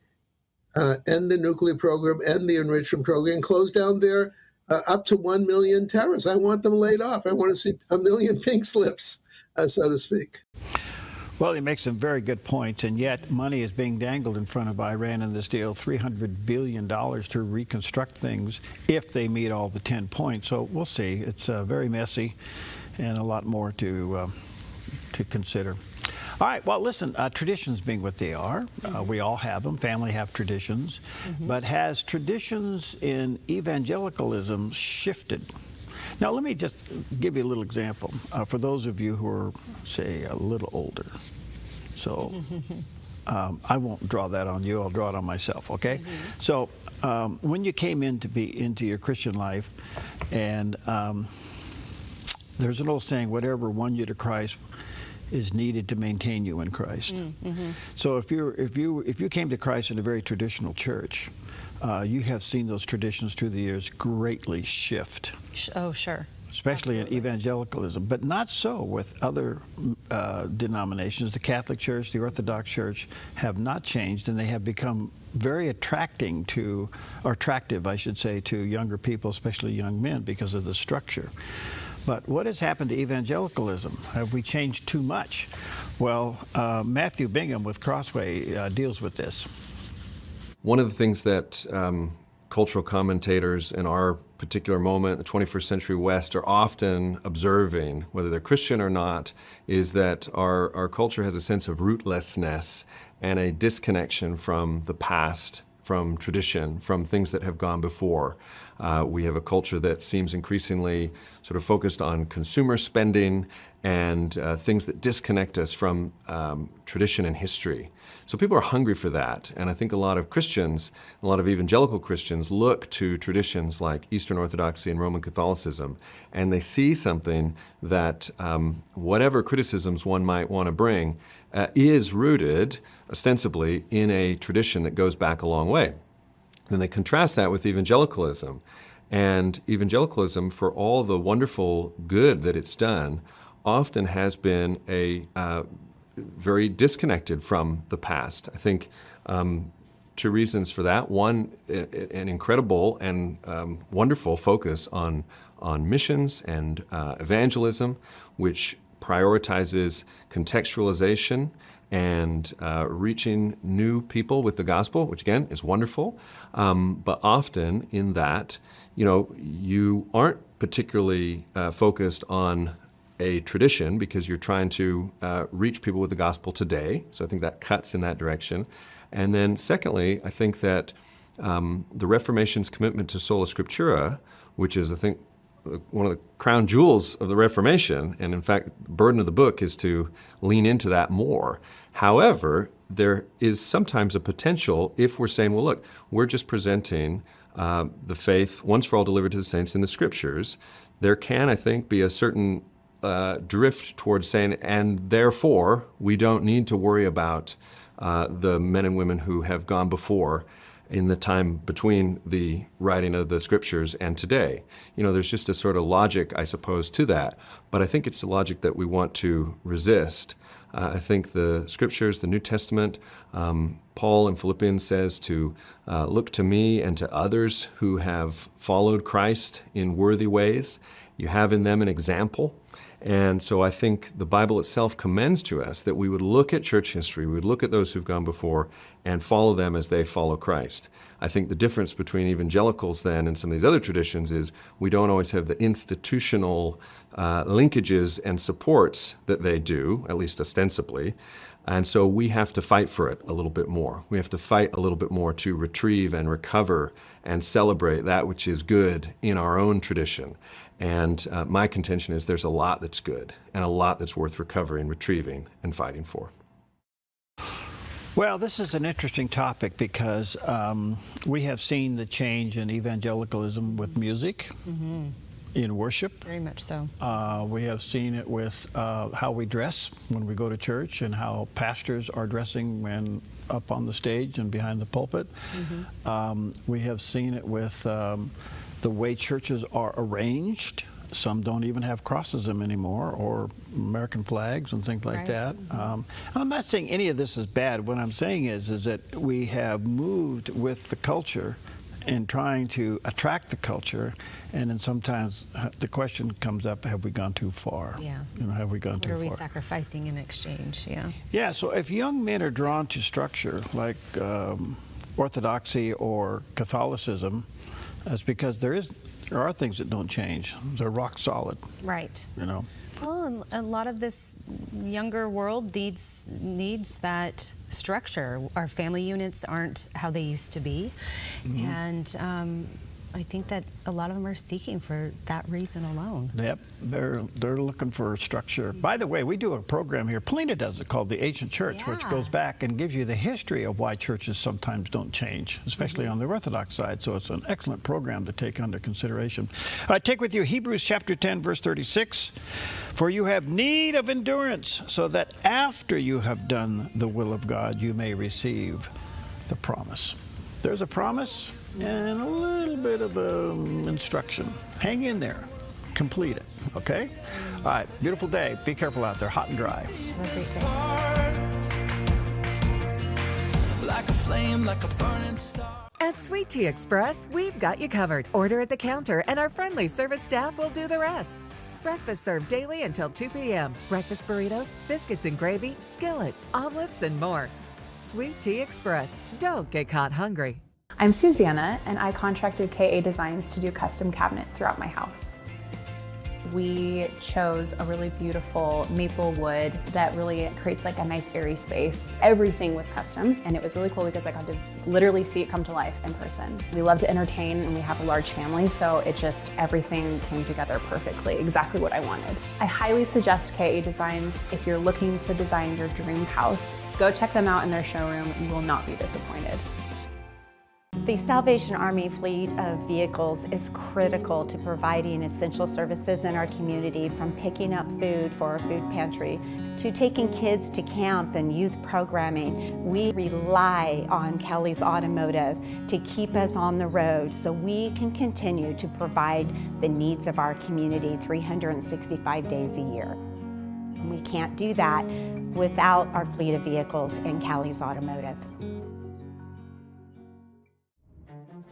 end the nuclear program, end the enrichment program, close down their up to 1 million terrorists. I want them laid off. I want to see 1 million pink slips, so to speak. Well, he makes some very good points, and yet money is being dangled in front of Iran in this deal, $300 billion to reconstruct things if they meet all the 10 points. So we'll see. It's very messy and a lot more to consider. All right, well, listen, traditions being what they are, we all have them. Family have traditions. But has traditions in evangelicalism shifted? Now, let me just give you a little example for those of you who are, say, a little older. So I won't draw that on you. I'll draw it on myself, okay? So when you came into your Christian life, and there's an old saying, whatever won you to Christ is needed to maintain you in Christ. So if you came to Christ in a very traditional church, you have seen those traditions through the years greatly shift. Oh, sure. Especially in evangelicalism, but not so with other denominations. The Catholic Church, the Orthodox Church have not changed, and they have become very attractive, I should say, to younger people, especially young men, because of the structure. But what has happened to evangelicalism? Have we changed too much? Well, Matthew Bingham with Crossway deals with this. One of the things that cultural commentators in our particular moment, the 21st century West, are often observing, whether they're Christian or not, is that our culture has a sense of rootlessness and a disconnection from the past, from tradition, from things that have gone before. We have a culture that seems increasingly sort of focused on consumer spending and things that disconnect us from tradition and history. So people are hungry for that, and I think a lot of Christians, a lot of evangelical Christians look to traditions like Eastern Orthodoxy and Roman Catholicism, and they see something that whatever criticisms one might want to bring is rooted, ostensibly, in a tradition that goes back a long way. Then they contrast that with evangelicalism. And evangelicalism, for all the wonderful good that it's done, often has been a very disconnected from the past. I think two reasons for that. One, an incredible and wonderful focus on missions and evangelism, which prioritizes contextualization and reaching new people with the gospel, which again is wonderful. But often in that, you aren't particularly focused on a tradition because you're trying to reach people with the gospel today. So I think that cuts in that direction. And then secondly, I think that the Reformation's commitment to sola scriptura, which is, I think, one of the crown jewels of the Reformation, and in fact, the burden of the book is to lean into that more. However, there is sometimes a potential if we're saying, well, look, we're just presenting the faith once for all delivered to the saints in the Scriptures. There can, I think, be a certain drift towards saying, and therefore, we don't need to worry about the men and women who have gone before in the time between the writing of the Scriptures and today. There's just a sort of logic, I suppose, to that. But I think it's a logic that we want to resist. I think the Scriptures, the New Testament, Paul in Philippians says to look to me and to others who have followed Christ in worthy ways. You have in them an example. And so I think the Bible itself commends to us that we would look at church history, we would look at those who've gone before and follow them as they follow Christ. I think the difference between evangelicals then and some of these other traditions is we don't always have the institutional linkages and supports that they do, at least ostensibly. And so we have to fight for it a little bit more. We have to fight a little bit more to retrieve and recover and celebrate that which is good in our own tradition. And my contention is there's a lot that's good and a lot that's worth recovering, retrieving, and fighting for. Well, this is an interesting topic because we have seen the change in evangelicalism with music, in worship. Very much so. We have seen it with how we dress when we go to church and how pastors are dressing when up on the stage and behind the pulpit. We have seen it with the way churches are arranged. Some don't even have crosses in them anymore, or American flags and things like that. And I'm not saying any of this is bad. What I'm saying is that we have moved with the culture in trying to attract the culture, and then sometimes the question comes up, have we gone too far? Yeah. Have we gone too far? What are we sacrificing in exchange? Yeah. Yeah, so if young men are drawn to structure like Orthodoxy or Catholicism, that's because there are things that don't change. They're rock solid. Right. Well, and a lot of this younger world needs that structure. Our family units aren't how they used to be. And I think that a lot of them are seeking for that reason alone. Yep, they're looking for structure. By the way, we do a program here, Polina does it, called The Ancient Church, which goes back and gives you the history of why churches sometimes don't change, especially on the Orthodox side. So it's an excellent program to take under consideration. Take with you Hebrews chapter 10, verse 36. For you have need of endurance, so that after you have done the will of God, you may receive the promise. There's a promise and a little bit of instruction. Hang in there. Complete it, okay? All right, beautiful day. Be careful out there, hot and dry. Have a great day. Like a flame, like a burning star. At Sweet Tea Express, we've got you covered. Order at the counter and our friendly service staff will do the rest. Breakfast served daily until 2 p.m. Breakfast burritos, biscuits and gravy, skillets, omelets, and more. Sweet Tea Express. Don't get caught hungry. I'm Susanna, and I contracted KA Designs to do custom cabinets throughout my house. we chose a really beautiful maple wood that really creates like a nice airy space. Everything was custom, and it was really cool because I got to literally see it come to life in person. We love to entertain, and we have a large family, so everything came together perfectly, exactly what I wanted. I highly suggest KA Designs if you're looking to design your dream house. Go check them out in their showroom. You will not be disappointed. The Salvation Army fleet of vehicles is critical to providing essential services in our community, from picking up food for our food pantry to taking kids to camp and youth programming. We rely on Kelly's Automotive to keep us on the road so we can continue to provide the needs of our community 365 days a year. We can't do that without our fleet of vehicles in Kelly's Automotive.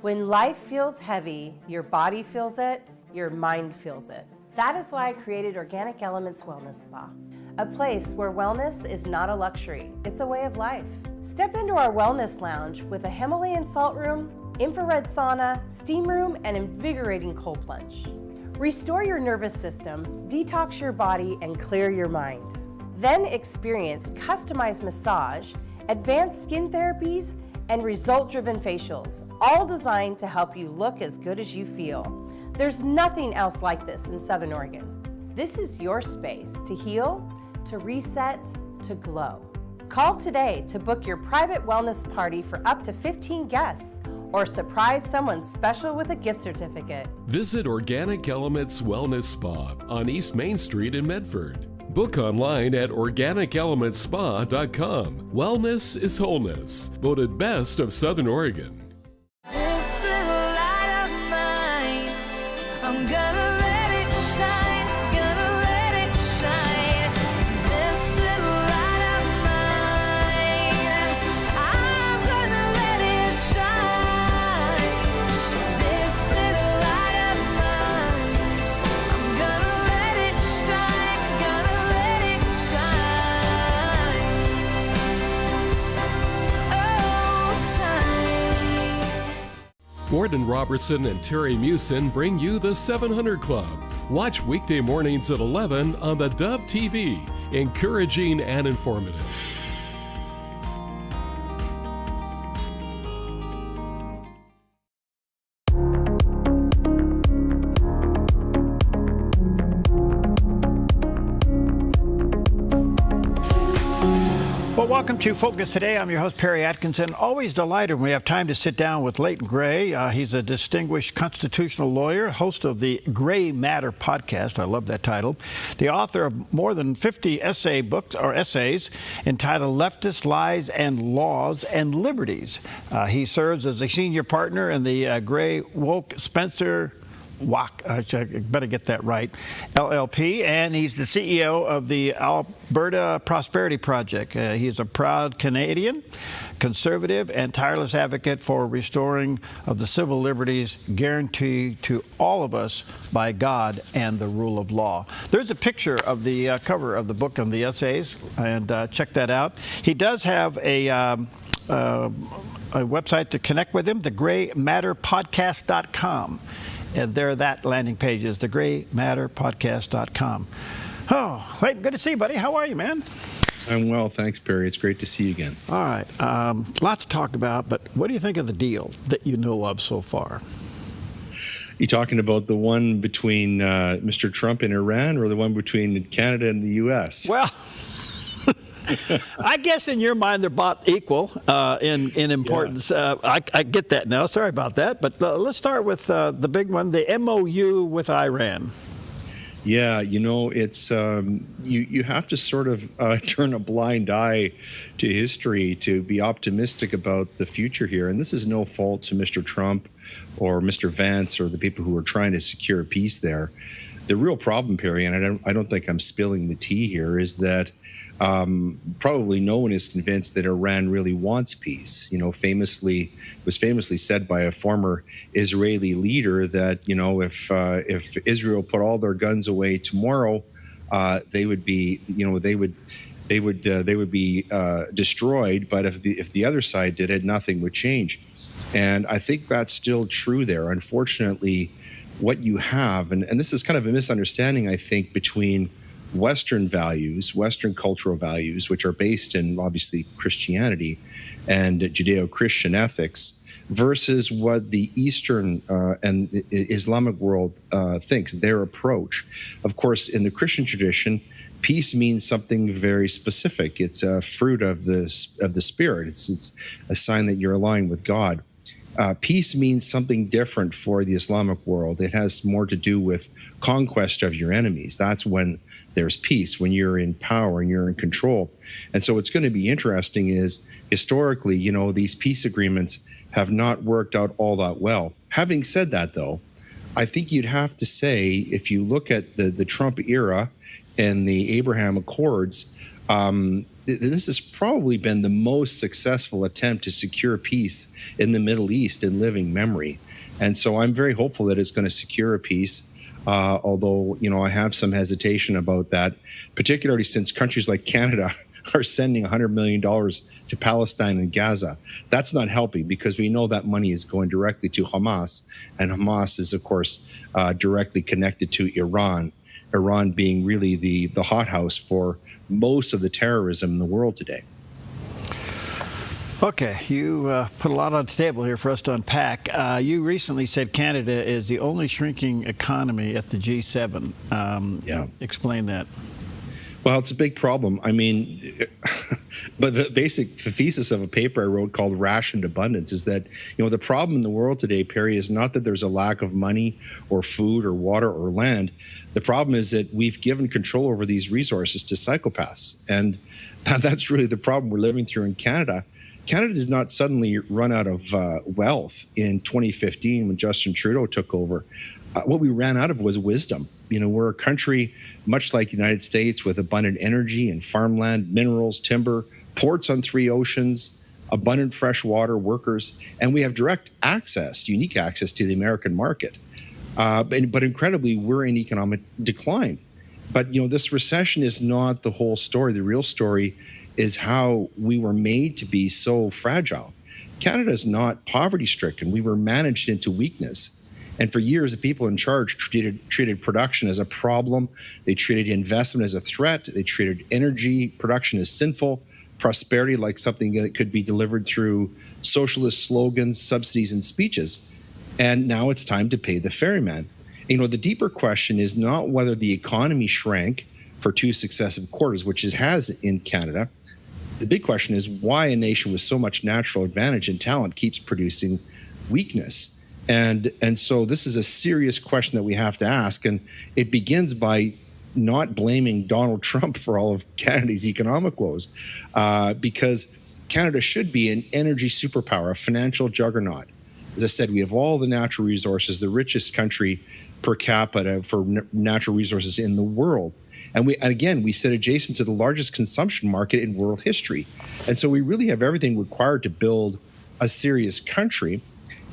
When life feels heavy, your body feels it, your mind feels it. That is why I created Organic Elements Wellness Spa, a place where wellness is not a luxury, it's a way of life. Step into our wellness lounge with a Himalayan salt room, infrared sauna, steam room, and invigorating cold plunge. Restore your nervous system, detox your body, and clear your mind. Then experience customized massage, advanced skin therapies, and result-driven facials, all designed to help you look as good as you feel. There's nothing else like this in Southern Oregon. This is your space to heal, to reset, to glow. Call today to book your private wellness party for up to 15 guests, or surprise someone special with a gift certificate. Visit Organic Elements Wellness Spa on East Main Street in Medford. Book online at organicelementspa.com. Wellness is wholeness. Voted best of Southern Oregon. This little light of mine, I'm gonna let it shine, gonna let it shine. This little light of mine, I'm gonna let it shine. This little light of mine, I'm gonna let it shine, gonna let it shine. Oh, shine. Gordon Robertson and Terry Mewson bring you the 700 Club. Watch weekday mornings at 11 on the Dove TV. Encouraging and informative. Well, welcome to Focus Today. I'm your host, Perry Atkinson. Always delighted when we have time to sit down with Leighton Gray. He's a distinguished constitutional lawyer, host of the Gray Matter podcast. I love that title. The author of more than 50 essays entitled Leftist Lies and Laws and Liberties. He serves as a senior partner in the Gray Woke Spencer I better get that right, LLP, and he's the CEO of the Alberta Prosperity Project. He's a proud Canadian, conservative, and tireless advocate for restoring of the civil liberties guaranteed to all of us by God and the rule of law. There's a picture of the cover of the book and the essays, and check that out. He does have a website to connect with him, thegraymatterpodcast.com. And there, that landing page is thegraymatterpodcast.com. Oh, Leighton, good to see you, buddy. How are you, man? I'm well, thanks, Perry. It's great to see you again. All right. Lots to talk about, but what do you think of the deal that you know of so far? You talking about the one between Mr. Trump and Iran, or the one between Canada and the U.S.? Well, I guess in your mind they're about equal in importance. Yeah. I get that now. Sorry about that. But let's start with the big one, the MOU with Iran. Yeah, you know, it's you have to sort of turn a blind eye to history to be optimistic about the future here. And this is no fault to Mr. Trump or Mr. Vance or the people who are trying to secure peace there. The real problem, Perry, and I don't think I'm spilling the tea here, is that probably no one is convinced that Iran really wants peace. You know, it was famously said by a former Israeli leader that, you know, if Israel put all their guns away tomorrow, they would be, you know, they would be destroyed. But if the other side did it, nothing would change. And I think that's still true there. Unfortunately, what you have, and this is kind of a misunderstanding, I think, between Western values, Western cultural values, which are based in obviously Christianity and Judeo-Christian ethics, versus what the Eastern and the Islamic world thinks, their approach. Of course, in the Christian tradition, peace means something very specific. It's a fruit of the Spirit. It's a sign that you're aligned with God. Peace means something different for the Islamic world. It has more to do with conquest of your enemies. That's when there's peace, when you're in power and you're in control. And so what's going to be interesting is, historically, you know, these peace agreements have not worked out all that well. Having said that, though, I think you'd have to say, if you look at the Trump era and the Abraham Accords, this has probably been the most successful attempt to secure peace in the Middle East in living memory. And so I'm very hopeful that it's going to secure a peace, although, you know, I have some hesitation about that, particularly since countries like Canada are sending $100 million to Palestine and Gaza. That's not helping, because we know that money is going directly to Hamas, and Hamas is, of course, directly connected to Iran, Iran being really the hothouse for most of the terrorism in the world today. Okay, you put a lot on the table here for us to unpack. You recently said Canada is the only shrinking economy at the G7. Yeah. Explain that. Well, it's a big problem. I mean, but the thesis of a paper I wrote called Rationed Abundance is that, you know, the problem in the world today, Perry, is not that there's a lack of money or food or water or land. The problem is that we've given control over these resources to psychopaths. And that's really the problem we're living through in Canada. Canada did not suddenly run out of wealth in 2015 when Justin Trudeau took over. What we ran out of was wisdom. You know, we're a country, much like the United States, with abundant energy and farmland, minerals, timber, ports on 3 oceans, abundant fresh water, workers, and we have direct access, unique access to the American market. But incredibly, we're in economic decline. But, you know, this recession is not the whole story. The real story is how we were made to be so fragile. Canada is not poverty-stricken. We were managed into weakness. And for years, the people in charge treated production as a problem. They treated investment as a threat. They treated energy production as sinful, prosperity like something that could be delivered through socialist slogans, subsidies, and speeches. And now it's time to pay the ferryman. You know, the deeper question is not whether the economy shrank for 2 successive quarters, which it has in Canada. The big question is why a nation with so much natural advantage and talent keeps producing weakness. And so this is a serious question that we have to ask. And it begins by not blaming Donald Trump for all of Canada's economic woes, because Canada should be an energy superpower, a financial juggernaut. As I said, we have all the natural resources, the richest country per capita for natural resources in the world. And we sit adjacent to the largest consumption market in world history. And so we really have everything required to build a serious country.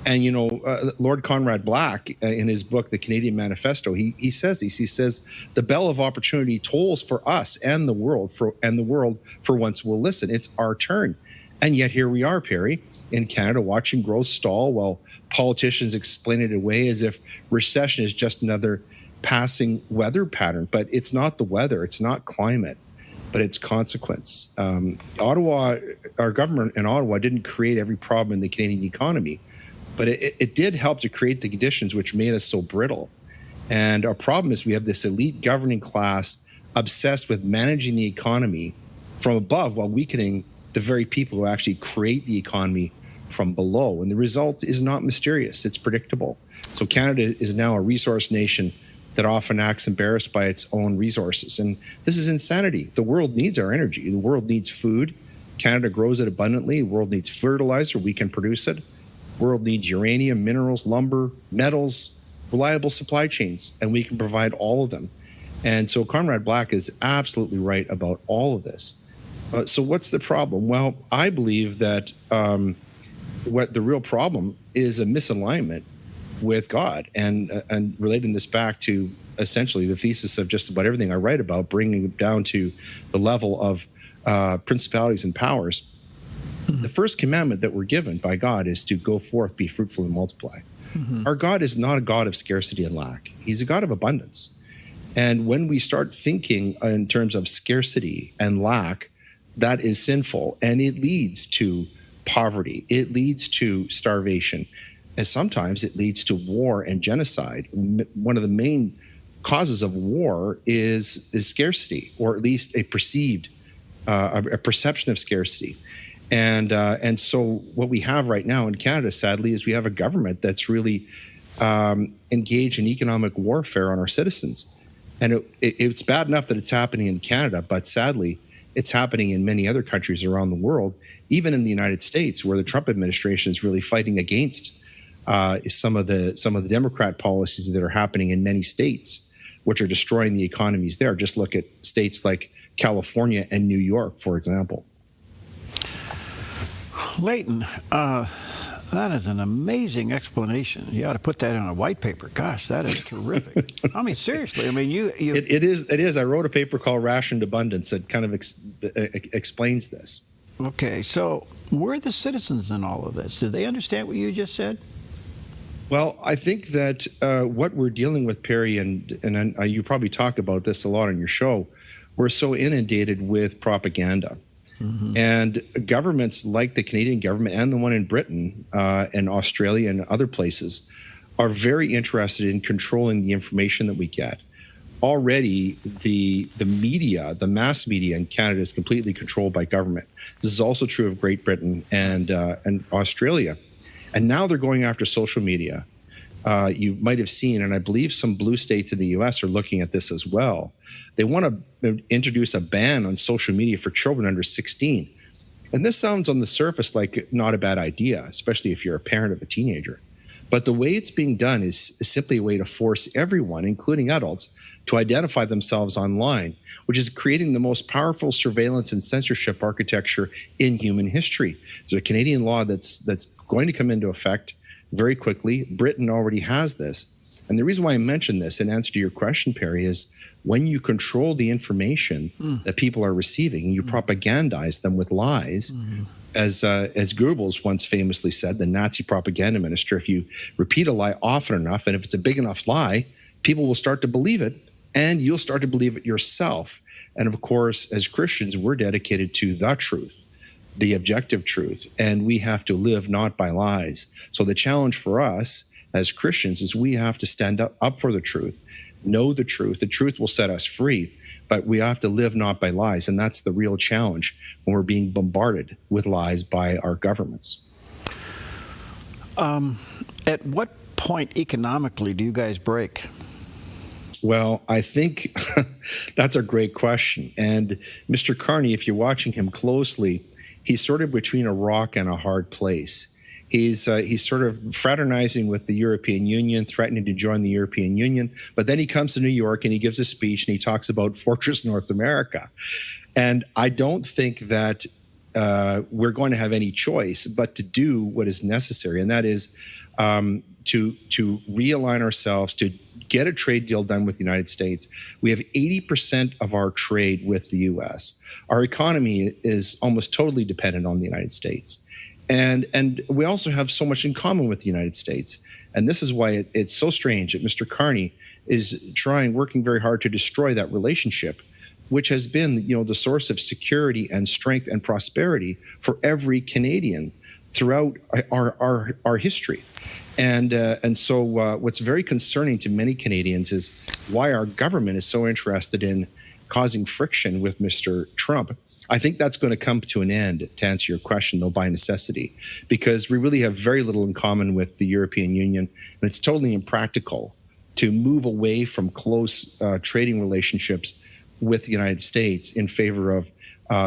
And, you know, Lord Conrad Black, in his book, The Canadian Manifesto, he says the bell of opportunity tolls for us and the world for once will listen. It's our turn. And yet here we are, Perry, in Canada, watching growth stall while politicians explain it away as if recession is just another passing weather pattern. But it's not the weather, it's not climate, but it's consequence. Ottawa, our government in Ottawa didn't create every problem in the Canadian economy, but it did help to create the conditions which made us so brittle. And our problem is we have this elite governing class obsessed with managing the economy from above while weakening the very people who actually create the economy from below. And the result is not mysterious, it's predictable. So Canada is now a resource nation that often acts embarrassed by its own resources. And this is insanity. The world needs our energy. The world needs food. Canada grows it abundantly. The world needs fertilizer. We can produce it. The world needs uranium, minerals, lumber, metals, reliable supply chains, and we can provide all of them. And so Conrad Black is absolutely right about all of this. So what's the problem? Well, I believe that what the real problem is a misalignment with God, and relating this back to essentially the thesis of just about everything I write about, bringing it down to the level of principalities and powers. The first commandment that we're given by God is to go forth, be fruitful, and multiply. Our God is not a God of scarcity and lack. He's a God of abundance. And when we start thinking in terms of scarcity and lack, that is sinful, and it leads to poverty. It leads to starvation, and sometimes it leads to war and genocide. One of the main causes of war is scarcity, or at least a perceived, a perception of scarcity. And so what we have right now in Canada, sadly, is we have a government that's really engaged in economic warfare on our citizens. And it's bad enough that it's happening in Canada, but sadly, it's happening in many other countries around the world, even in the United States, where the Trump administration is really fighting against some of the Democrat policies that are happening in many states, which are destroying the economies there. Just look at states like California and New York, for example. Leighton, that is an amazing explanation. You ought to put that on a white paper. Gosh, that is terrific. I mean, seriously. I mean, It is. I wrote a paper called Rationed Abundance that kind of explains this. Okay, so where are the citizens in all of this? Do they understand what you just said? Well, I think that what we're dealing with, Perry, and you probably talk about this a lot on your show, we're so inundated with propaganda. And governments like the Canadian government and the one in Britain and Australia and other places are very interested in controlling the information that we get. Already, the media, the mass media in Canada is completely controlled by government. This is also true of Great Britain and Australia. And now they're going after social media. You might have seen, and I believe some blue states in the U.S. are looking at this as well. They want to introduce a ban on social media for children under 16. And this sounds on the surface like not a bad idea, especially if you're a parent of a teenager. But the way it's being done is simply a way to force everyone, including adults, to identify themselves online, which is creating the most powerful surveillance and censorship architecture in human history. There's a Canadian law that's going to come into effect very quickly. Britain already has this. And the reason why I mention this in answer to your question, Perry, is when you control the information that people are receiving and you propagandize them with lies, as Goebbels once famously said, the Nazi propaganda minister, if you repeat a lie often enough, and if it's a big enough lie, people will start to believe it, and you'll start to believe it yourself. And of course, as Christians, we're dedicated to the truth, the objective truth, and we have to live not by lies. So the challenge for us as Christians is we have to stand up for the truth, know the truth. The truth will set us free, but we have to live not by lies, and that's the real challenge when we're being bombarded with lies by our governments. At what point economically do you guys break? Well, I think that's a great question. And Mr. Carney, if you're watching him closely, he's sort of between a rock and a hard place. He's sort of fraternizing with the European Union, threatening to join the European Union. But then he comes to New York and he gives a speech and he talks about Fortress North America. And I don't think that we're going to have any choice but to do what is necessary. And that is to realign ourselves, to get a trade deal done with the United States. We have 80% of our trade with the U.S. Our economy is almost totally dependent on the United States. And we also have so much in common with the United States. And this is why it's so strange that Mr. Carney is working very hard to destroy that relationship, which has been, the source of security and strength and prosperity for every Canadian throughout our history. And so what's very concerning to many Canadians is why our government is so interested in causing friction with Mr. Trump. I think that's going to come to an end, to answer your question, though, by necessity, because we really have very little in common with the European Union, and it's totally impractical to move away from close trading relationships with the United States in favor of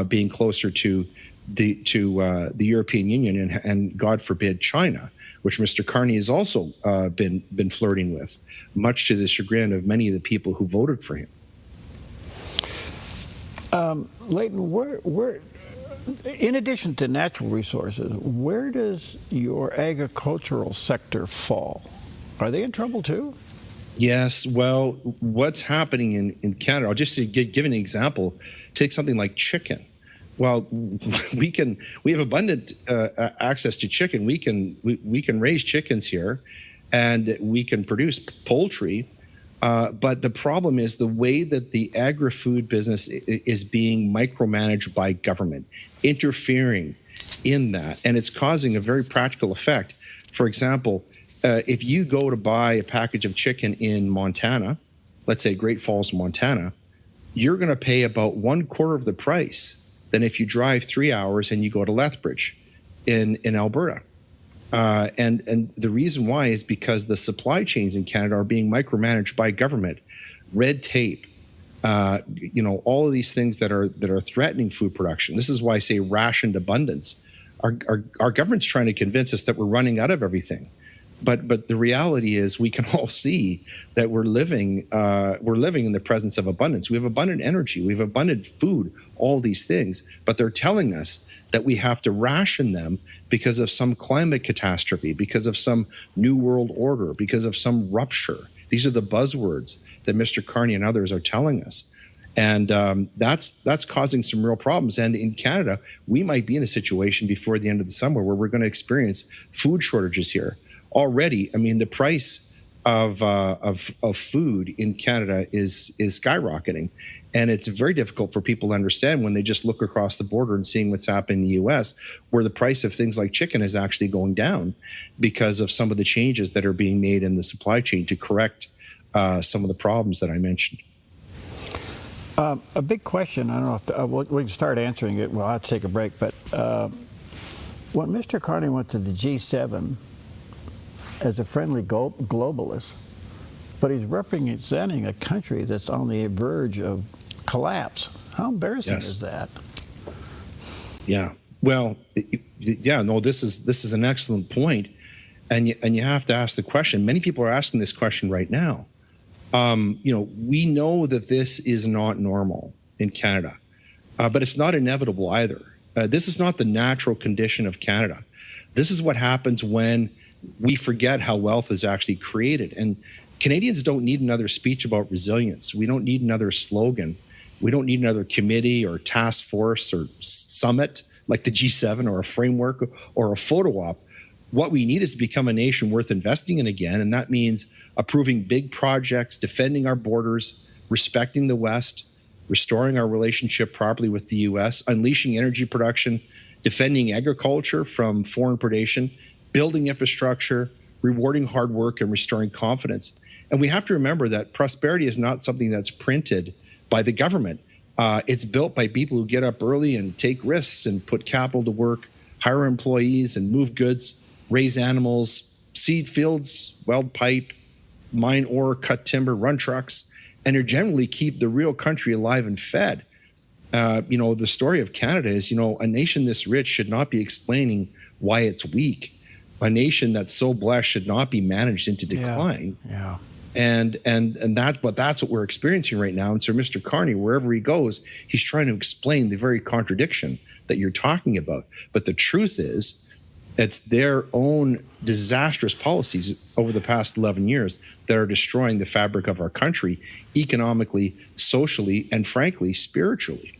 being closer to the European Union and, God forbid, China, which Mr. Carney has also been flirting with, much to the chagrin of many of the people who voted for him. Leighton, where, in addition to natural resources, where does your agricultural sector fall? Are they in trouble too? Yes. Well, what's happening in Canada, I'll just give an example. Take something like chicken. Well, we have abundant access to chicken. We can raise chickens here, and we can produce poultry. But the problem is the way that the agri-food business is being micromanaged by government, interfering in that, and it's causing a very practical effect. For example, if you go to buy a package of chicken in Montana, let's say Great Falls, Montana, you're going to pay about 1/4 of the price than if you drive 3 hours and you go to Lethbridge in Alberta. And the reason why is because the supply chains in Canada are being micromanaged by government, red tape, all of these things that are threatening food production. This is why I say rationed abundance. Our government's trying to convince us that we're running out of everything. But the reality is we can all see that we're living in the presence of abundance. We have abundant energy, we have abundant food, all these things, but they're telling us that we have to ration them because of some climate catastrophe, because of some new world order, because of some rupture. These are the buzzwords that Mr. Carney and others are telling us. And that's causing some real problems. And in Canada, we might be in a situation before the end of the summer where we're going to experience food shortages here. Already, I mean, the price of food in Canada is skyrocketing, and it's very difficult for people to understand when they just look across the border and seeing what's happening in the U.S., where the price of things like chicken is actually going down because of some of the changes that are being made in the supply chain to correct some of the problems that I mentioned. A big question. I don't know if we can start answering it. Well, I'll have to take a break. But when Mr. Carney went to the G7. As a friendly globalist, but he's representing a country that's on the verge of collapse. How embarrassing is that? Yeah. Well, this is an excellent point, and you have to ask the question. Many people are asking this question right now. We know that this is not normal in Canada, but it's not inevitable either. This is not the natural condition of Canada. This is what happens when we forget how wealth is actually created. And Canadians don't need another speech about resilience. We don't need another slogan. We don't need another committee or task force or summit like the G7 or a framework or a photo op. What we need is to become a nation worth investing in again. And that means approving big projects, defending our borders, respecting the West, restoring our relationship properly with the U.S., unleashing energy production, defending agriculture from foreign predation, building infrastructure, rewarding hard work, and restoring confidence. And we have to remember that prosperity is not something that's printed by the government. It's built by people who get up early and take risks and put capital to work, hire employees and move goods, raise animals, seed fields, weld pipe, mine ore, cut timber, run trucks, and to generally keep the real country alive and fed. The story of Canada is, a nation this rich should not be explaining why it's weak. A nation that's so blessed should not be managed into decline. Yeah. And that's what we're experiencing right now. And so Mr. Carney, wherever he goes, he's trying to explain the very contradiction that you're talking about. But the truth is, it's their own disastrous policies over the past 11 years that are destroying the fabric of our country, economically, socially, and frankly, spiritually.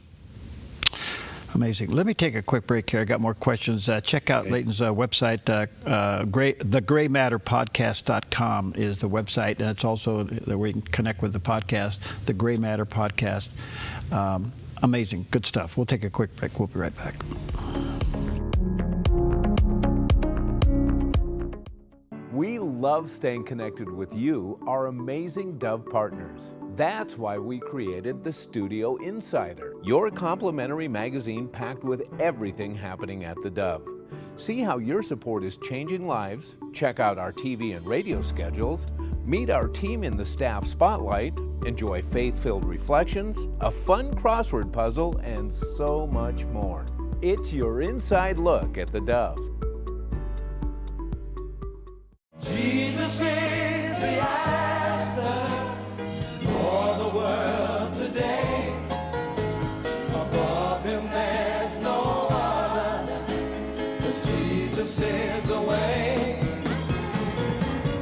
Amazing. Let me take a quick break here. I got more questions. Check out Leighton's website. thegraymatterpodcast.com is the website, and it's also where you can connect with the podcast, the Gray Matter Podcast. Amazing. Good stuff. We'll take a quick break. We'll be right back. We love staying connected with you, our amazing Dove partners. That's why we created the Studio Insider, your complimentary magazine packed with everything happening at the Dove. See how your support is changing lives, check out our TV and radio schedules, meet our team in the staff spotlight, enjoy faith-filled reflections, a fun crossword puzzle, and so much more. It's your inside look at the Dove. Jesus is the answer for the world today. Above him there's no other, 'cause Jesus is the way.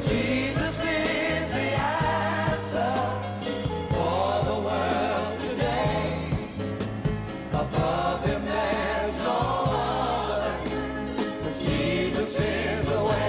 Jesus is the answer for the world today. Above him there's no other, 'cause Jesus is the way.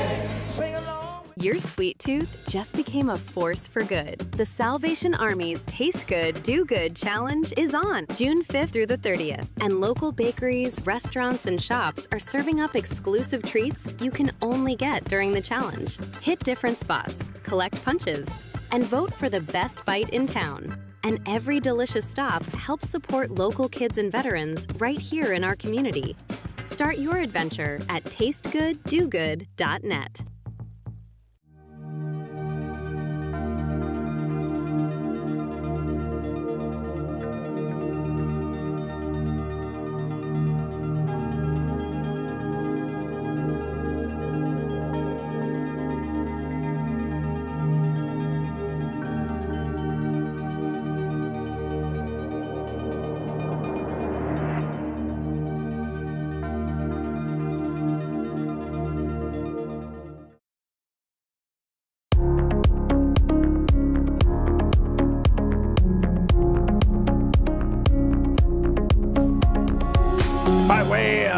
Your sweet tooth just became a force for good. The Salvation Army's Taste Good, Do Good Challenge is on June 5th through the 30th, and local bakeries, restaurants, and shops are serving up exclusive treats you can only get during the challenge. Hit different spots, collect punches, and vote for the best bite in town. And every delicious stop helps support local kids and veterans right here in our community. Start your adventure at tastegooddogood.net.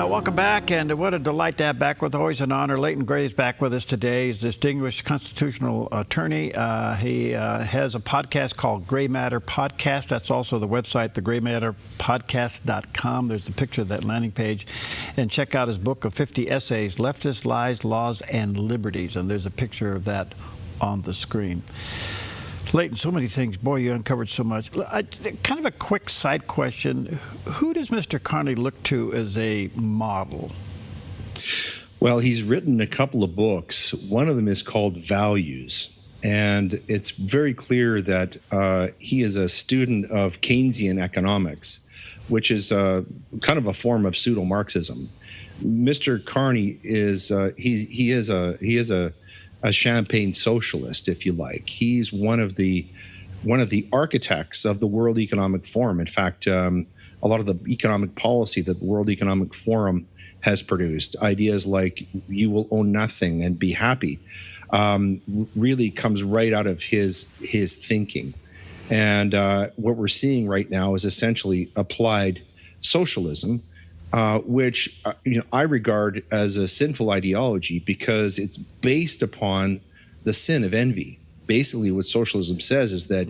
Welcome back, and what a delight to have back with, always an honor. Leighton Gray is back with us today. He's a distinguished constitutional attorney. He has a podcast called Gray Matter Podcast. That's also the website, thegraymatterpodcast.com. There's a picture of that landing page. And check out his book of 50 essays, Leftist Lies, Laws, and Liberties. And there's a picture of that on the screen. Leighton, so many things. Boy, you uncovered so much. Kind of a quick side question. Who does Mr. Carney look to as a model? Well, he's written a couple of books. One of them is called Values. And it's very clear that he is a student of Keynesian economics, which is kind of a form of pseudo-Marxism. Mr. Carney is he is a champagne socialist, if you like. He's one of the architects of the World Economic Forum. In fact, a lot of the economic policy that the World Economic Forum has produced, ideas like you will own nothing and be happy, really comes right out of his thinking. And what we're seeing right now is essentially applied socialism, which I regard as a sinful ideology because it's based upon the sin of envy. Basically, what socialism says is that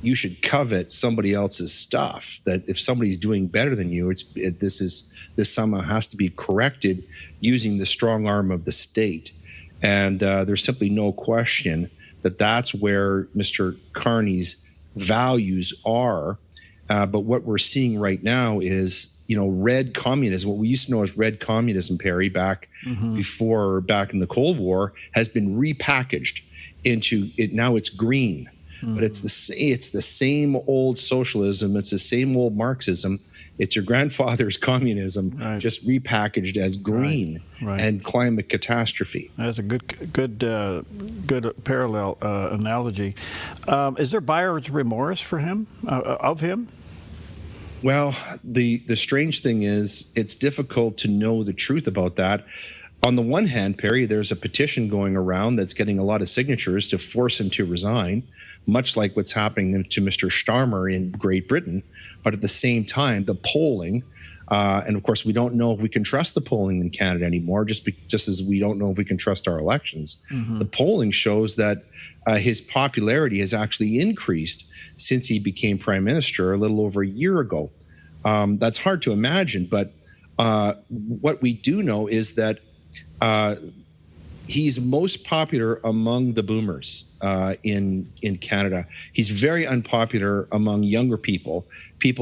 you should covet somebody else's stuff. That if somebody's doing better than you, this somehow has to be corrected using the strong arm of the state. And there's simply no question that that's where Mr. Carney's values are. But what we're seeing right now is, red communism, what we used to know as red communism, Perry, back in the Cold War, has been repackaged into it. Now it's green, but it's the same old socialism. It's the same old Marxism. It's your grandfather's communism, just repackaged as green and climate catastrophe. That's a good parallel analogy. Is there buyer's remorse for him, of him? Well, the strange thing is it's difficult to know the truth about that. On the one hand, Perry, there's a petition going around that's getting a lot of signatures to force him to resign, much like what's happening to Mr. Starmer in Great Britain. But at the same time, the polling, and of course, we don't know if we can trust the polling in Canada anymore, just as we don't know if we can trust our elections. The polling shows that his popularity has actually increased since he became prime minister a little over a year ago. That's hard to imagine, but what we do know is that he's most popular among the boomers in Canada. He's very unpopular among younger people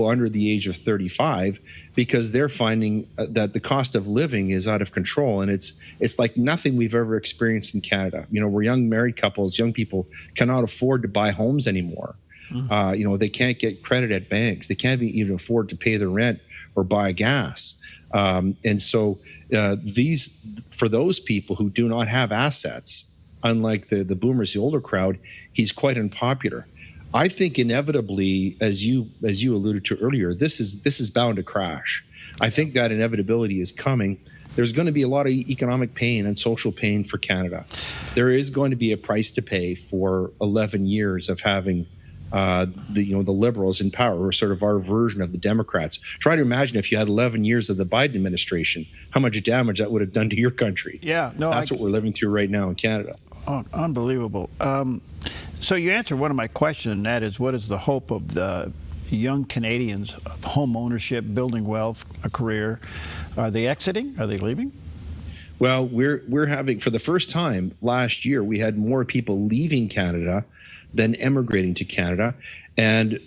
under the age of 35, because they're finding that the cost of living is out of control, and it's like nothing we've ever experienced in Canada. Where young married couples, young people cannot afford to buy homes anymore. They can't get credit at banks. They can't even afford to pay the rent or buy gas. And so for those people who do not have assets, unlike the boomers, the older crowd, he's quite unpopular. I think inevitably, as you alluded to earlier, this is bound to crash. I think that inevitability is coming. There's going to be a lot of economic pain and social pain for Canada. There is going to be a price to pay for 11 years of having the Liberals in power, or sort of our version of the Democrats. Try to imagine if you had 11 years of the Biden administration, how much damage that would have done to your country. Yeah, no, that's what we're living through right now in Canada. Unbelievable. So you answered one of my questions, and that is, what is the hope of the young Canadians of home ownership, building wealth, a career? Are they exiting? Are they leaving? Well, we're having, for the first time last year, we had more people leaving Canada than emigrating to Canada. And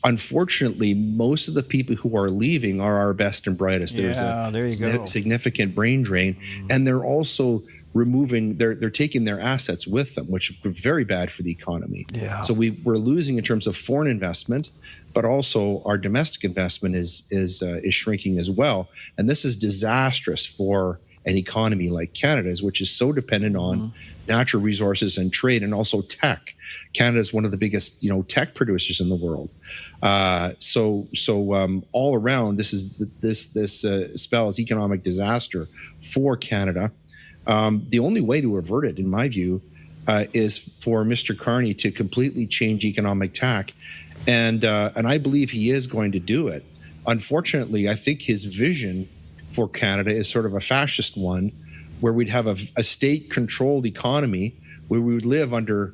unfortunately, most of the people who are leaving are our best and brightest. There's a significant brain drain. And they're also removing, they're taking their assets with them, which is very bad for the economy. Yeah. So we're losing in terms of foreign investment, but also our domestic investment is shrinking as well. And this is disastrous for an economy like Canada's, which is so dependent on natural resources and trade, and also tech. Canada is one of the biggest, tech producers in the world. So all around, this spell is economic disaster for Canada. The only way to avert it, in my view, is for Mr. Carney to completely change economic tack, and I believe he is going to do it. Unfortunately, I think his vision for Canada is sort of a fascist one, where we'd have a state-controlled economy where we would live under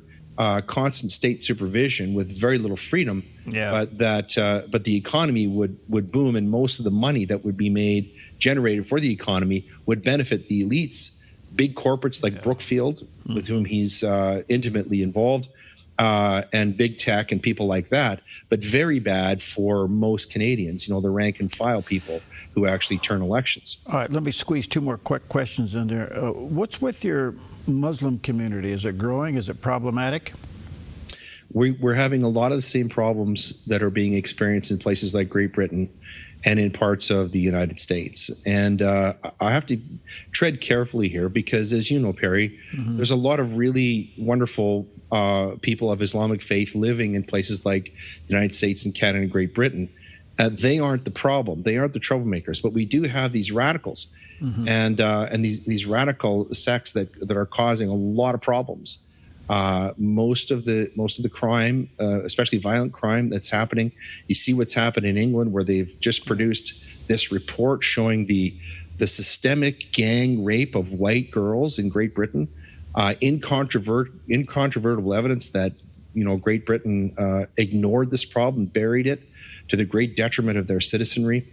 constant state supervision with very little freedom, but the economy would boom, and most of the money that would be generated for the economy would benefit the elites, big corporates like Brookfield, with whom he's intimately involved, and big tech and people like that, but very bad for most Canadians, the rank and file people who actually turn elections. All right, let me squeeze two more quick questions in there. What's with your Muslim community? Is it growing? Is it problematic? We're having a lot of the same problems that are being experienced in places like Great Britain and in parts of the United States. And I have to tread carefully here because, as you know, Perry, there's a lot of really wonderful people of Islamic faith living in places like the United States and Canada and Great Britain. They aren't the problem. They aren't the troublemakers. But we do have these radicals and these radical sects that are causing a lot of problems. Most of the crime, especially violent crime that's happening, you see what's happened in England, where they've just produced this report showing the systemic gang rape of white girls in Great Britain, incontrovertible evidence that Great Britain ignored this problem, buried it to the great detriment of their citizenry.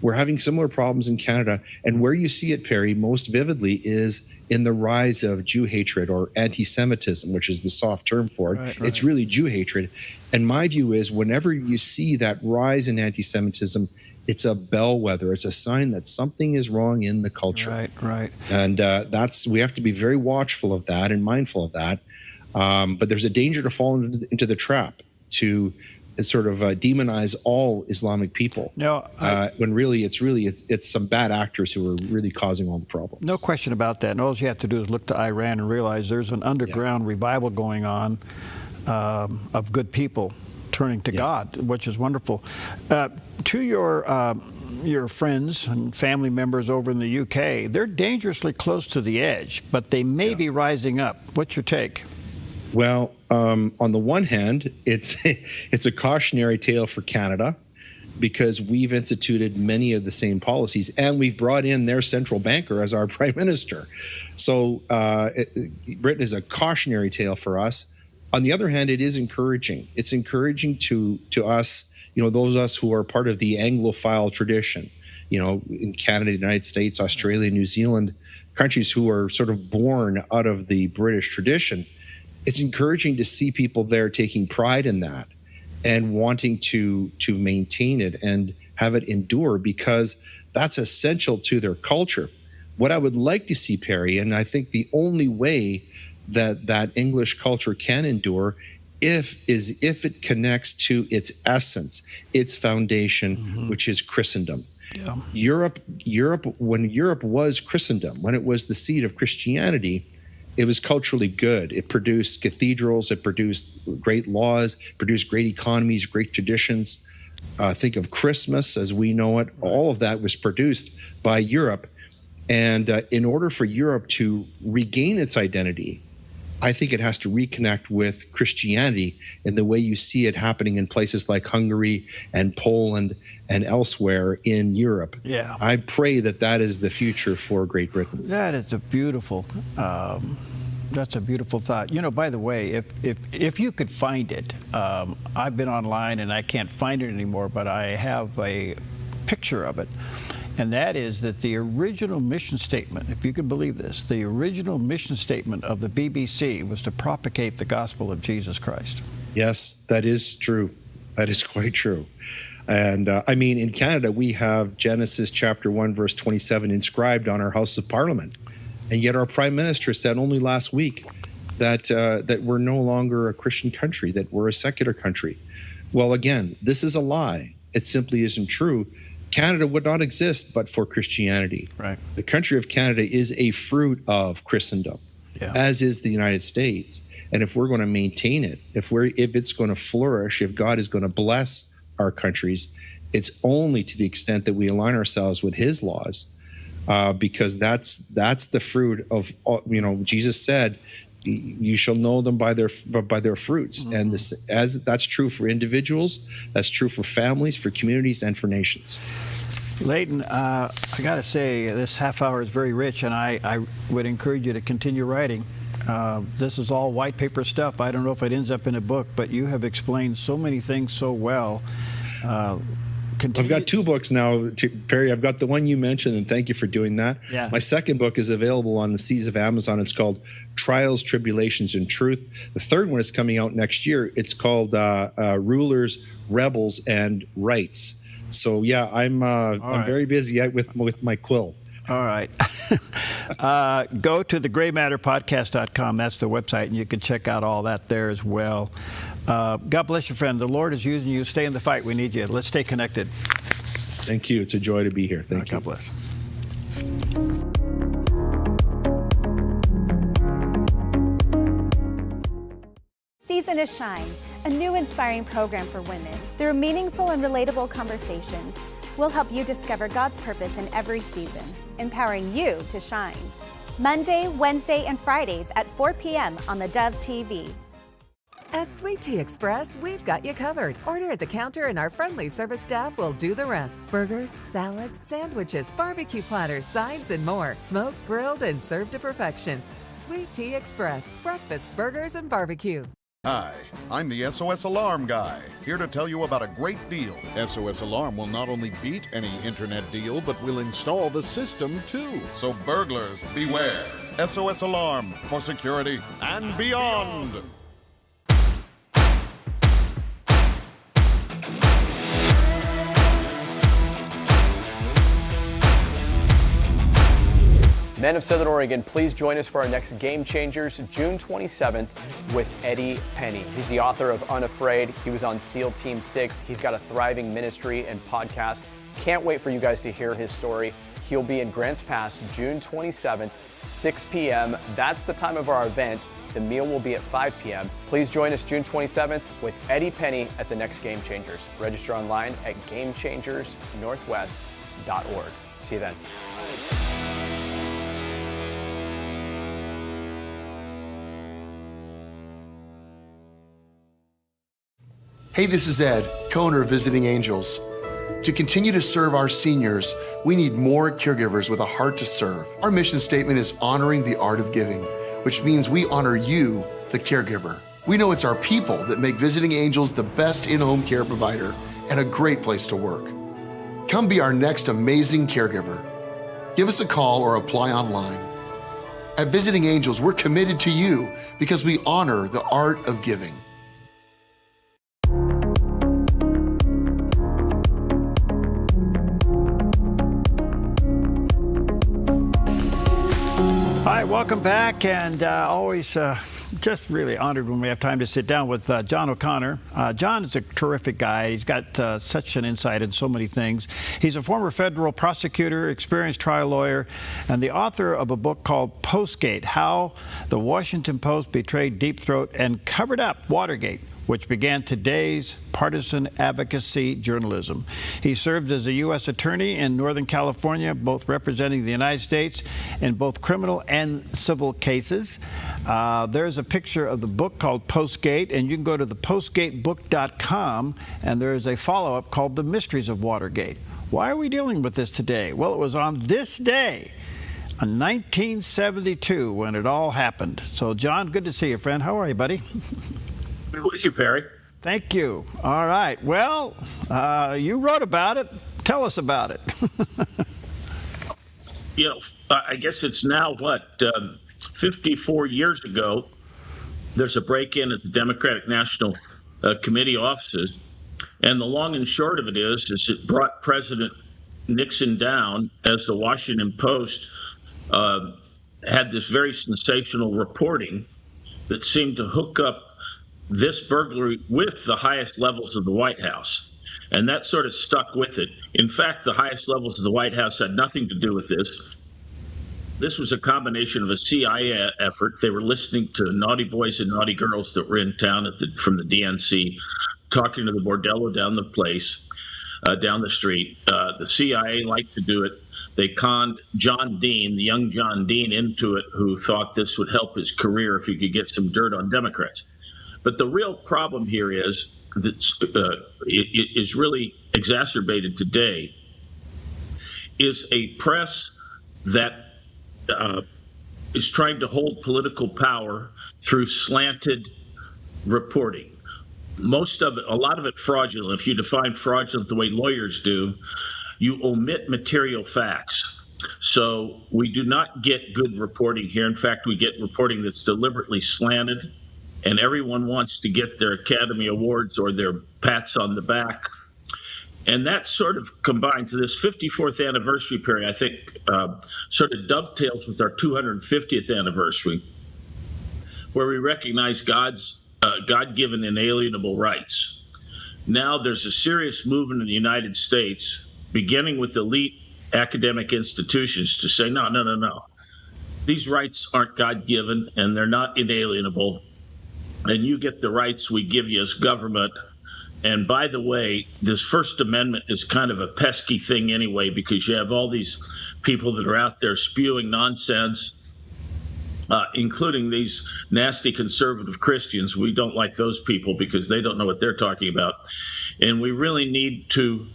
We're having similar problems in Canada, and where you see it, Perry, most vividly is in the rise of Jew hatred, or anti-Semitism, which is the soft term for it. Right. It's really Jew hatred. And my view is, whenever you see that rise in anti-Semitism, it's a bellwether. It's a sign that something is wrong in the culture. Right. And we have to be very watchful of that and mindful of that. But there's a danger to fall into the trap to sort of demonize all Islamic people. No, when really it's some bad actors who are really causing all the problems. No question about that. And all you have to do is look to Iran and realize there's an underground revival going on of good people turning to God, which is wonderful. To your friends and family members over in the UK, they're dangerously close to the edge, but they may be rising up. What's your take? Well, on the one hand, it's a cautionary tale for Canada, because we've instituted many of the same policies, and we've brought in their central banker as our prime minister. So Britain is a cautionary tale for us. On the other hand, it is encouraging. It's encouraging to us, those of us who are part of the Anglophile tradition, in Canada, the United States, Australia, New Zealand, countries who are sort of born out of the British tradition. It's encouraging to see people there taking pride in that and wanting to maintain it and have it endure, because that's essential to their culture. What I would like to see, Perry, and I think the only way that English culture can endure if it connects to its essence, its foundation, which is Christendom. Yeah. Europe, when Europe was Christendom, when it was the seat of Christianity, it was culturally good. It produced cathedrals, it produced great laws, produced great economies, great traditions. Think of Christmas as we know it. All of that was produced by Europe. And in order for Europe to regain its identity, I think it has to reconnect with Christianity in the way you see it happening in places like Hungary and Poland and elsewhere in Europe. Yeah. I pray that is the future for Great Britain. That is a beautiful That's a beautiful thought. You know, by the way, if you could find it, I've been online and I can't find it anymore, but I have a picture of it. And that is that the original mission statement, if you can believe this, the original mission statement of the BBC was to propagate the gospel of Jesus Christ. Yes, that is true. That is quite true. And I mean, in Canada, we have Genesis chapter 1, verse 27 inscribed on our House of Parliament. And yet our Prime Minister said only last week that we're no longer a Christian country, that we're a secular country. Well, again, this is a lie. It simply isn't true. Canada would not exist but for Christianity. Right. The country of Canada is a fruit of Christendom, as is the United States. And if we're going to maintain it, if it's going to flourish, if God is going to bless our countries, it's only to the extent that we align ourselves with His laws, because that's the fruit of, Jesus said, you shall know them by their fruits. Mm-hmm. And that's true for individuals, that's true for families, for communities, and for nations. Leighton, I got to say, this half hour is very rich, and I would encourage you to continue writing. This is all white paper stuff. I don't know if it ends up in a book, but you have explained so many things so well. I've got 2 books now, Perry. I've got the one you mentioned, and thank you for doing that. Yeah. My second book is available on the seas of Amazon. It's called Trials, Tribulations, and Truth. The third one is coming out next year. It's called Rulers, Rebels, and Rights. So yeah, I'm very busy with my quill. All right. Go to thegraymatterpodcast.com. That's the website, and you can check out all that there as well. God bless you, friend. The Lord is using you. Stay in the fight. We need you. Let's stay connected. Thank you. It's a joy to be here. Thank you. God bless. Season is Shine, a new inspiring program for women. Through meaningful and relatable conversations, we'll help you discover God's purpose in every season, empowering you to shine. Monday, Wednesday, and Fridays at 4 p.m. on the Dove TV. At Sweet Tea Express, we've got you covered. Order at the counter and our friendly service staff will do the rest. Burgers, salads, sandwiches, barbecue platters, sides, and more. Smoked, grilled, and served to perfection. Sweet Tea Express, breakfast, burgers, and barbecue. Hi, I'm the SOS Alarm guy, here to tell you about a great deal. SOS Alarm will not only beat any internet deal, but will install the system too. So burglars, beware. SOS Alarm for security and beyond. Men of Southern Oregon, please join us for our next Game Changers, June 27th, with Eddie Penny. He's the author of Unafraid. He was on SEAL Team 6. He's got a thriving ministry and podcast. Can't wait for you guys to hear his story. He'll be in Grants Pass, June 27th, 6 p.m. That's the time of our event. The meal will be at 5 p.m. Please join us June 27th with Eddie Penny at the next Game Changers. Register online at GameChangersNorthwest.org. See you then. Hey, this is Ed, co-owner of Visiting Angels. To continue to serve our seniors, we need more caregivers with a heart to serve. Our mission statement is honoring the art of giving, which means we honor you, the caregiver. We know it's our people that make Visiting Angels the best in-home care provider and a great place to work. Come be our next amazing caregiver. Give us a call or apply online. At Visiting Angels, we're committed to you because we honor the art of giving. Hi, welcome back, and always just really honored when we have time to sit down with John O'Connor. John is a terrific guy. He's got such an insight in so many things. He's a former federal prosecutor, experienced trial lawyer, and the author of a book called Postgate, How the Washington Post Betrayed Deep Throat and Covered Up Watergate, which began today's partisan advocacy journalism. He served as a U.S. attorney in Northern California, both representing the United States in both criminal and civil cases. There's a picture of the book called Postgate, and you can go to thepostgatebook.com, and there's a follow-up called The Mysteries of Watergate. Why are we dealing with this today? Well, it was on this day, in 1972 when it all happened. So, John, good to see you, friend. How are you, buddy? Good with you, Perry. Thank you. All right. Well, you wrote about it. Tell us about it. I guess it's now, 54 years ago, there's a break-in at the Democratic National Committee offices. And the long and short of it is it brought President Nixon down as the Washington Post had this very sensational reporting that seemed to hook up this burglary with the highest levels of the White House. And that sort of stuck with it. In fact, the highest levels of the White House had nothing to do with this. This was a combination of a CIA effort. They were listening to naughty boys and naughty girls that were in town from the DNC, talking to the bordello down the place, down the street. The CIA liked to do it. They conned John Dean, the young John Dean, into it, who thought this would help his career if he could get some dirt on Democrats. But the real problem here is that it is really exacerbated today, is a press that is trying to hold political power through slanted reporting. Most of it, a lot of it fraudulent. If you define fraudulent the way lawyers do, you omit material facts. So we do not get good reporting here. In fact, we get reporting that's deliberately slanted, and everyone wants to get their Academy Awards or their pats on the back. And that sort of combines this 54th anniversary period, I think, sort of dovetails with our 250th anniversary, where we recognize God's God-given inalienable rights. Now there's a serious movement in the United States, beginning with elite academic institutions, to say, no. These rights aren't God-given, and they're not inalienable. And you get the rights we give you as government. And by the way, this First Amendment is kind of a pesky thing anyway, because you have all these people that are out there spewing nonsense, including these nasty conservative Christians. We don't like those people because they don't know what they're talking about. And we really need to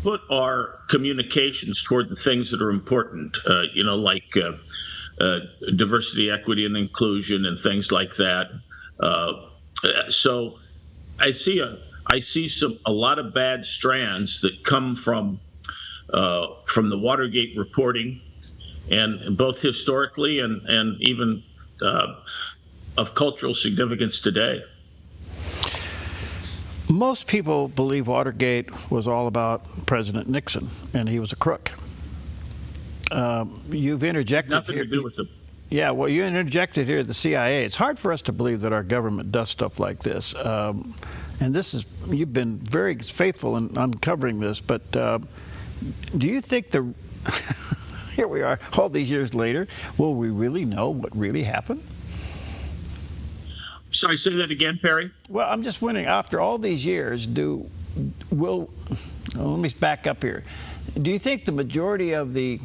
put our communications toward the things that are important, like diversity, equity, and inclusion, and things like that. So I see a lot of bad strands that come from the Watergate reporting, and both historically and even of cultural significance today. Most people believe Watergate was all about President Nixon, and he was a crook. You've interjected nothing here. To do with him. Yeah, well, you interjected here the CIA. It's hard for us to believe that our government does stuff like this. And you've been very faithful in uncovering this, but do you think here we are all these years later, will we really know what really happened? Sorry, say that again, Perry? Well, I'm just wondering, after all these years, let me back up here. Do you think the majority of the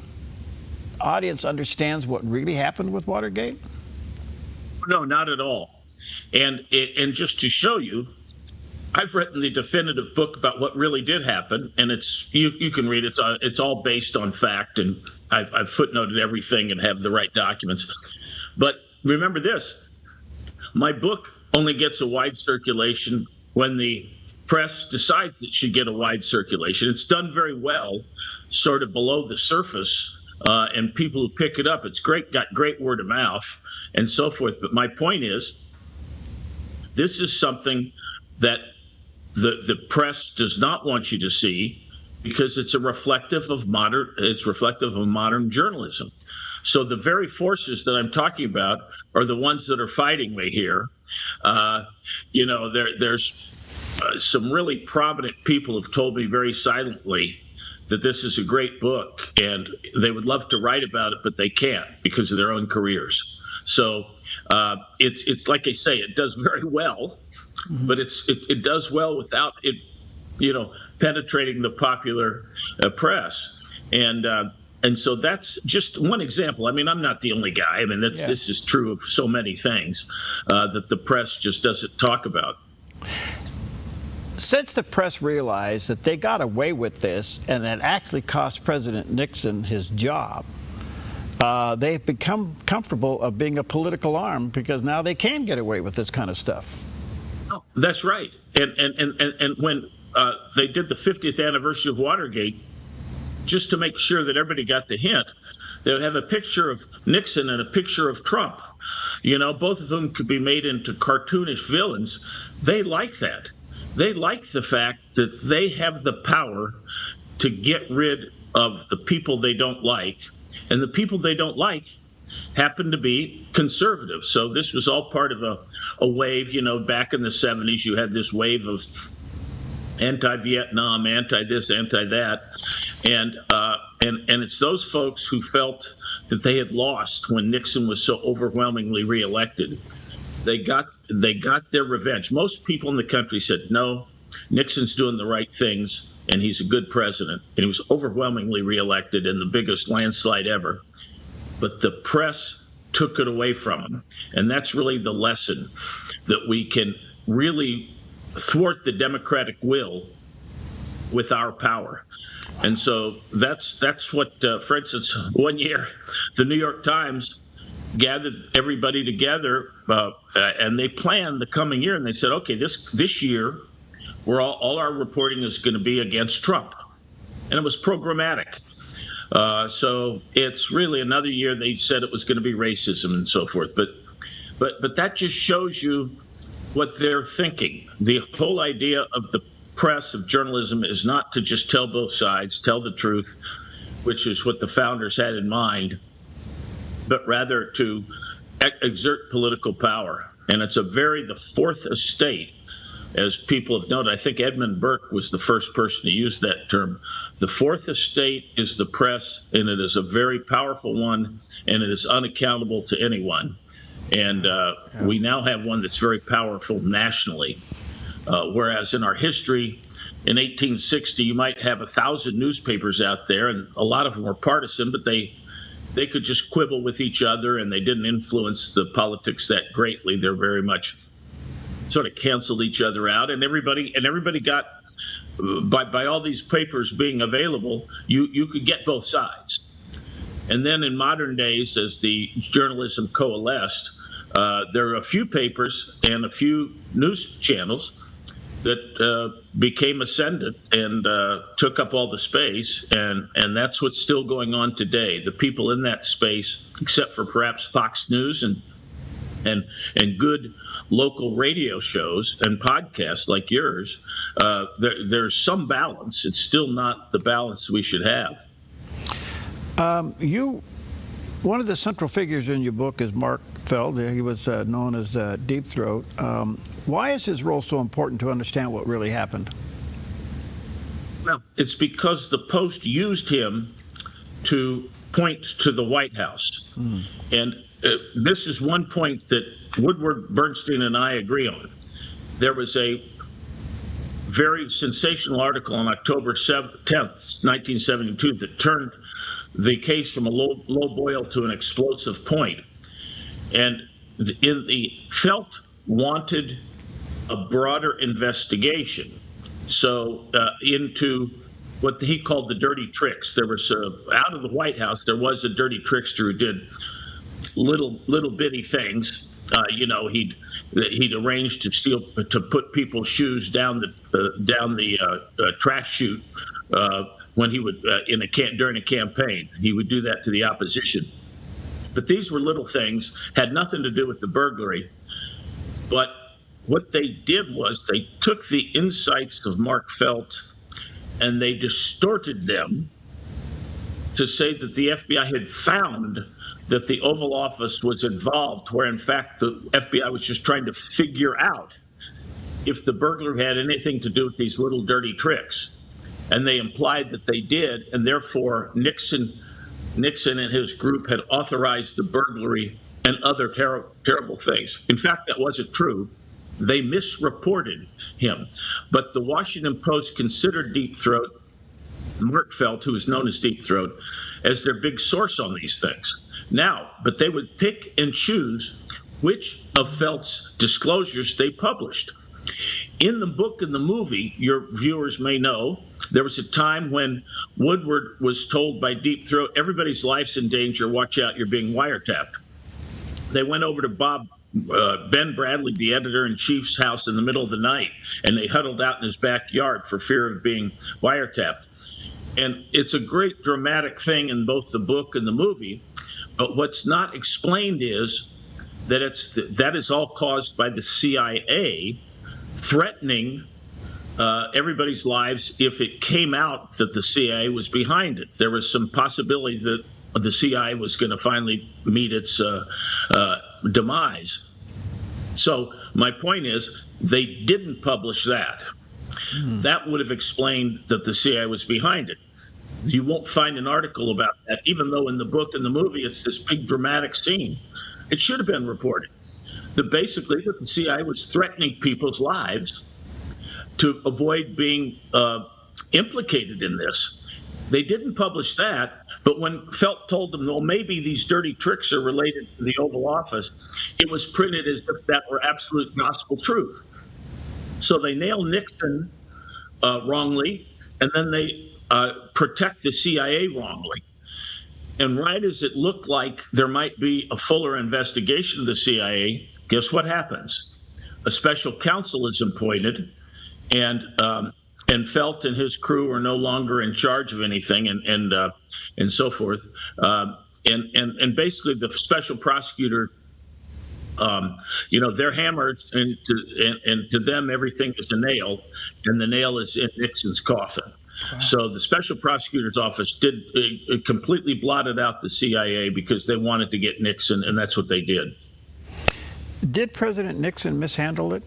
audience understands what really happened with Watergate? No, not at all. And just to show you, I've written the definitive book about what really did happen, and you can read it. It's all based on fact, and I've footnoted everything and have the right documents. But remember this, my book only gets a wide circulation when the press decides it should get a wide circulation. It's done very well, sort of below the surface. And people who pick it up, it's great, got great word of mouth and so forth. But my point is, this is something that the press does not want you to see, because it's reflective of modern journalism. So the very forces that I'm talking about are the ones that are fighting me here. There's some really prominent people who've told me very silently that this is a great book, and they would love to write about it, but they can't because of their own careers. So it's like I say, it does very well, but it does well without it, penetrating the popular press. And so that's just one example. I mean, I'm not the only guy. I mean, this is true of so many things that the press just doesn't talk about. Since the press realized that they got away with this and that actually cost President Nixon his job, they've become comfortable of being a political arm because now they can get away with this kind of stuff. Oh, that's right. And when they did the 50th anniversary of Watergate, just to make sure that everybody got the hint, they would have a picture of Nixon and a picture of Trump. You know, both of them could be made into cartoonish villains. They like that. They like the fact that they have the power to get rid of the people they don't like. And the people they don't like happen to be conservative. So this was all part of a wave. You know, back in the 70s, you had this wave of anti-Vietnam, anti-this, anti-that. And it's those folks who felt that they had lost when Nixon was so overwhelmingly reelected. They got their revenge. Most people in the country said, no, Nixon's doing the right things, and he's a good president. And he was overwhelmingly reelected in the biggest landslide ever. But the press took it away from him. And that's really the lesson, that we can really thwart the democratic will with our power. And so that's what, for instance, one year, the New York Times gathered everybody together, and they planned the coming year, and they said, okay, this year, all our reporting is going to be against Trump. And it was programmatic. So it's really another year they said it was going to be racism and so forth. But that just shows you what they're thinking. The whole idea of the press, of journalism, is not to just tell both sides, tell the truth, which is what the founders had in mind, but rather to exert political power. And it's the fourth estate, as people have noted. I think Edmund Burke was the first person to use that term. The fourth estate is the press, and it is a very powerful one, and it is unaccountable to anyone. And we now have one that's very powerful nationally. Whereas in our history, in 1860, you might have 1,000 newspapers out there, and a lot of them were partisan, but they could just quibble with each other, and they didn't influence the politics that greatly. They're very much sort of canceled each other out, and everybody got, by all these papers being available, you could get both sides. And then in modern days, as the journalism coalesced, there are a few papers and a few news channels that became ascendant and took up all the space, and that's what's still going on today. The people in that space, except for perhaps Fox News and good local radio shows and podcasts like yours, there's some balance. It's still not the balance we should have. One of the central figures in your book is Mark Feld. He was known as Deep Throat. Why is his role so important to understand what really happened? Well, it's because the Post used him to point to the White House. And this is one point that Woodward Bernstein and I agree on. There was a very sensational article on October 10th, 1972, that turned the case from a low boil to an explosive point. And Felt wanted a broader investigation. So into what he called the dirty tricks. There was out of the White House, there was a dirty trickster who did little bitty things. He'd arranged to put people's shoes down the trash chute when he would during a campaign. He would do that to the opposition. But these were little things, had nothing to do with the burglary. But what they did was they took the insights of Mark Felt and they distorted them to say that the FBI had found that the Oval Office was involved, where in fact the FBI was just trying to figure out if the burglar had anything to do with these little dirty tricks. And they implied that they did, and therefore Nixon and his group had authorized the burglary and other terrible things. In fact, that wasn't true. They misreported him. But the Washington Post considered Deep Throat, Mark Felt, who is known as Deep Throat, as their big source on these things. Now, but they would pick and choose which of Felt's disclosures they published. In the book and the movie, your viewers may know, there was a time when Woodward was told by Deep Throat, everybody's life's in danger, watch out, you're being wiretapped. They went over to Ben Bradley, the editor-in-chief's house in the middle of the night, and they huddled out in his backyard for fear of being wiretapped. And it's a great dramatic thing in both the book and the movie, but what's not explained is that that is all caused by the CIA threatening everybody's lives if it came out that the CIA was behind it. There was some possibility that the CIA was going to finally meet its demise. So my point is, they didn't publish that. That would have explained that the CIA was behind it. You won't find an article about that, even though in the book and the movie it's this big dramatic scene. It should have been reported. Basically, that the CIA was threatening people's lives to avoid being implicated in this. They didn't publish that, but when Felt told them, well, maybe these dirty tricks are related to the Oval Office, it was printed as if that were absolute gospel truth. So they nail Nixon wrongly, and then they protect the CIA wrongly. And right as it looked like there might be a fuller investigation of the CIA, guess what happens? A special counsel is appointed, and Felt and his crew are no longer in charge of anything, and so forth. And basically, the special prosecutor, they're hammered, and to them everything is a nail, and the nail is in Nixon's coffin. Wow. So the special prosecutor's office did completely blotted out the CIA because they wanted to get Nixon, and that's what they did. Did President Nixon mishandle it?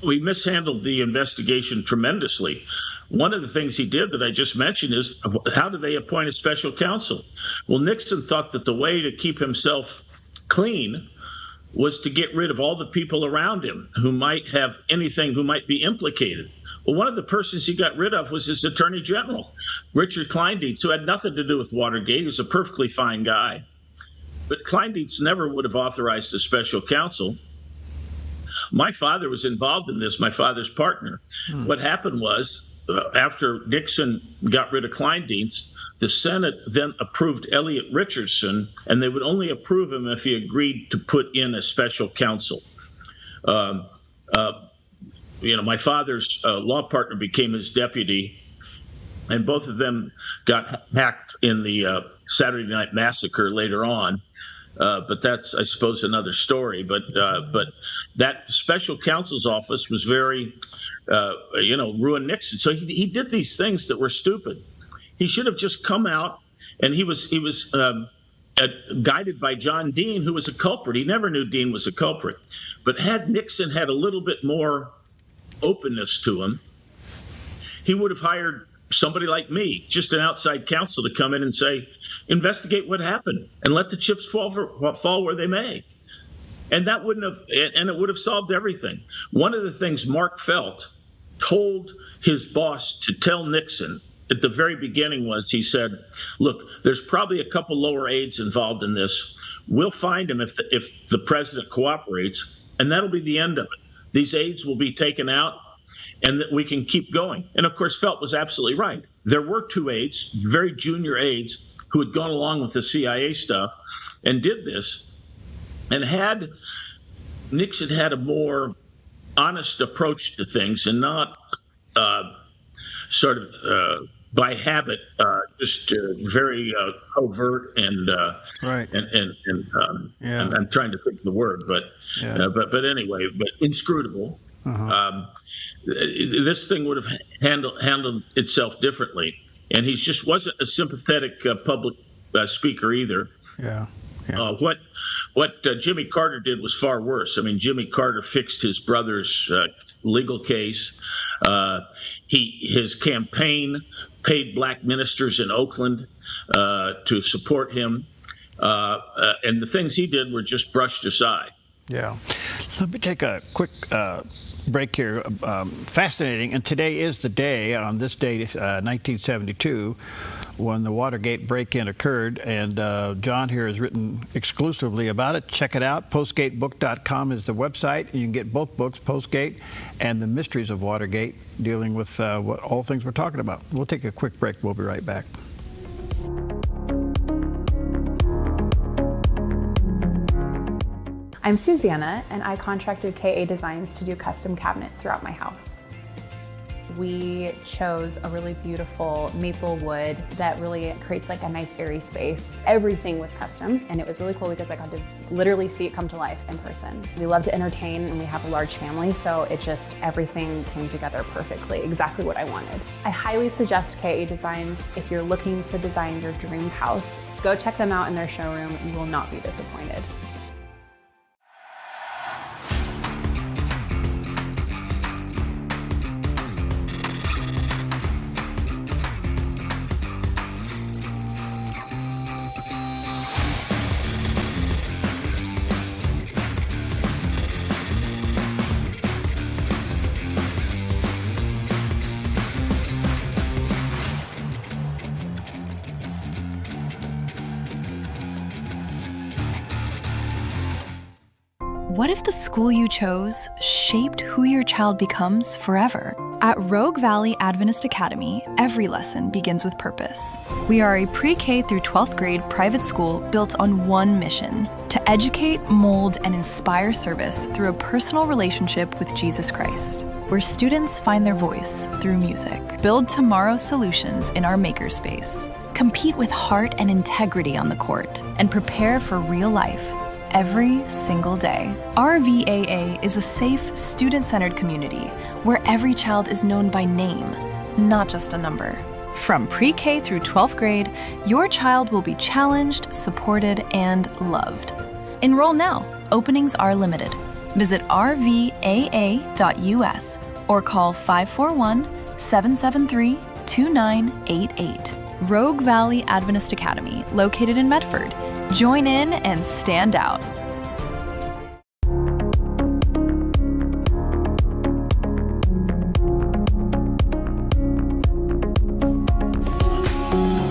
We mishandled the investigation tremendously. One of the things he did that I just mentioned is, how do they appoint a special counsel? Well, Nixon thought that the way to keep himself clean was to get rid of all the people around him who might have anything, who might be implicated. Well, one of the persons he got rid of was his attorney general, Richard Kleindienst, who had nothing to do with Watergate. He was a perfectly fine guy. But Kleindienst never would have authorized a special counsel. My father was involved in this, my father's partner. What happened was, after Nixon got rid of Kleindienst, the Senate then approved Elliot Richardson, and they would only approve him if he agreed to put in a special counsel. My father's law partner became his deputy, and both of them got hacked in the Saturday Night Massacre later on. But that's, I suppose, another story. But that special counsel's office was very, ruined Nixon. So he did these things that were stupid. He should have just come out, and he was guided by John Dean, who was a culprit. He never knew Dean was a culprit. But had Nixon had a little bit more openness to him, he would have hired somebody like me, just an outside counsel, to come in and say, investigate what happened and let the chips fall where they may. And that wouldn't have, and it would have solved everything. One of the things Mark Felt told his boss to tell Nixon at the very beginning was, he said, look, there's probably a couple lower aides involved in this. We'll find them if the president cooperates, and that'll be the end of it. These aides will be taken out, and that we can keep going. And of course, Felt was absolutely right. There were two aides, very junior aides, who had gone along with the CIA stuff and did this. And had Nixon had a more honest approach to things and not by habit, just very covert and right. And I'm trying to think of the word, but anyway, but inscrutable. This thing would have handled itself differently, and he just wasn't a sympathetic public speaker either. What Jimmy Carter did was far worse. I mean, Jimmy Carter fixed his brother's legal case. His campaign paid black ministers in Oakland to support him, and the things he did were just brushed aside. Yeah. Let me take a quick break here. Fascinating. And today is the day, on this date, 1972, when the Watergate break-in occurred. And John here has written exclusively about it. Check it out. Postgatebook.com is the website. You can get both books, Postgate and The Mysteries of Watergate, dealing with all things we're talking about. We'll take a quick break. We'll be right back. I'm Susanna, and I contracted KA Designs to do custom cabinets throughout my house. We chose a really beautiful maple wood that really creates like a nice airy space. Everything was custom, and it was really cool because I got to literally see it come to life in person. We love to entertain, and we have a large family, so it just, everything came together perfectly, exactly what I wanted. I highly suggest KA Designs if you're looking to design your dream house. Go check them out in their showroom. You will not be disappointed. What if the school you chose shaped who your child becomes forever? At Rogue Valley Adventist Academy, every lesson begins with purpose. We are a pre-K through 12th grade private school built on one mission: to educate, mold, and inspire service through a personal relationship with Jesus Christ, where students find their voice through music. Build tomorrow's solutions in our makerspace. Compete with heart and integrity on the court, and prepare for real life every single day. RVAA is a safe, student-centered community where every child is known by name, not just a number. From pre-K through 12th grade, your child will be challenged, supported, and loved. Enroll now. Openings are limited. Visit rvaa.us or call 541-773-2988. Rogue Valley Adventist Academy, located in Medford. Join in and stand out.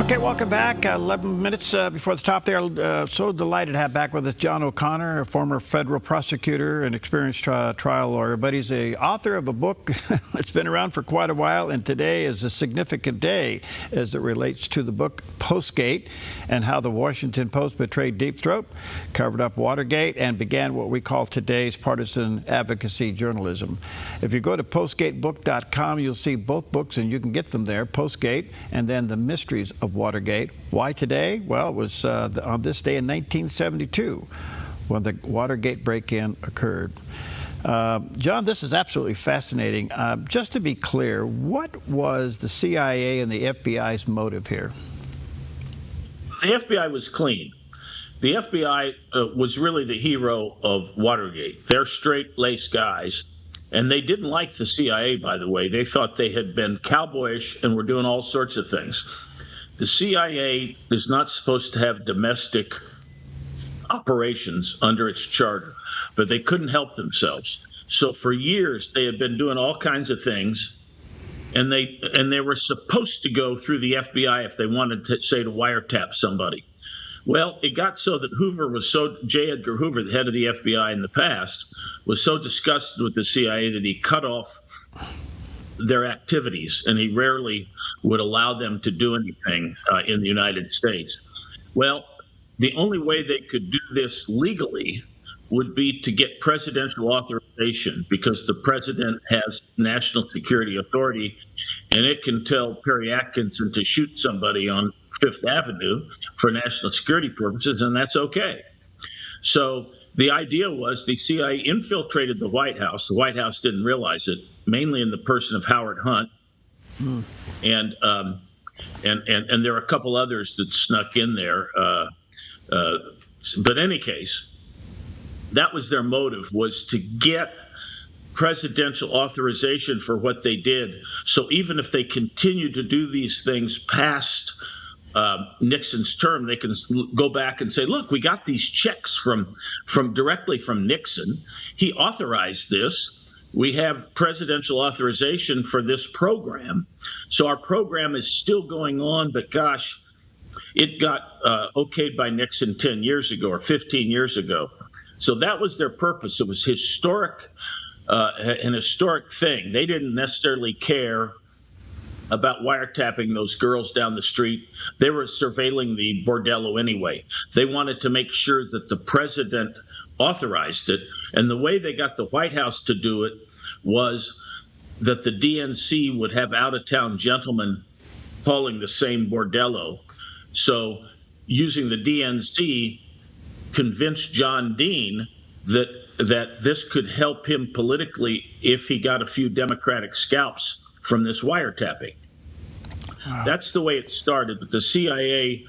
Okay, welcome back. 11 minutes before the top there. So delighted to have back with us John O'Connor, a former federal prosecutor and experienced trial lawyer. But he's the author of a book that's been around for quite a while, and today is a significant day as it relates to the book Postgate and how the Washington Post betrayed Deep Throat, covered up Watergate, and began what we call today's partisan advocacy journalism. If you go to postgatebook.com, you'll see both books, and you can get them there, Postgate and then The Mysteries of Watergate. Why today? Well, it was on this day in 1972 when the Watergate break-in occurred. John, this is absolutely fascinating. Just to be clear, what was the CIA and the FBI's motive here? The FBI was clean. The FBI was really the hero of Watergate. They're straight-laced guys. And they didn't like the CIA, by the way. They thought they had been cowboyish and were doing all sorts of things. The CIA is not supposed to have domestic operations under its charter, but they couldn't help themselves. So for years, they had been doing all kinds of things, and they were supposed to go through the FBI if they wanted to, say, to wiretap somebody. Well, it got so that J. Edgar Hoover, the head of the FBI in the past, was so disgusted with the CIA that he cut off their activities, and he rarely would allow them to do anything in the United States. Well, the only way they could do this legally would be to get presidential authorization, because the president has national security authority, and it can tell Perry Atkinson to shoot somebody on Fifth Avenue for national security purposes, and that's okay. So the idea was the CIA infiltrated the White House. The White House didn't realize it, mainly in the person of Howard Hunt. And there are a couple others that snuck in there. But in any case, that was their motive, was to get presidential authorization for what they did. So even if they continue to do these things past Nixon's term, they can go back and say, look, we got these checks from directly from Nixon. He authorized this. we have presidential authorization for this program. So our program is still going on, but gosh, it got okayed by Nixon 10 years ago or 15 years ago. So that was their purpose. It was an historic thing. They didn't necessarily care about wiretapping those girls down the street. They were surveilling the bordello anyway. They wanted to make sure that the president authorized it. And the way they got the White House to do it was that the DNC would have out-of-town gentlemen calling the same bordello. So using the DNC convinced John Dean that this could help him politically if he got a few Democratic scalps from this wiretapping. Wow. That's the way it started. But the CIA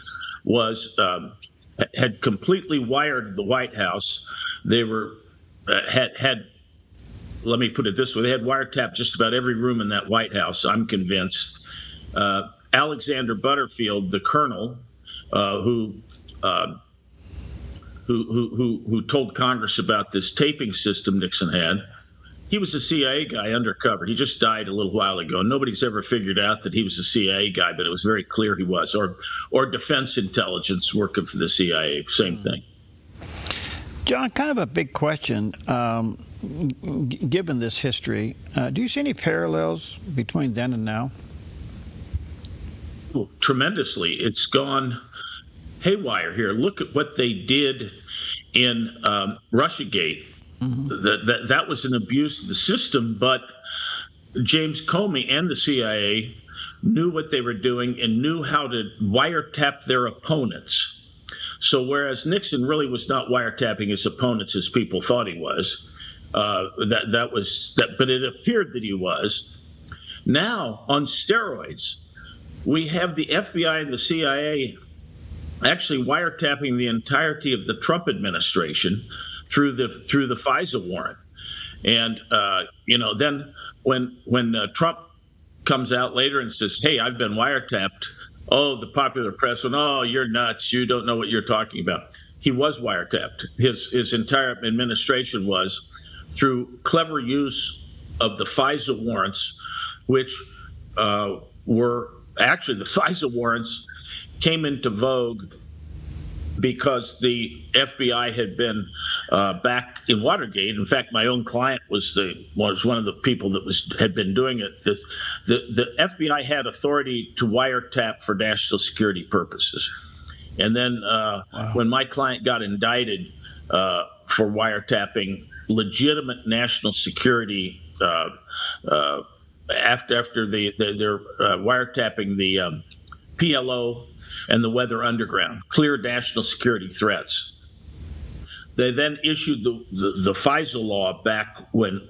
had completely wired the White House. They were had let me put it this way: they had wiretapped just about every room in that White House. I'm convinced. Alexander Butterfield, the colonel, who told Congress about this taping system Nixon had, he was a CIA guy undercover. He just died a little while ago. Nobody's ever figured out that he was a CIA guy, but it was very clear he was, or defense intelligence working for the CIA, same thing. John, kind of a big question, given this history. Do you see any parallels between then and now? Well, tremendously. It's gone haywire here. Look at what they did in Russiagate. Mm-hmm. That was an abuse of the system, but James Comey and the CIA knew what they were doing and knew how to wiretap their opponents. So whereas Nixon really was not wiretapping his opponents as people thought he was, but it appeared that he was. Now, on steroids, we have the FBI and the CIA actually wiretapping the entirety of the Trump administration through the FISA warrant. And then when Trump comes out later and says, "Hey, I've been wiretapped," oh, the popular press went, "Oh, you're nuts. You don't know what you're talking about." He was wiretapped. His entire administration was, through clever use of the FISA warrants, which were actually the FISA warrants came into vogue because the FBI had been back in Watergate. In fact, my own client was one of the people that had been doing it. The FBI had authority to wiretap for national security purposes. And then when my client got indicted for wiretapping legitimate national security, after they're wiretapping the PLO and the Weather Underground, clear national security threats. They then issued the FISA law back when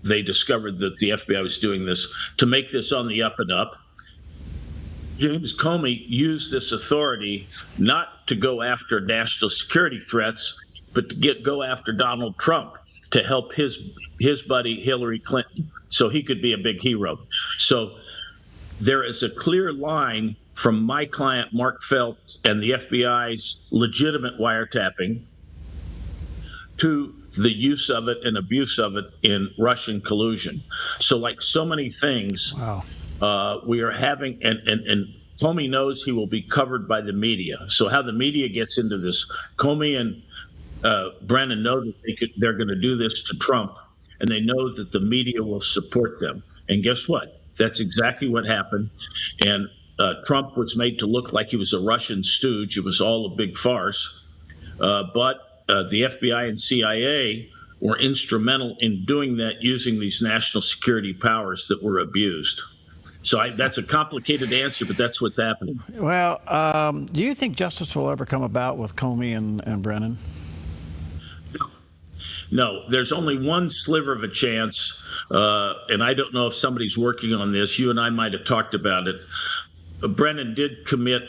they discovered that the FBI was doing this to make this on the up and up. James Comey used this authority not to go after national security threats, but to go after Donald Trump to help his buddy Hillary Clinton so he could be a big hero. So there is a clear line from my client, Mark Felt, and the FBI's legitimate wiretapping to the use of it and abuse of it in Russian collusion. So like so many things, we are having, and Comey knows he will be covered by the media. So how the media gets into this, Comey and Brennan know that they're going to do this to Trump, and they know that the media will support them. And guess what? That's exactly what happened. And Trump was made to look like he was a Russian stooge. It was all a big farce. But the FBI and CIA were instrumental in doing that, using these national security powers that were abused. So that's a complicated answer, but that's what's happening. Well, do you think justice will ever come about with Comey and Brennan? No, there's only one sliver of a chance, and I don't know if somebody's working on this. You and I might have talked about it. Brennan did commit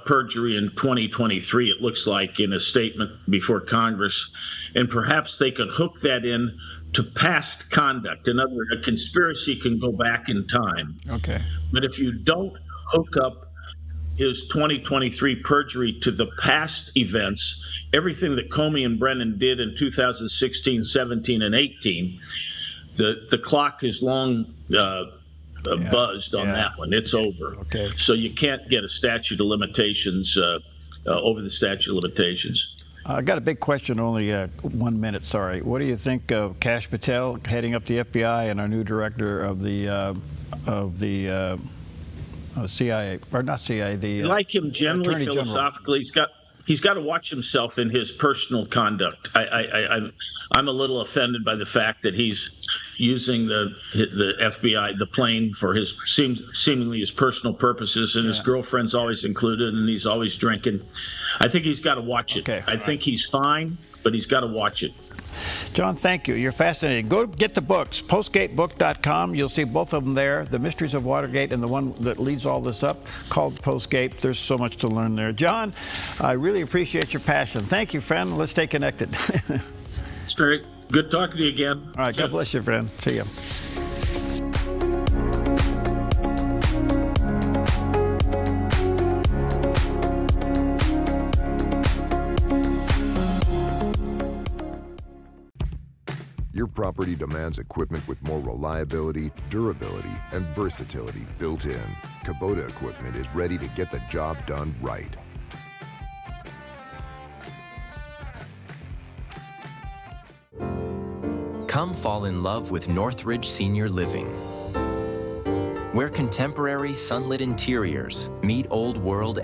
perjury in 2023, it looks like, in a statement before Congress, and perhaps they could hook that in to past conduct. In other words, a conspiracy can go back in time. Okay. But if you don't hook up his 2023 perjury to the past events, everything that Comey and Brennan did in 2016, 17, and 18, the clock is long buzzed on that one. It's over. Okay. So you can't get a statute of limitations over the statute of limitations. I got a big question, only 1 minute, sorry. What do you think of Kash Patel heading up the FBI and our new director of the CIA, or not CIA, I like him generally Attorney philosophically. He's got to watch himself in his personal conduct. I'm a little offended by the fact that he's using the FBI, the plane, for his seemingly his personal purposes, and his girlfriend's always included, and he's always drinking. I think he's got to watch it. Okay. I think he's fine, but he's got to watch it. John, thank you. You're fascinating. Go get the books, postgatebook.com. You'll see both of them there, The Mysteries of Watergate and the one that leads all this up, called Postgate. There's so much to learn there. John, I really appreciate your passion. Thank you, friend. Let's stay connected. It's great. Good talking to you again. All right. God bless you, friend. See you. Your property demands equipment with more reliability, durability, and versatility built in. Kubota equipment is ready to get the job done right. Come fall in love with Northridge Senior Living, where contemporary sunlit interiors meet old world